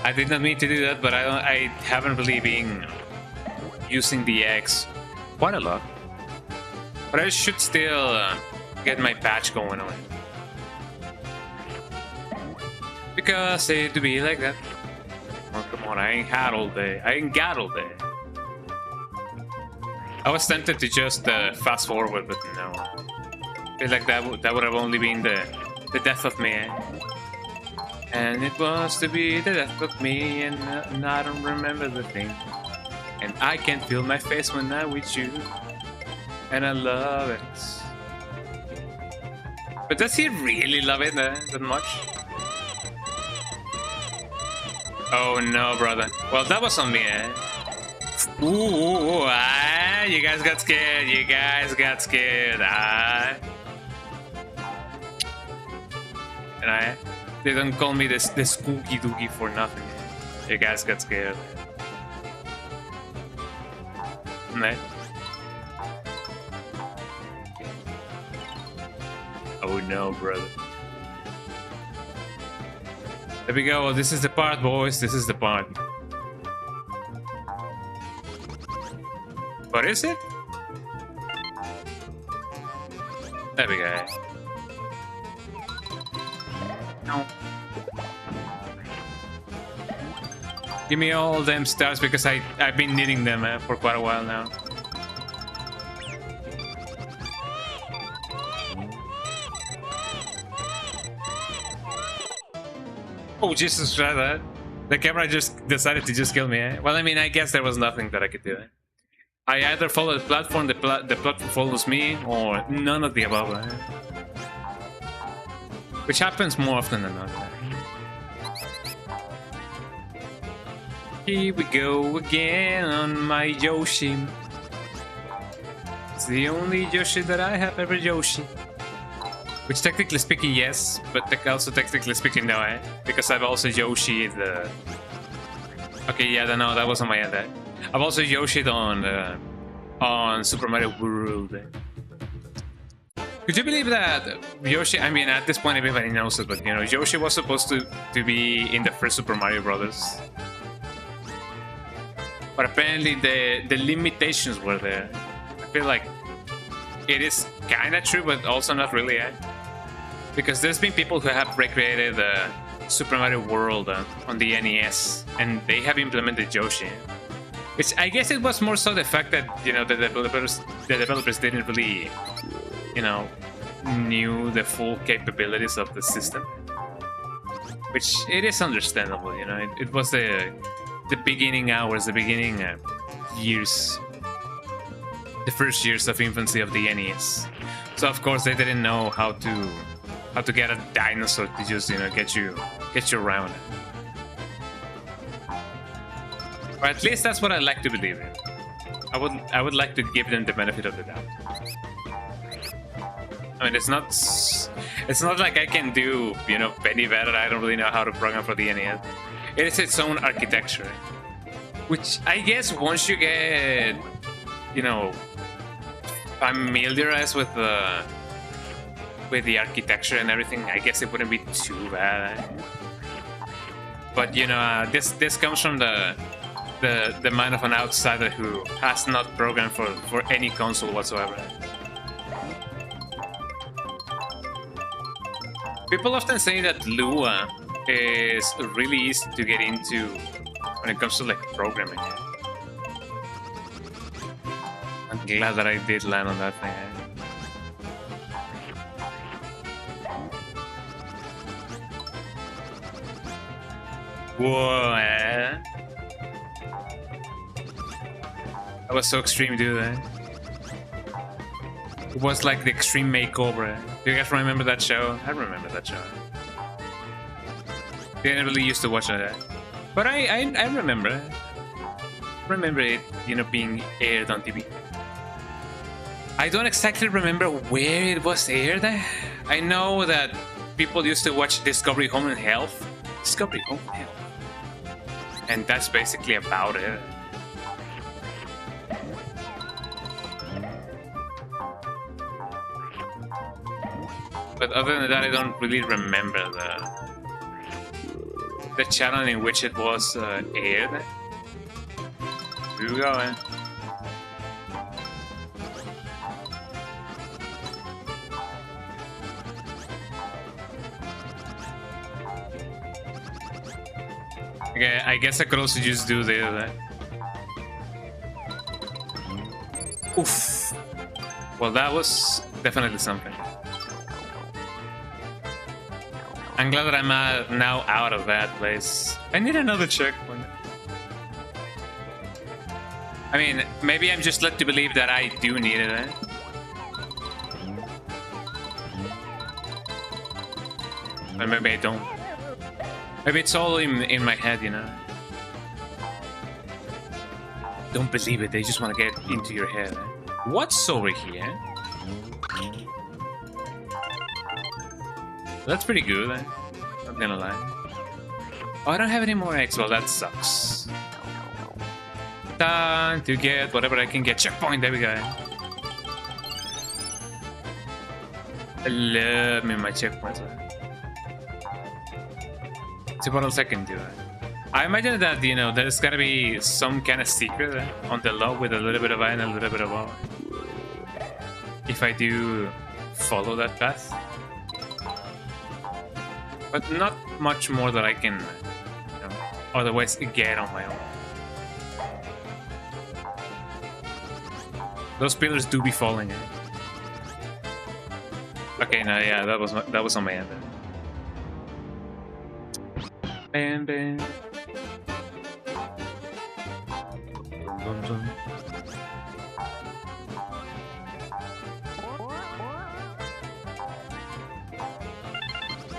I did not mean to do that, but I haven't really been using the eggs quite a lot. But I should still get my patch going on. Because it to be like that. Oh, come on, I ain't had all day. I ain't got all day. I was tempted to just fast forward, but no. I feel like that would have only been the death of me. And it was to be the death of me, and I don't remember the thing. And I can feel my face when I'm with you, and I love it. But does he really love it that much? Oh no, brother. Well, that was on me, Ooh, you guys got scared. You guys got scared. And they don't call me this spooky dookie for nothing. You guys got scared. Nah. Oh no, brother. There we go. This is the part, boys. This is the part. What is it? There we go. No. Give me all them stars because I've been needing them for quite a while now. Oh Jesus, try that. The camera just decided to just kill me. Well, I mean, I guess there was nothing that I could do. I either follow the platform, the platform follows me, or none of the above. Which happens more often than not. Here we go again on my Yoshi. It's the only Yoshi that I have ever Yoshi. Which technically speaking, yes, but also technically speaking, no, eh? Because I've also Yoshi the... Okay, yeah, no, that was on my end, eh? I've also Yoshi'd on Super Mario World. Could you believe that Yoshi, I mean, at this point everybody knows it, but you know, Yoshi was supposed to be in the first Super Mario Brothers. But apparently the limitations were there. I feel like it is kinda true, but also not really, eh? Because there's been people who have recreated Super Mario World on the NES, and they have implemented Yoshi. Which I guess it was more so the fact that, you know, the developers didn't really, you know, knew the full capabilities of the system. Which it is understandable, you know. It was the beginning hours, the beginning years, the first years of infancy of the NES. So of course they didn't know how to get a dinosaur to just, you know, get you around. Or at least that's what I like to believe in. I would like to give them the benefit of the doubt. I mean, it's not like I can do, you know, any better. I don't really know how to program for the NES. It is its own architecture, which I guess once you get, you know, familiarized with the architecture and everything, I guess it wouldn't be too bad. But you know, this comes from the mind of an outsider who has not programmed for any console whatsoever. People often say that Lua is really easy to get into when it comes to like programming. I'm glad that I did land on that thing. Whoa, that was so extreme, dude. It was like the extreme makeover. Do you guys remember that show? I remember that show. Didn't really used to watch that, but I remember it. Remember it, you know, being aired on TV. I don't exactly remember where it was aired. I know that people used to watch Discovery Home and Health. Discovery Home and Health. And that's basically about it. But other than that, I don't really remember the channel in which it was aired. Here we go, man. Okay, I guess I could also just do this. Oof. Well, that was definitely something. I'm glad that I'm now out of that place. I need another checkpoint. I mean, maybe I'm just led to believe that I do need it, eh? Or maybe I don't. Maybe it's all in my head, you know? Don't believe it, they just want to get into your head, eh? What's over here? That's pretty good, eh? Not gonna lie. Oh, I don't have any more eggs. Well, that sucks. Time to get whatever I can get. Checkpoint, there we go. I love me my checkpoints. See what else I can do. I imagine that, you know, there's gotta be some kind of secret on the low with a little bit of I and a little bit of O. If I do follow that path. But not much more that I can, you know, otherwise get on my own. Those pillars do be falling. Okay, no, yeah, that was on my end. Bam, bam. Dun, dun.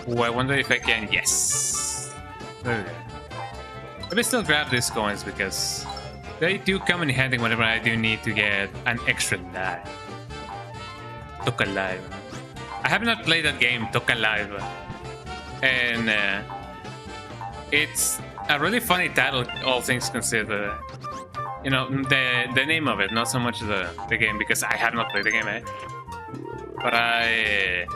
Oh, I wonder if I can. Yes. There we go. Let me still grab these coins because they do come in handy whenever I do need to get an extra die. Toca Live. I have not played that game, Toca Live, and it's a really funny title, all things considered. You know, the name of it, not so much the game, because I have not played the game, but I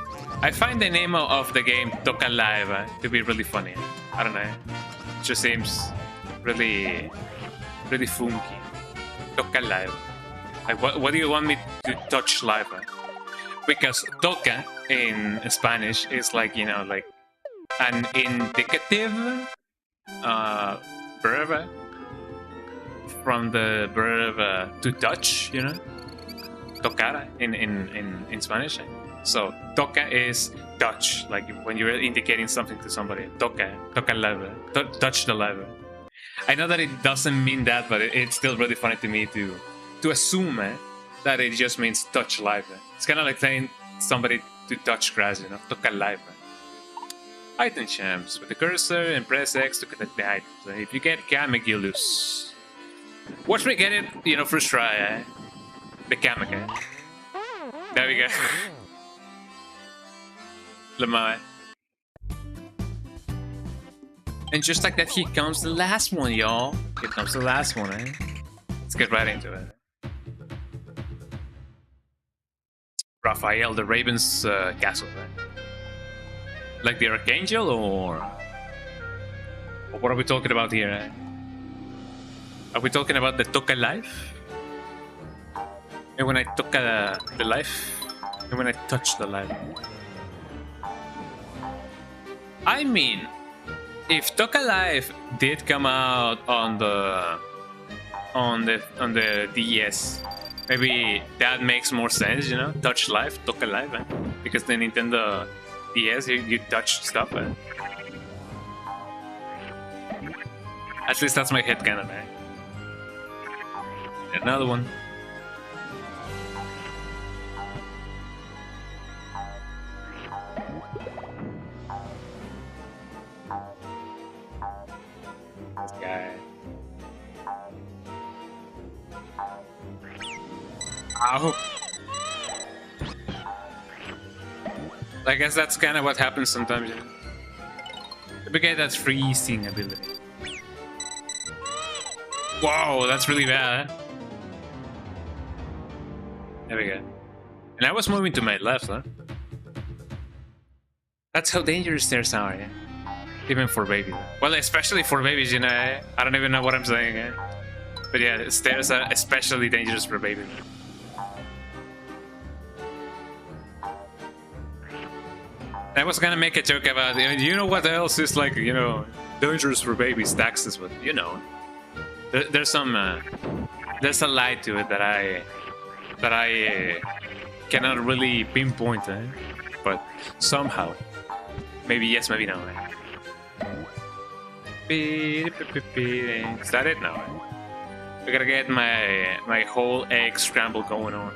find the name of the game Toca Live to be really funny. I don't know, it just seems really funky. Toca Live. Like, what do you want me to touch live? Because toca in Spanish is like, you know, like an indicative verb from the verb to touch, you know, tocar in Spanish. So toca is touch, like when you're indicating something to somebody. Toca live, touch the live. I know that it doesn't mean that, but it's still really funny to me to assume that it just means touch live. It's kind of like saying somebody to touch grass, you know, toca live. Item champs with the cursor and press X to collect the items. If you get Kamek, you lose. Watch me get it, you know, first try. The Kamek. There we go. Lemai. And just like that, here comes the last one, y'all. Here comes the last one, Let's get right into it. Raphael, the Raven's castle, like the Archangel, or what are we talking about here? Are we talking about the Toca life? And when I toca the life, and when I touch the life. I mean, if Toca Life did come out on the DS, maybe that makes more sense, you know? Touch Life, Toca Life, because the Nintendo DS, you touch stuff. At least that's my headcanon. Another one. This guy. Ow. I guess that's kind of what happens sometimes, you know? We get that freezing ability. Whoa, that's really bad. There we go. And I was moving to my left, huh? That's how dangerous stairs are, yeah? Even for babies. Well, especially for babies, you know? I don't even know what I'm saying, But yeah, stairs are especially dangerous for babies. I was gonna make a joke about, you know what else is like, you know, dangerous for babies, taxes, but you know, there's a lie to it that I cannot really pinpoint, but somehow, maybe yes, maybe no. Is that it now? I gotta get my whole egg scramble going on.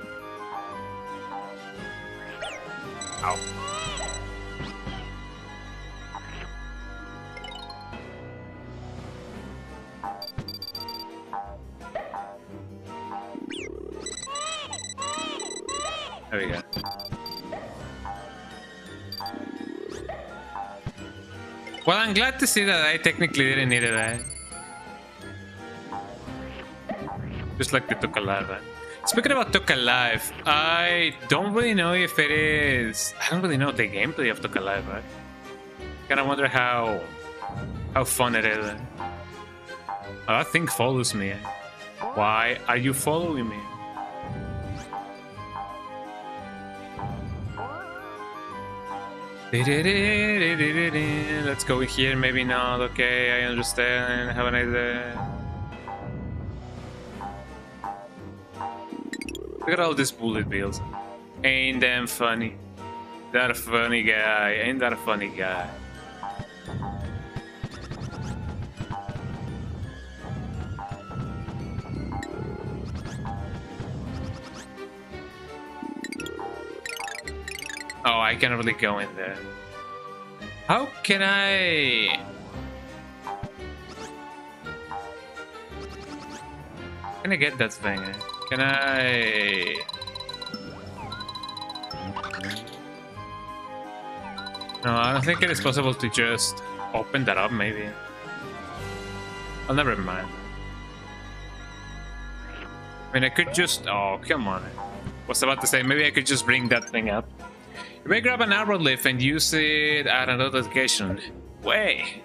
Ow. There we go. Well, I'm glad to see that I technically didn't need it. Just like the Toca Live. Speaking about Toca Live, I don't really know if it is... I don't really know the gameplay of Toca Live. Kinda wonder how fun it is. Oh, that thing follows me. Why are you following me? Let's go here, maybe not. Okay, I understand. Have a nice day. Look at all these bullet bills. Ain't them funny? That a funny guy? Ain't that a funny guy? Oh, I can't really go in there. How can I... Can I get that thing? Can I... No, I don't think it is possible to just open that up, maybe. I'll never mind. I mean, I could just... Oh, come on. Was about to say, maybe I could just bring that thing up. You may grab an arrow leaf and use it at another location. Way!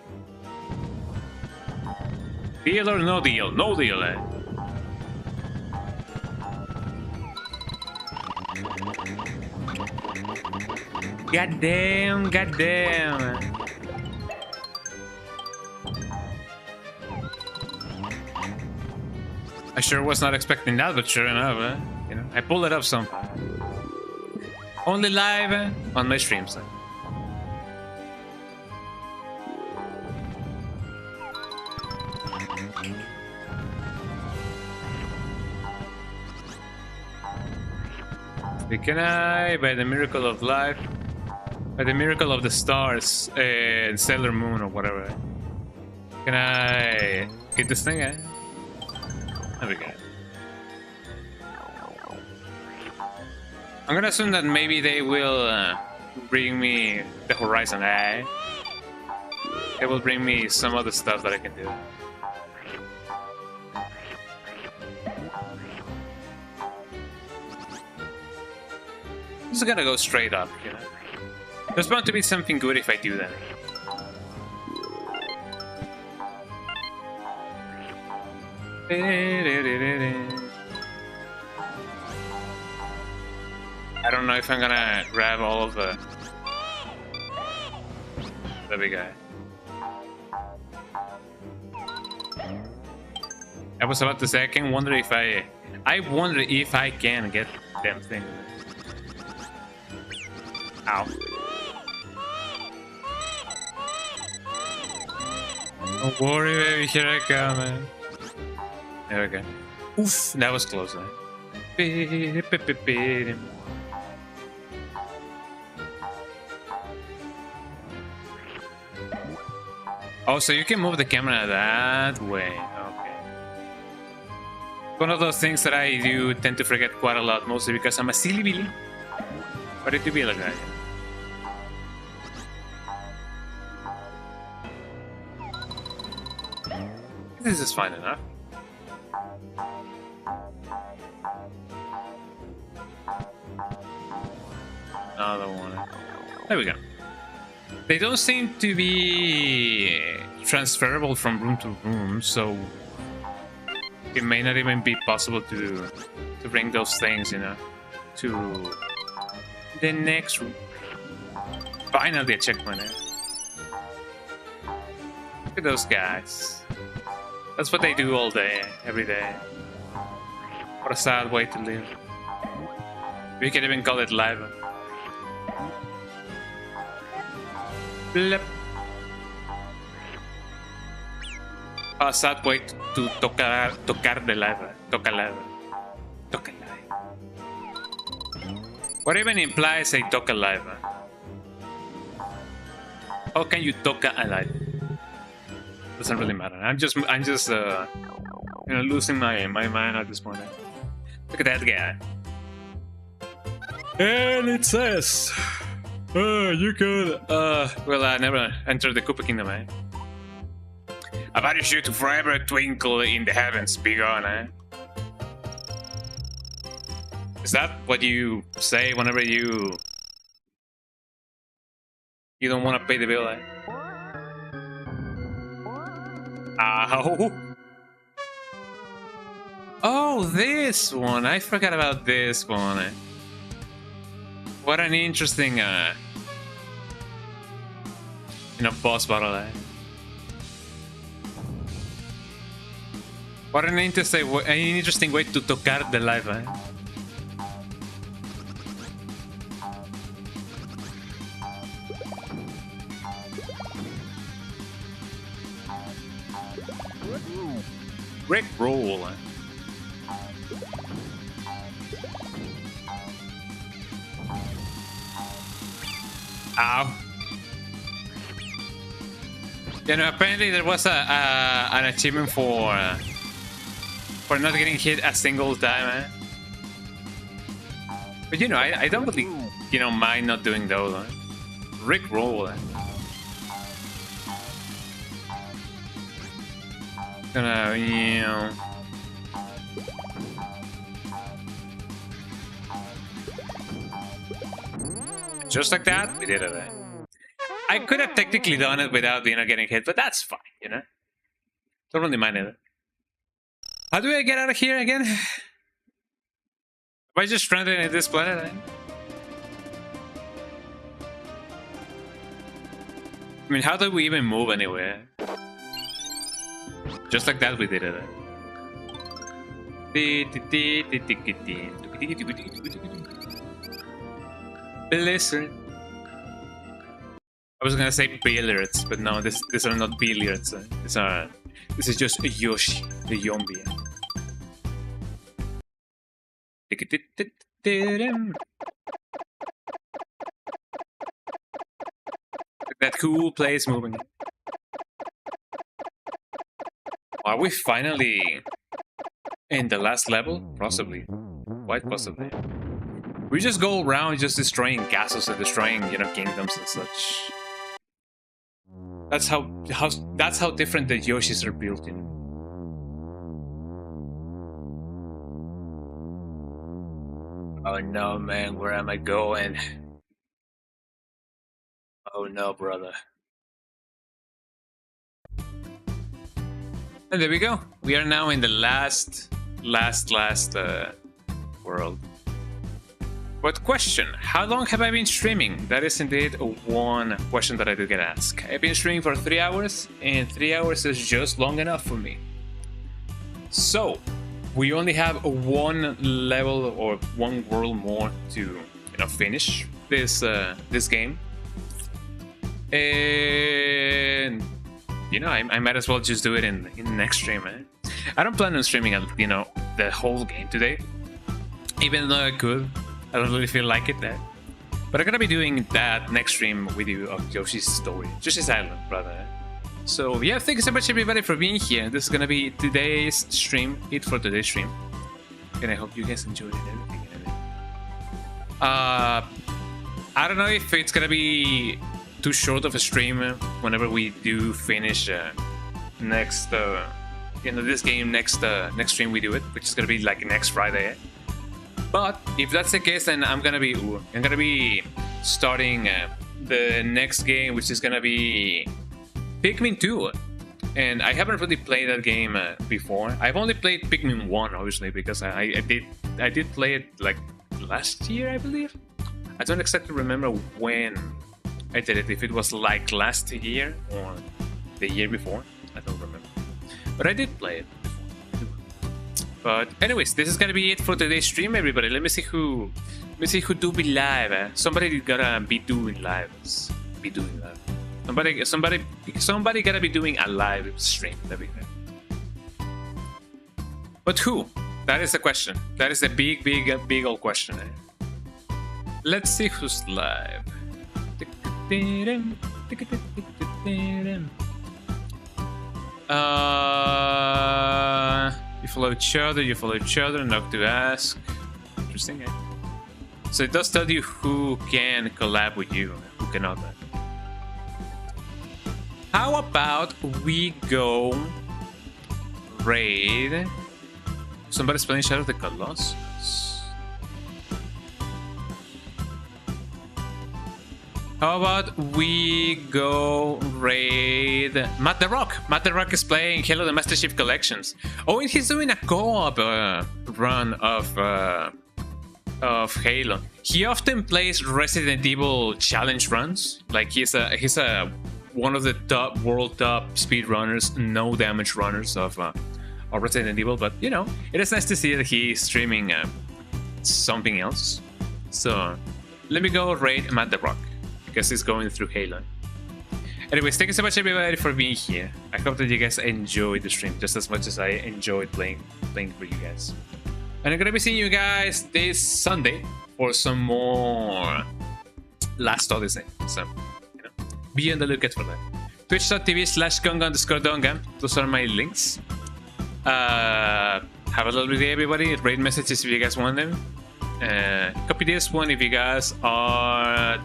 Deal or no deal? No deal, eh? Goddamn, goddamn. I sure was not expecting that, but sure enough, you know, I pulled it up somehow. Only live on my streams. Can I, by the miracle of life, by the miracle of the stars and Sailor Moon or whatever, can I get this thing? There we go. I'm gonna assume that maybe they will bring me the Horizon Eye. They will bring me some other stuff that I can do. Just gotta go straight up, you know. There's bound to be something good if I do that. I don't know if I'm gonna grab all of the... There we go. I was about to say, I wonder if I can get them things. Ow. Don't worry, baby, here I come, man. There we go. Oof, that was close, man. Oh, so you can move the camera that way. Okay. One of those things that I do tend to forget quite a lot, mostly because I'm a silly billy. But it do be like that. This is fine enough. Another one. There we go. They don't seem to be transferable from room to room, so it may not even be possible to bring those things, you know, to the next room. Finally, a checkpoint. Look at those guys. That's what they do all day, every day. What a sad way to live. We can even call it live. Blip. A sad way to tocar the live. Toca live. Toca live. What even implies a toca live? How can you toca a live? Doesn't really matter. I'm just you know, losing my mind at this point. Look at that guy. And it says, you could never enter the Koopa Kingdom, eh? I banish you to forever twinkle in the heavens, be gone, eh? Is that what you say whenever you don't want to pay the bill, eh? Ow! Oh, this one! I forgot about this one. What an interesting, you know, boss battle. What an interesting way to tocar the life. Rick roll. Ow. You know, apparently there was an achievement for not getting hit a single time, eh? But you know, I don't really, you know, mind not doing those. Rick roll. Gonna, you know. Just like that, we did it. I could have technically done it without, you know, getting hit, but that's fine, you know. Don't really mind it. How do I get out of here again? Am I just stranded in this planet? I mean, how do we even move anywhere? Just like that, we did it. Blizzard. I was gonna say billiards, but no, these are not billiards. This is just a Yoshi, the zombie. That cool place moving. Are we finally in the last level? Possibly. Quite possibly. We just go around just destroying castles and destroying, you know, kingdoms and such. That's how different the Yoshis are built, you know. Oh no, man, where am I going? Oh no, brother. And there we go. We are now in the last world. But question, how long have I been streaming? That is indeed one question that I do get asked. I've been streaming for 3 hours, and 3 hours is just long enough for me. So, we only have one level or one world more to, you know, finish this game. And you know, I might as well just do it in the next stream. I don't plan on streaming, you know, the whole game today, even though I could. I don't really feel like it, but I'm gonna be doing that next stream with you of Yoshi's story, Yoshi's Island, brother. So yeah, thank you so much everybody for being here. This is gonna be today's stream, it for today's stream, and I hope you guys enjoyed it, everything. I don't know if it's gonna be too short of a stream whenever we do finish next, you know, this game next stream we do it, which is gonna be like next Friday. But if that's the case, then I'm gonna be starting the next game, which is gonna be Pikmin 2. And I haven't really played that game before. I've only played Pikmin 1, obviously, because I did play it like last year, I believe. I don't exactly remember when I did it. If it was like last year or the year before, I don't remember. But I did play it. But anyways, this is gonna be it for today's stream, everybody. Let me see who do be live. Somebody gotta be doing lives. Somebody gotta be doing a live stream. That'd be good. But who? That is the question. That is the big old question. Let's see who's live. You follow each other, not to ask. Interesting, eh? So it does tell you who can collab with you, who cannot. How about we go raid? Somebody's playing Shadow of the Colossus. How about we go raid Matt the Rock? Matt the Rock is playing Halo the Master Chief Collections. Oh, and he's doing a co-op run of Halo. He often plays Resident Evil challenge runs. Like he's a one of the world top speedrunners, no damage runners of Resident Evil. But you know, it is nice to see that he's streaming something else. So let me go raid Matt the Rock, because he's going through Halo. Anyways, thank you so much everybody for being here. I hope that you guys enjoyed the stream just as much as I enjoyed playing for you guys. And I'm gonna be seeing you guys this Sunday for some more Last Odyssey. So, you know, be on the lookout for that. Twitch.tv/Gonga_Donga. Those are my links. Have a lovely day, everybody. Rate messages if you guys want them. Copy this one if you guys are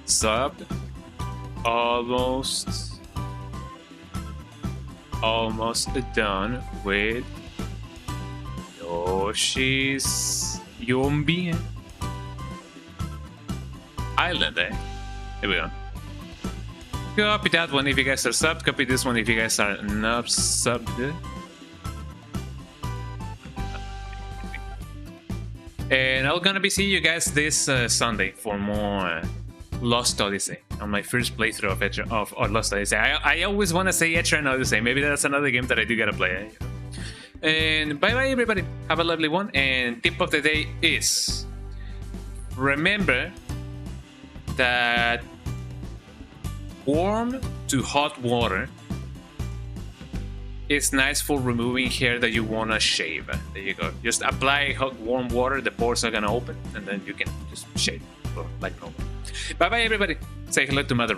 subbed. almost done with Yoshi's Yoshi Island, eh? Here we go. Copy that one if you guys are subbed. Copy this one if you guys are not subbed. And I'm gonna be seeing you guys this Sunday for more Lost Odyssey on my first playthrough of Lost Odyssey. I always want to say Eternal Odyssey. Maybe that's another game that I do gotta play. And bye bye everybody. Have a lovely one. And tip of the day is remember that warm to hot water is nice for removing hair that you want to shave. There you go. Just apply hot warm water, the pores are gonna open, and then you can just shave like normal. Bye bye everybody. Say hello to Mother